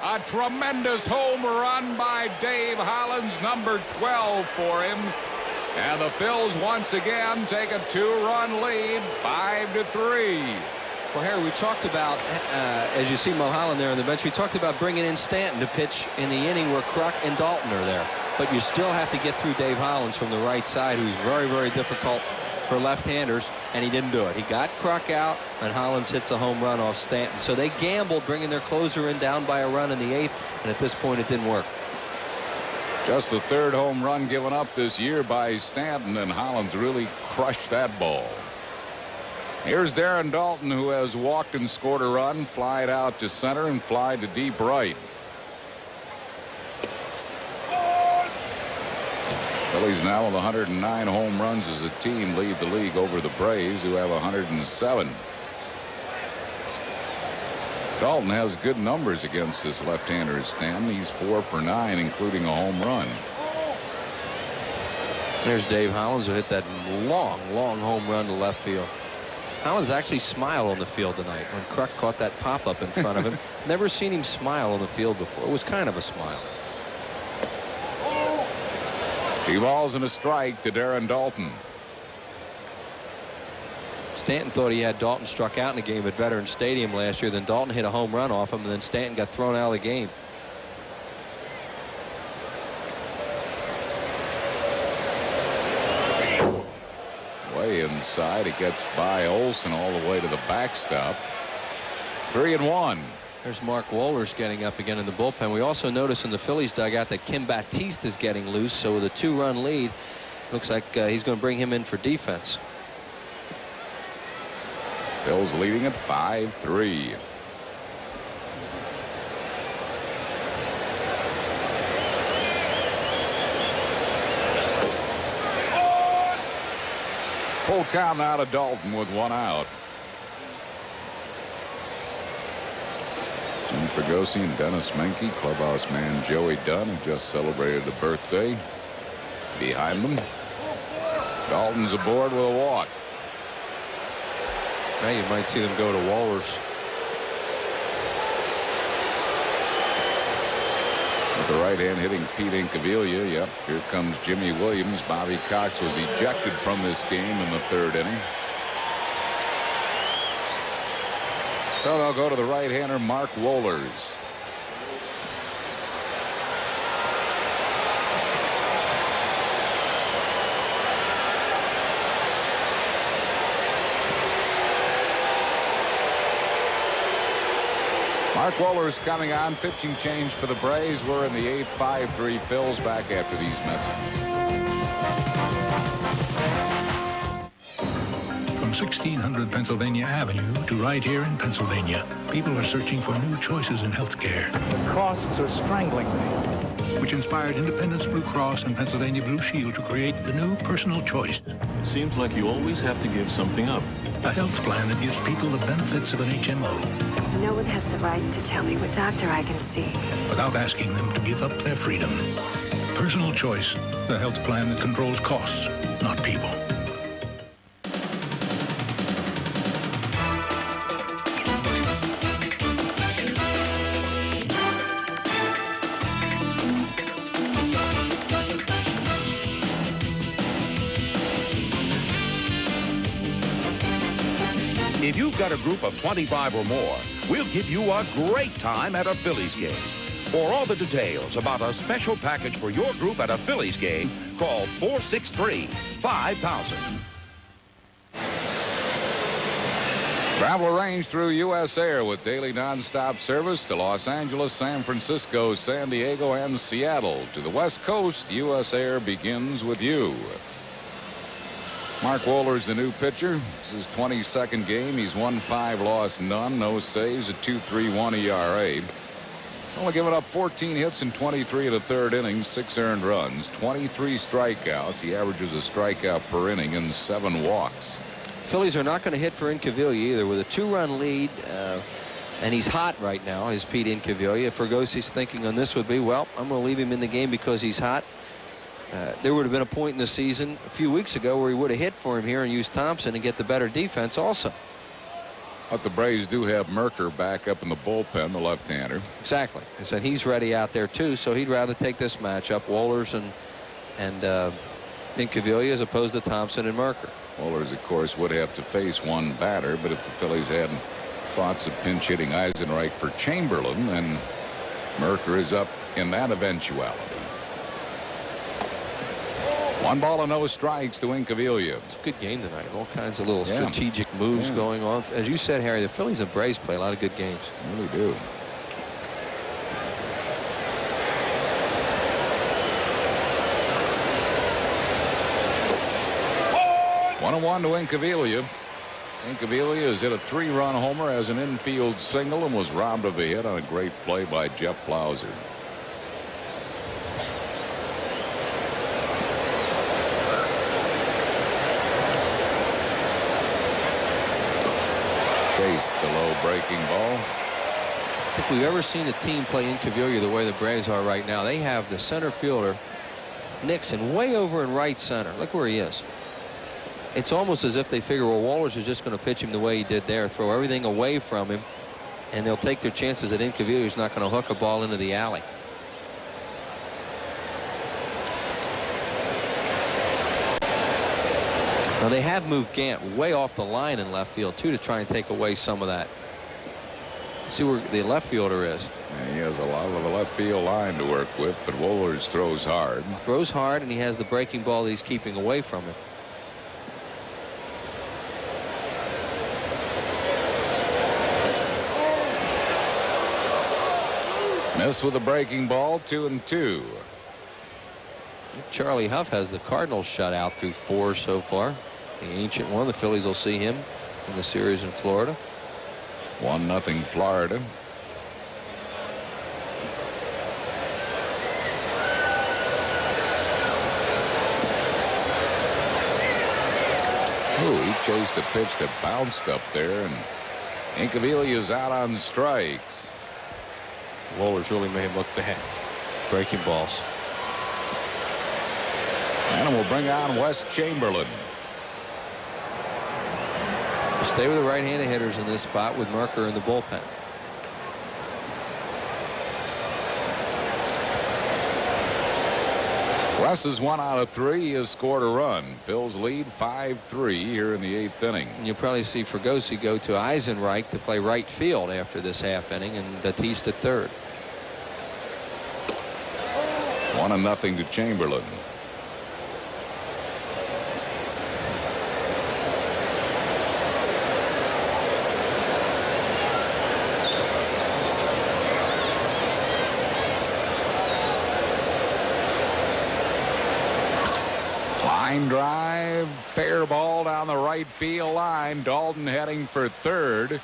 A tremendous home run by Dave Hollins, number 12 for him. And the Phils once again take a 2-run lead, 5-3. Well, Harry, we talked about, as you see Mulholland there on the bench, we talked about bringing in Stanton to pitch in the inning where Kruk and Dalton are there. But you still have to get through Dave Hollins from the right side, who's very, very difficult for left-handers, and he didn't do it. He got Kruk out, and Hollins hits a home run off Stanton. So they gambled bringing their closer in down by a run in the 8th, and at this point it didn't work. Just the 3rd home run given up this year by Stanton, and Hollins really crushed that ball. Here's Darren Dalton, who has walked and scored a run, flied out to center and flied to deep right. Phillies now with 109 home runs as a team lead the league over the Braves, who have 107. Dalton has good numbers against this left-hander Stanton. He's 4 for 9, including a home run. There's Dave Hollins, who hit that long home run to left field. Hollins actually smiled on the field tonight when Kruk caught that pop-up in front of him. Never seen him smile on the field before. It was kind of a smile. 2 balls and a strike to Darren Dalton. Stanton thought he had Dalton struck out in the game at Veterans Stadium last year. Then Dalton hit a home run off him, and then Stanton got thrown out of the game. Way inside, it gets by Olsen all the way to the backstop. 3-1. There's Mark Wohlers getting up again in the bullpen. We also notice in the Phillies dugout that Kim Batiste is getting loose. So with a 2-run lead, looks like he's going to bring him in for defense. Bills leading at 5-3. Full count now to Dalton with 1 out. Fregosi and Dennis Menke, clubhouse man Joey Dunn, who just celebrated a birthday. Behind them, Dalton's aboard with a walk. Now you might see them go to Walrus. With the right hand hitting Pete Incaviglia. Yep, here comes Jimmy Williams. Bobby Cox was ejected from this game in the 3rd inning. So they'll go to the right-hander Mark Wohlers. Mark Wohlers coming on. Pitching change for the Braves. We're in the 8-5-3 Phils. Back after these messages. From 1600 Pennsylvania Avenue to right here in Pennsylvania, people are searching for new choices in health care. Costs are strangling me. Which inspired Independence Blue Cross and Pennsylvania Blue Shield to create the new personal choice. Seems like you always have to give something up. A health plan that gives people the benefits of an HMO. No one has the right to tell me what doctor I can see. Without asking them to give up their freedom. Personal choice, the health plan that controls costs, not people. If you've got a group of 25 or more, we'll give you a great time at a Phillies game. For all the details about a special package for your group at a Phillies game, call 463-5000. Travel arranged through U.S. Air with daily nonstop service to Los Angeles, San Francisco, San Diego, and Seattle. To the West Coast, U.S. Air begins with you. Mark Wohlers, the new pitcher. This is his 22nd game. He's won 5, lost none, no saves, a 2.31 ERA. Only given up 14 hits in 23 of the 3rd innings, 6 earned runs, 23 strikeouts. He averages a strikeout per inning and 7 walks. Phillies are not going to hit for Incaviglia either. With a 2-run lead, and he's hot right now, is Pete Incaviglia. Fergosi's thinking on this would be, well, I'm going to leave him in the game because he's hot. There would have been a point in the season a few weeks ago where he would have hit for him here and used Thompson and get the better defense also. But the Braves do have Merker back up in the bullpen, the left-hander. Exactly. I said he's ready out there too, so he'd rather take this matchup, Wohlers and Incaviglia, as opposed to Thompson and Merker. Wohlers, of course, would have to face one batter, but if the Phillies hadn't thoughts of pinch hitting Eisenreich for Chamberlain, then Merker is up in that eventuality. 1 ball and no strikes to Incaviglia. It's a good game tonight. All kinds of little strategic moves going on. As you said, Harry, the Phillies and Braves play a lot of good games. They really do. Oh! 1-1 to Incaviglia. Incaviglia has hit a 3-run homer as an infield single and was robbed of a hit on a great play by Jeff Plauser. Chase the low breaking ball. I think we've ever seen a team play Incaviglia the way the Braves are right now. They have the center fielder, Nixon, way over in right center. Look where he is. It's almost as if they figure, well, Wohlers is just going to pitch him the way he did there, throw everything away from him, and they'll take their chances that Incaviglia is not going to hook a ball into the alley. Now, they have moved Gant way off the line in left field, too, to try and take away some of that. See where the left fielder is. Yeah, he has a lot of a left field line to work with, but Wohlers throws hard. He throws hard, and he has the breaking ball that he's keeping away from him. Miss with a breaking ball, 2-2. Charlie Huff has the Cardinals shut out through 4 so far. The ancient one. The Phillies will see him in the series in Florida. 1-0 Florida. Oh, he chased a pitch that bounced up there, and Incaviglia is out on strikes. Wohlers really made him look bad. Breaking balls. And we'll bring on Wes Chamberlain. Stay with the right-handed hitters in this spot with Merker in the bullpen. Wes is 1 out of 3. He has scored a run. Phil's lead 5-3 here in the 8th inning. And you'll probably see Fregosi go to Eisenreich to play right field after this half inning, and Batiste at third. 1-0 to Chamberlain. Line drive, fair ball down the right field line. Dalton heading for third,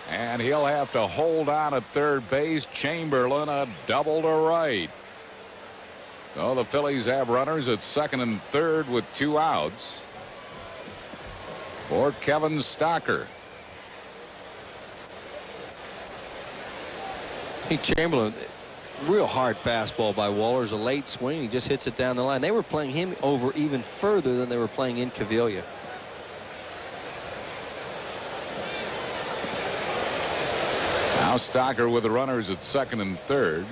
and he'll have to hold on at third base. Chamberlain a double to right. So the Phillies have runners at second and third with 2 outs for Kevin Stocker. Hey, Chamberlain, real hard fastball by Wohlers, a late swing. He just hits it down the line. They were playing him over even further than they were playing in Cavilla. Now Stocker with the runners at second and third.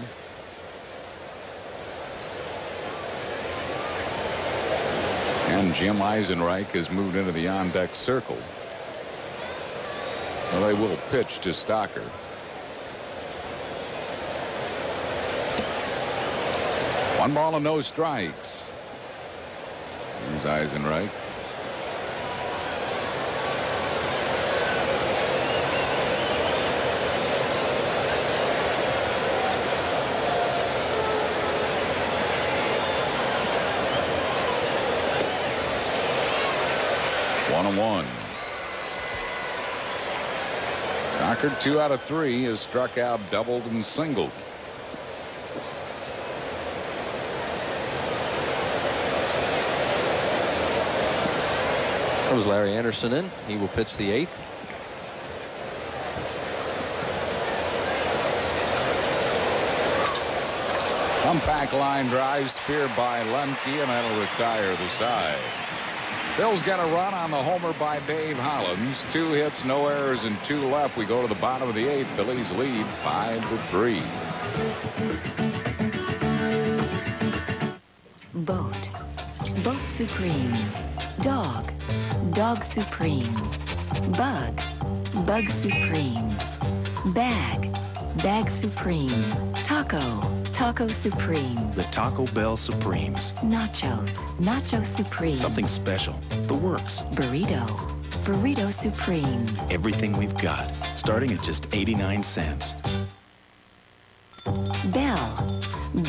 And Jim Eisenreich has moved into the on-deck circle. So they will pitch to Stocker. One ball and no strikes. Here's Eisenreich. One and one. Stocker 2 out of 3 has struck out, doubled, and singled. That was Larry Anderson in. He will pitch the 8th. Compact line drive speared by Lemke, and that'll retire the side. Phil's got a run on the homer by Dave Hollins. 2 hits, no errors, and 2 left. We go to the bottom of the 8th. Phillies lead 5-3. Boat. Boat Supreme. Dog. Dog Supreme. Bug. Bug Supreme. Bag. Bag Supreme. Taco. Taco Supreme. The Taco Bell Supremes. Nachos. Nacho Supreme. Something special. The works. Burrito. Burrito Supreme. Everything we've got, starting at just 89 cents. Bell.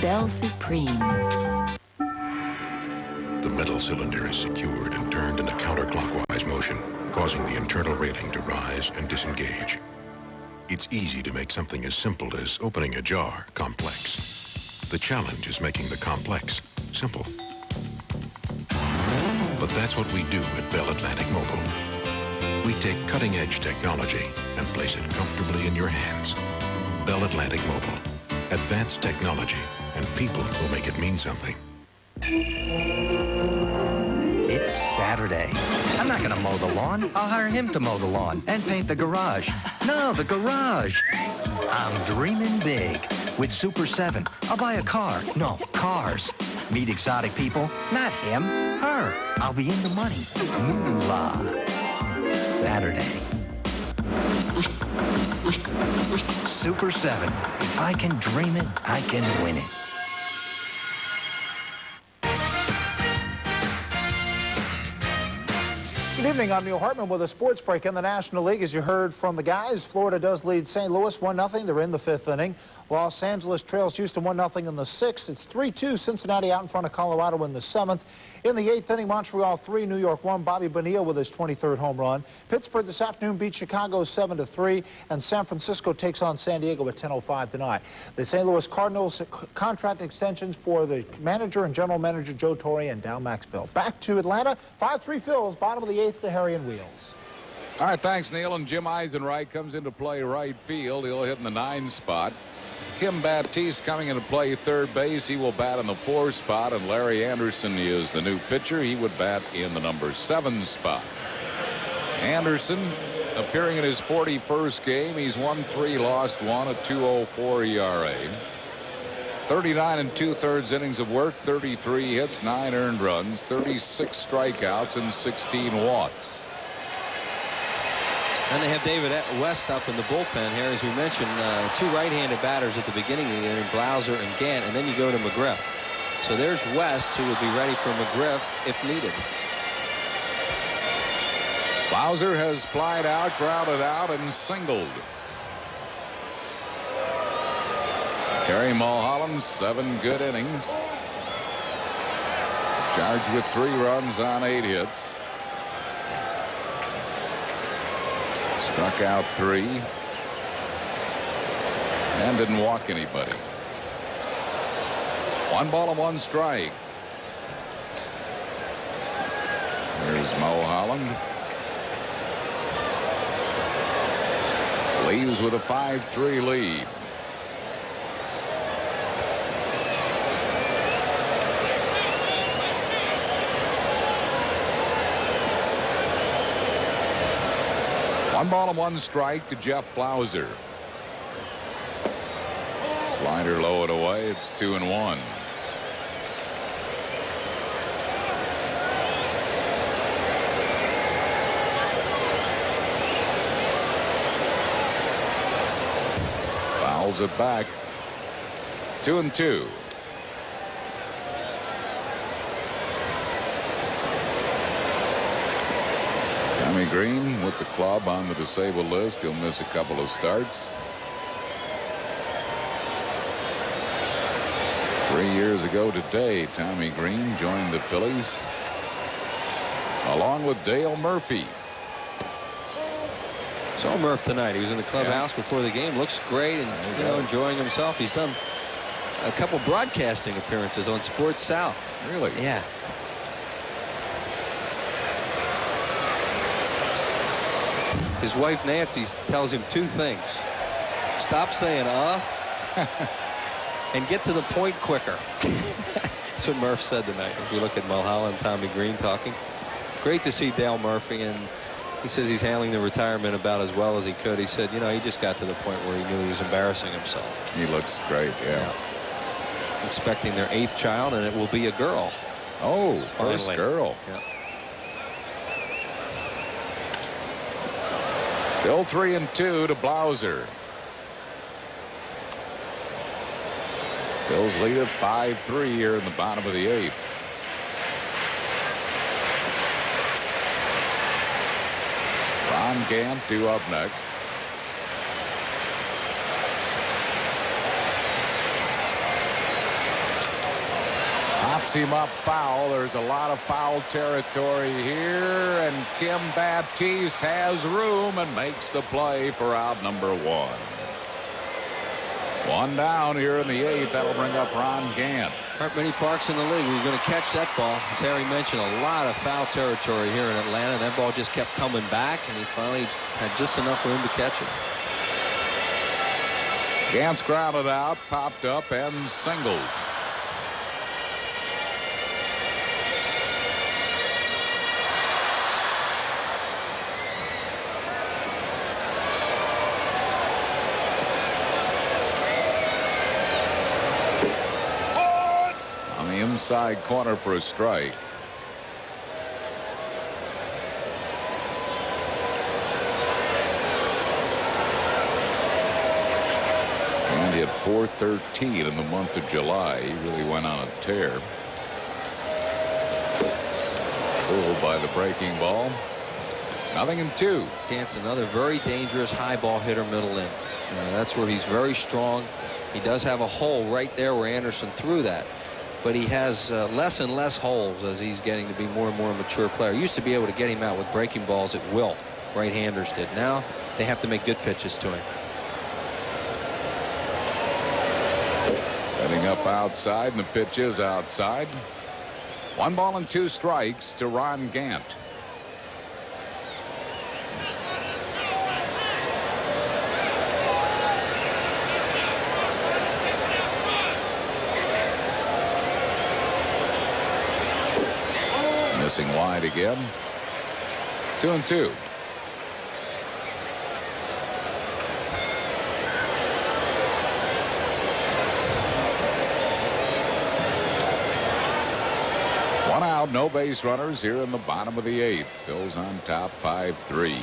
Bell Supreme. The metal cylinder is secured and turned in a counterclockwise motion, causing the internal railing to rise and disengage. It's easy to make something as simple as opening a jar complex. The challenge is making the complex simple. But that's what we do at Bell Atlantic Mobile. We take cutting-edge technology and place it comfortably in your hands. Bell Atlantic Mobile. Advanced technology and people who make it mean something. It's Saturday. I'm not going to mow the lawn. I'll hire him to mow the lawn and paint the garage. No, the garage. I'm dreaming big. With Super 7, I'll buy a car. No, cars. Meet exotic people. Not him. Her. I'll be in the money. Moolah. Saturday. Super 7. If I can dream it, I can win it. Good evening, I'm Neil Hartman with a sports break in the National League. As you heard from the guys, Florida does lead St. Louis 1-0. They're in the 5th inning. Los Angeles trails Houston 1-0 in the 6th. It's 3-2 Cincinnati out in front of Colorado in the 7th. In the 8th inning, Montreal 3, New York 1. Bobby Bonilla with his 23rd home run. Pittsburgh this afternoon beats Chicago 7-3, and San Francisco takes on San Diego at 10:05 tonight. The St. Louis Cardinals contract extensions for the manager and general manager Joe Torre and Dal Maxfield. Back to Atlanta, 5-3 Phils, bottom of the 8th, the Harry and Wheels. All right, thanks, Neil. And Jim Eisenreich comes into play right field. He'll hit in the 9 spot. Kim Baptiste coming into play third base. He will bat in the 4 spot, and Larry Anderson is the new pitcher. He would bat in the number 7 spot. Anderson appearing in his 41st game. He's won 3, lost 1, a 2.04 ERA. 39 2/3 innings of work, 33 hits, 9 earned runs, 36 strikeouts, and 16 walks. And they have David West up in the bullpen here, as we mentioned. 2 right-handed batters at the beginning of the inning, Blauser and Gant, and then you go to McGriff. So there's West, who would be ready for McGriff if needed. Blauser has flied out, grounded out, and singled. Terry Mulholland, 7 good innings. Charged with 3 runs on 8 hits. Struck out 3. And didn't walk anybody. 1 ball and 1 strike. There's Mulholland. Leaves with a 5-3 lead. One ball and 1 strike to Jeff Blauser. Slider low and away. It's 2-1. Fouls it back. 2-2. Tommy Green with the club on the disabled list. He'll miss a couple of starts. 3 years ago today, Tommy Green joined the Phillies along with Dale Murphy. Saw Murph tonight. He was in the clubhouse before the game. Looks great and enjoying himself. He's done a couple broadcasting appearances on Sports South. Really? Yeah. His wife Nancy tells him 2 things. Stop saying and get to the point quicker. That's what Murph said tonight. If we look at Mulholland and Tommy Green talking. Great to see Dale Murphy, and he says he's handling the retirement about as well as he could. He said, he just got to the point where he knew he was embarrassing himself. He looks great, yeah. Expecting their 8th child, and it will be a girl. Oh, finally. First girl. Yeah. Still 3-2 to Blauser. Bills lead at 5-3 here in the bottom of the 8th. Ron Gant due up next. Pops him up foul. There's a lot of foul territory here, and Kim Baptiste has room and makes the play for out number 1. 1 down here in the 8th. That'll bring up Ron Gant. Aren't many parks in the league where you're going to catch that ball. As Harry mentioned, a lot of foul territory here in Atlanta. That ball just kept coming back, and he finally had just enough room to catch it. Gant's grounded out, popped up, and singled. Inside corner for a strike. And he had .413 in the month of July. He really went on a tear. Pulled by the breaking ball. 0-2. Gant's another very dangerous high ball hitter middle in. That's where he's very strong. He does have a hole right there where Anderson threw that. But he has less and less holes as he's getting to be more and more a mature player. Used to be able to get him out with breaking balls at will. Right-handers did. Now they have to make good pitches to him. Setting up outside, and the pitch is outside. 1 ball and 2 strikes to Ron Gant. Missing wide again. 2-2. One out, no base runners here in the bottom of the 8th. Phil's on top, 5-3.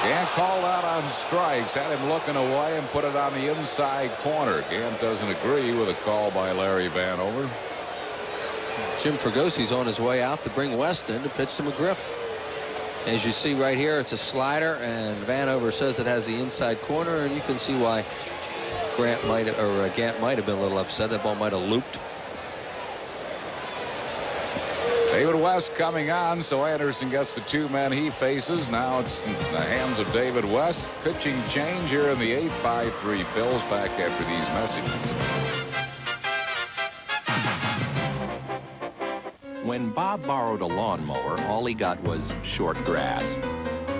Gant called out on strikes, had him looking away and put it on the inside corner. Gant doesn't agree with a call by Larry Vanover. Jim Fragosi's on his way out to bring West in to pitch to McGriff. As you see right here, it's a slider, and Vanover says it has the inside corner, and you can see why Gant might have been a little upset. That ball might have looped. David West coming on, so Anderson gets the 2 men he faces. Now it's in the hands of David West. Pitching change here in the 8th. 5-3 Phil's back after these messages. When Bob borrowed a lawnmower, all he got was short grass.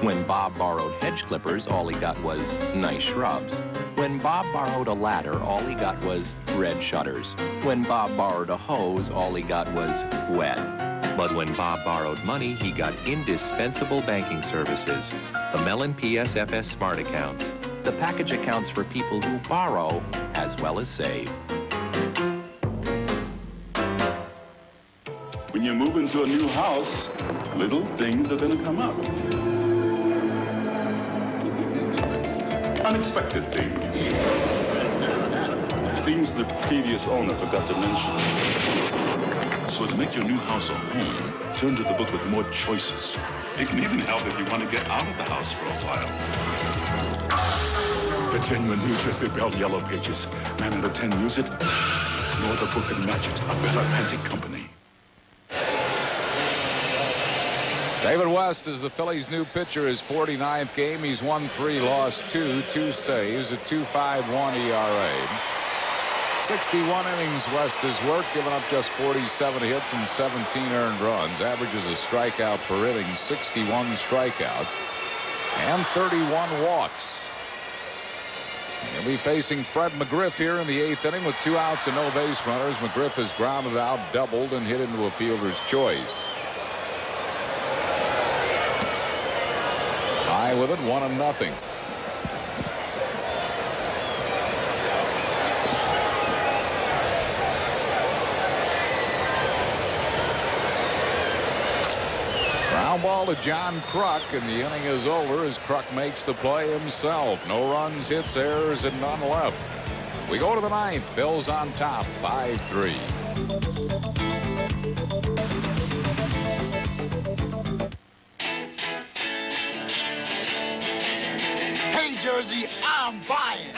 When Bob borrowed hedge clippers, all he got was nice shrubs. When Bob borrowed a ladder, all he got was red shutters. When Bob borrowed a hose, all he got was wet. But when Bob borrowed money, he got indispensable banking services. The Mellon PSFS Smart Accounts. The package accounts for people who borrow as well as save. When you move into a new house, little things are going to come up. Unexpected things. Things the previous owner forgot to mention. So to make your new house a home, turn to the book with more choices. It can even help if you want to get out of the house for a while. The genuine New Jersey Bell Yellow Pages. 9 out of 10 use it. No other book can match it. A Bell Atlantic company. David West is the Phillies' new pitcher. His 49th game. He's won 3, lost 2, 2 saves, a 2.51 ERA. 61 innings West has worked, giving up just 47 hits and 17 earned runs. Averages a strikeout per inning, 61 strikeouts, and 31 walks. He'll be facing Fred McGriff here in the 8th inning with 2 outs and no base runners. McGriff has grounded out, doubled, and hit into a fielder's choice. High with it, 1-0. Ground ball to John Kruk, and the inning is over as Kruk makes the play himself. No runs, hits, errors, and none left. We go to the 9th. Phil's on top, 5-3. Hey, Jersey, I'm buying.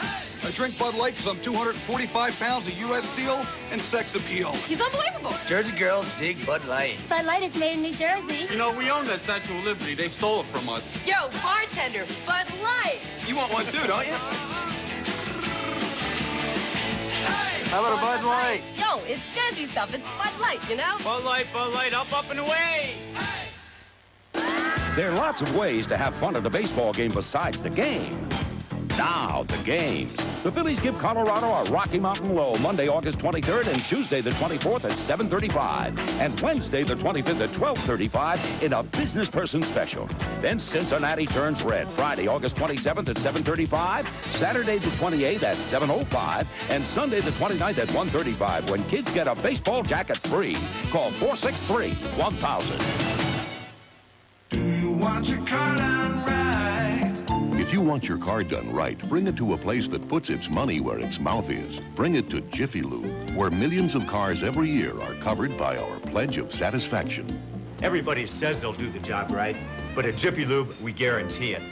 I drink Bud Light because I'm 245 pounds of U.S. steel and sex appeal. He's unbelievable. Jersey girls dig Bud Light. Bud Light is made in New Jersey. You know, we own that Statue of Liberty. They stole it from us. Yo, bartender, Bud Light. You want one too, don't you? How about a Bud Light? Yo, it's Jersey stuff. It's Bud Light, you know? Bud Light, up and away. There are lots of ways to have fun at a baseball game besides the game. Now, the games. The Phillies give Colorado a Rocky Mountain Low Monday, August 23rd, and Tuesday, the 24th at 7:35, and Wednesday, the 25th at 12:35 in a business person special. Then Cincinnati turns red Friday, August 27th at 7:35, Saturday, the 28th at 7:05, and Sunday, the 29th at 1:35 when kids get a baseball jacket free. Call 463-1000. Do you want your car done right? If you want your car done right, bring it to a place that puts its money where its mouth is. Bring it to Jiffy Lube, where millions of cars every year are covered by our pledge of satisfaction. Everybody says they'll do the job right, but at Jiffy Lube, we guarantee it.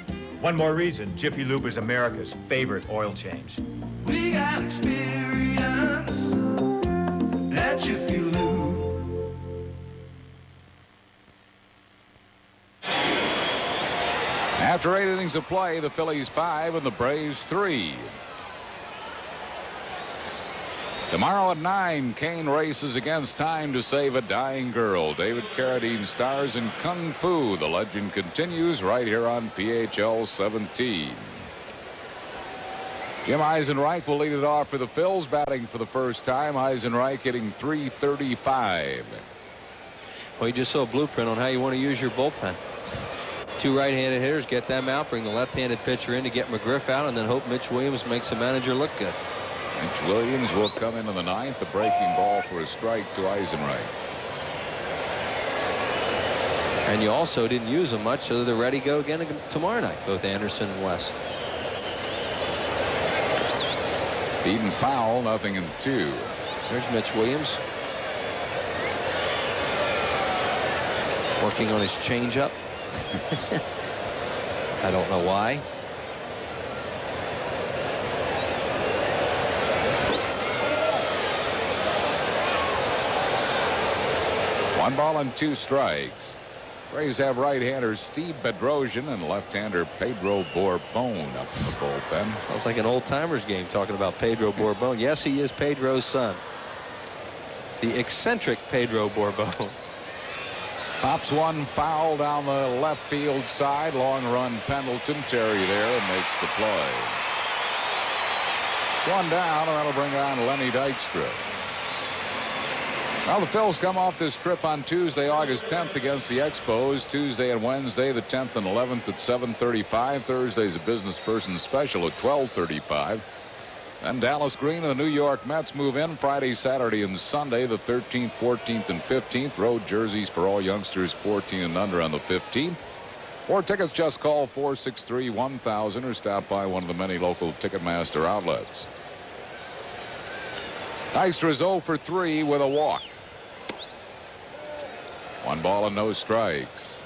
One more reason Jiffy Lube is America's favorite oil change. We got experience at Jiffy Lube. After 8 innings of play, the Phillies 5 and the Braves 3. Tomorrow at 9, Kane races against time to save a dying girl. David Carradine stars in Kung Fu. The legend continues right here on PHL 17. Jim Eisenreich will lead it off for the Phils, batting for the first time. Eisenreich hitting .335. Well, you just saw a blueprint on how you want to use your bullpen. Two right-handed hitters, get them out, bring the left-handed pitcher in to get McGriff out, and then hope Mitch Williams makes the manager look good. Mitch Williams will come into the ninth. The breaking ball for a strike to Eisenreich. And you also didn't use them much, so they're ready to go again tomorrow night, both Anderson and West. Beaten foul, 0-2. There's Mitch Williams. Working on his changeup. I don't know why. One ball and 2 strikes. Braves have right-hander Steve Bedrosian and left-hander Pedro Borbon up in the bullpen. Sounds like an old-timers game talking about Pedro Borbon. Yes, he is Pedro's son. The eccentric Pedro Borbon. Pops one foul down the left field side. Long run Pendleton. Terry there and makes the play. One down, and that'll bring on Lenny Dykstra. Well, the Phils come off this trip on Tuesday, August 10th against the Expos. Tuesday and Wednesday, the 10th and 11th at 7:35. Thursday's a business person special at 12:35. Then Dallas Green and the New York Mets move in Friday, Saturday, and Sunday, the 13th, 14th, and 15th. Road jerseys for all youngsters 14 and under on the 15th. For tickets, just call 463-1000 or stop by one of the many local Ticketmaster outlets. Dykstra 0 for 3 with a walk. 1 ball and no strikes.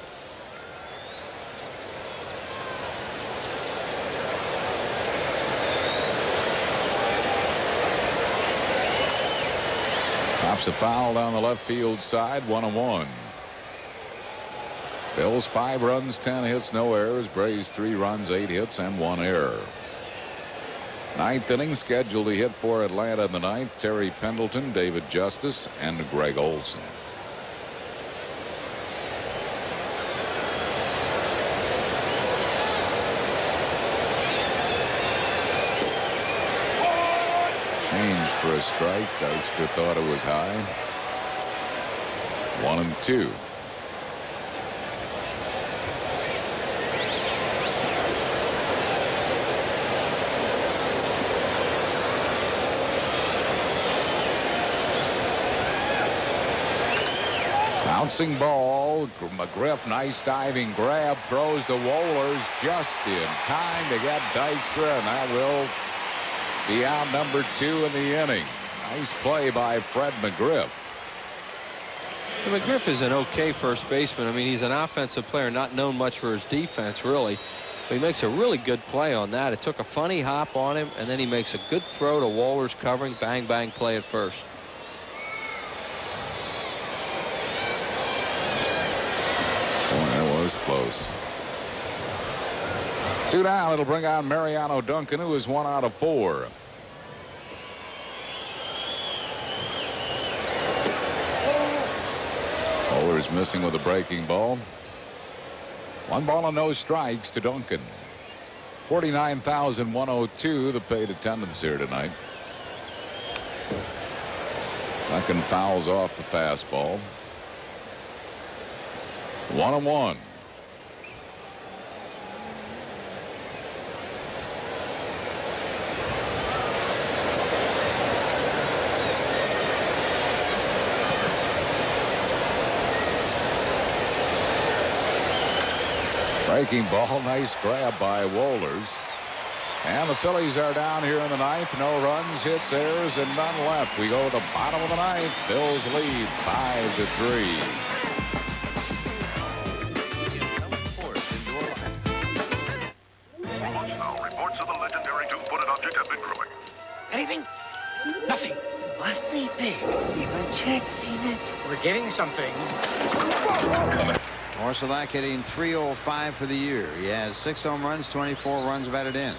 Pops a foul down the left field side, 1-1. Phils 5 runs, 10 hits, no errors. Braves 3 runs, 8 hits, and 1 error. Ninth inning scheduled to hit for Atlanta in the ninth. Terry Pendleton, David Justice, and Greg Olson. Change for a strike. Dykstra thought it was high. 1-2. Bouncing ball. McGriff, nice diving grab, throws to Wohlers just in time to get Dykstra, and that will be out number 2 in the inning. Nice play by Fred McGriff. McGriff is an okay first baseman. I mean, he's an offensive player, not known much for his defense, really. But he makes a really good play on that. It took a funny hop on him, and then he makes a good throw to Wohlers covering. Bang, bang play at first. Was close. 2 down. It'll bring on Mariano Duncan, who is 1 out of 4. Wohlers missing with a breaking ball. 1 ball and no strikes to Duncan. 49,102 the paid attendance here tonight. Duncan fouls off the fastball. 1-1. Breaking ball, nice grab by Wohlers. And the Phillies are down here in the ninth. No runs, hits, errors, and none left. We go to the bottom of the ninth. Bills lead 5-3. Reports of the legendary two-footed object have been growing. Anything? Nothing. Must be big. Even Chet's seen it. We're getting something. Orsulak hitting .305 for the year. He has 6 home runs, 24 runs batted in.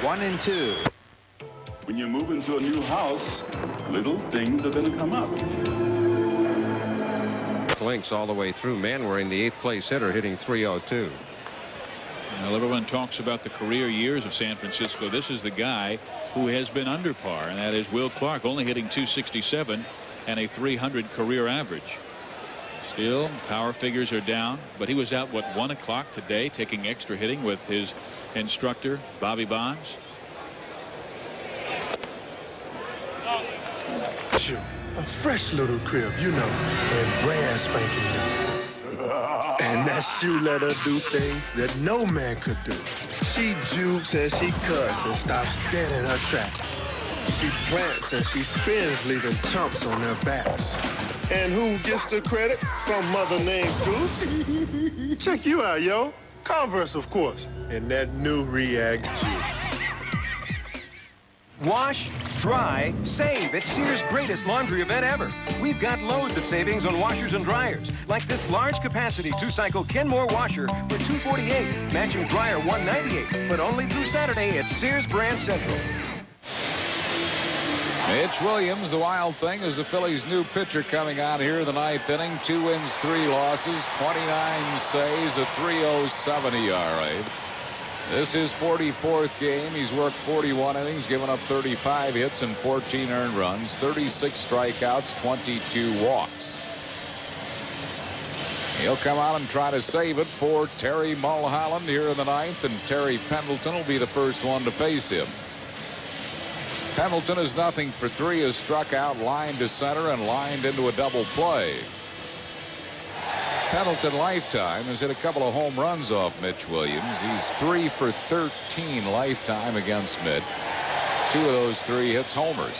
One and 2. when you move into a new house, little things are going to come up. Links all the way through. Manwaring, the 8th place hitter, hitting .302. Well, everyone talks about the career years of San Francisco. This is the guy who has been under par, and that is Will Clark, only hitting .267 and a .300 career average. Still, power figures are down, but he was out, what, 1 o'clock today, taking extra hitting with his instructor, Bobby Bonds. Shoot, a fresh little crib, you know, and brand spanking new. And that shoe let her do things that no man could do. She jukes and she cuts and stops dead in her tracks. She prance and she spins, leaving chumps on their backs. And who gets the credit? Some mother named Goose. Check you out, yo. Converse, of course. And that new React juice. Wash, dry, save. It's Sears' greatest laundry event ever. We've got loads of savings on washers and dryers, like this large capacity 2-cycle Kenmore washer for $248, matching dryer $198, but only through Saturday at Sears Brand Central. Mitch Williams, the wild thing, is the Phillies' new pitcher coming out here in the 9th inning. 2 wins, 3 losses, 29 saves, a .307 ERA. This is his 44th game. He's worked 41 innings, given up 35 hits and 14 earned runs, 36 strikeouts, 22 walks. He'll come out and try to save it for Terry Mulholland here in the 9th, and Terry Pendleton will be the first one to face him. Pendleton is nothing for 3, has struck out, lined to center, and lined into a double play. Pendleton lifetime has hit a couple of home runs off Mitch Williams. He's 3 for 13 lifetime against Mitch. 2 of those 3 hits homers.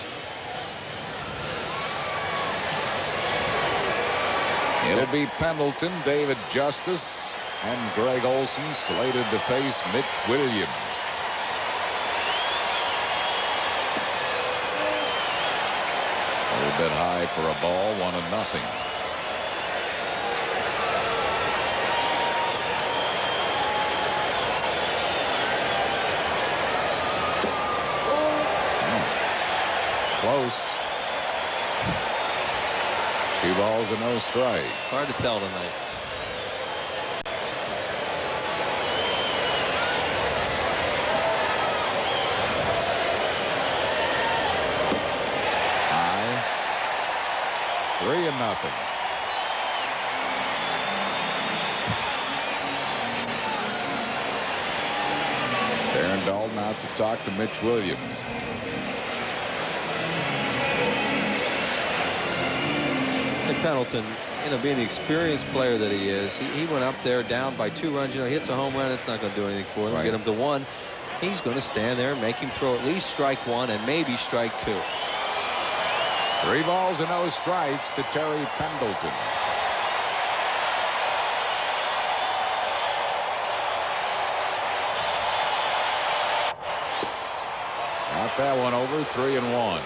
It'll be Pendleton, David Justice, and Greg Olson slated to face Mitch Williams. A little bit high for a ball, 1-0. Close. 2 balls and no strikes. Hard to tell tonight. High. 3-0. Darren Dalton out to talk to Mitch Williams. Pendleton, being the experienced player that he is, he went up there down by 2 runs. He hits a home run. It's not going to do anything for him. Right. Get him to 1. He's going to stand there and make him throw at least strike 1 and maybe strike 2. 3 balls and no strikes to Terry Pendleton. Got that one over. 3-1.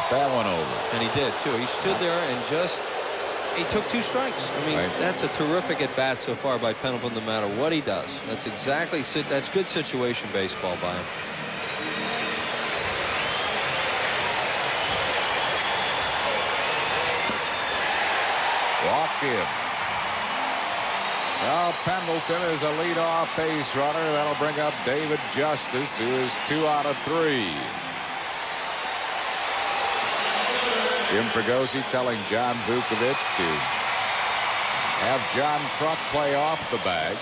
That one over. And he did, too. He stood there and he took 2 strikes. I mean, right. That's a terrific at-bat so far by Pendleton, no matter what he does. That's good situation baseball by him. Walk in. So Pendleton is a leadoff base runner. That'll bring up David Justice, who is 2 out of 3. Jim Fregosi telling John Vukovich to have John Kruk play off the bag.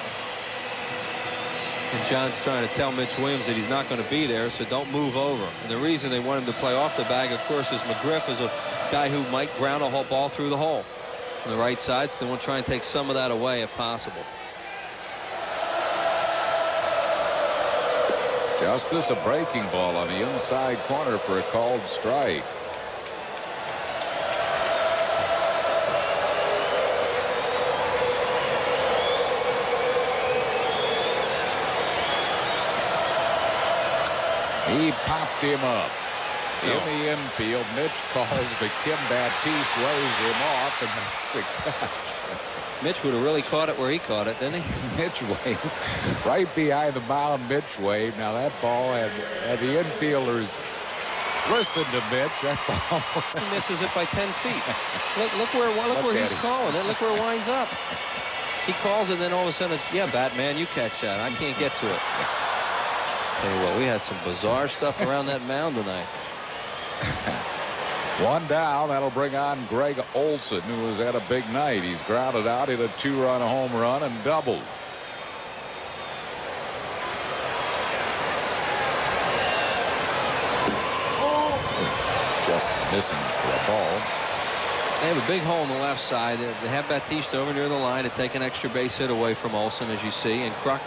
And John's trying to tell Mitch Williams that he's not going to be there, so don't move over. And the reason they want him to play off the bag, of course, is McGriff is a guy who might ground a ball through the hole on the right side, so they want to try and take some of that away if possible. Justice, a breaking ball on the inside corner for a called strike. He popped him up. In the infield, Mitch calls, but Kim Baptiste waves him off and makes the catch. Mitch would have really caught it where he caught it, didn't he? Mitch waved right behind the mound. Mitch waved. Now that ball had the infielders listen to Mitch. That ball he misses it by 10 feet. Look where he's calling it. Look where it winds up. He calls it, and then all of a sudden it's, yeah, Batman, you catch that. I can't get to it. Tell you what, we had some bizarre stuff around that mound tonight. One down. That'll bring on Greg Olson, who has had a big night. He's grounded out, hit a 2-run home run, and doubled. Just missing for a ball. They have a big hole on the left side. They have Baptiste over near the line to take an extra base hit away from Olson, as you see, and Kruk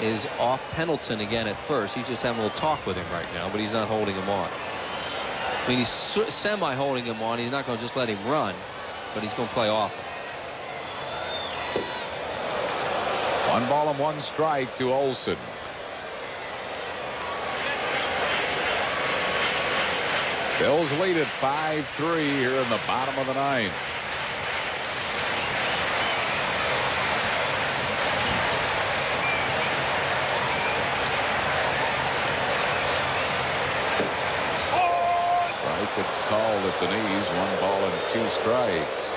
is off Pendleton again at first. He's just having a little talk with him right now, but he's not holding him on. I mean, he's semi-holding him on. He's not going to just let him run, but he's going to play off him. 1 ball and 1 strike to Olson. Bills lead at 5-3 here in the bottom of the 9th. It's called at the knees. 1 ball and 2 strikes.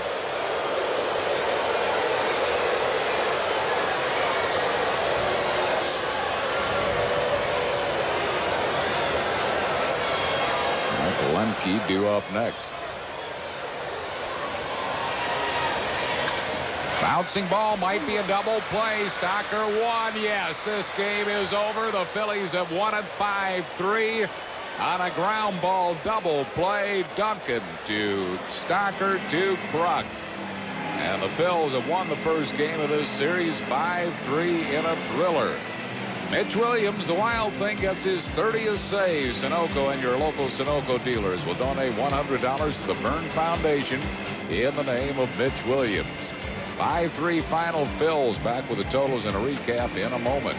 Michael Lemke due up next. Bouncing ball might be a double play. Stocker won. Yes, this game is over. The Phillies have won it 5-3. On a ground ball double play, Duncan to Stocker to Kruk. And the Phils have won the first game of this series 5-3 in a thriller. Mitch Williams, the Wild Thing, gets his 30th save. Sunoco and your local Sunoco dealers will donate $100 to the Byrne Foundation in the name of Mitch Williams. 5-3 final. Phils. Back with the totals and a recap in a moment.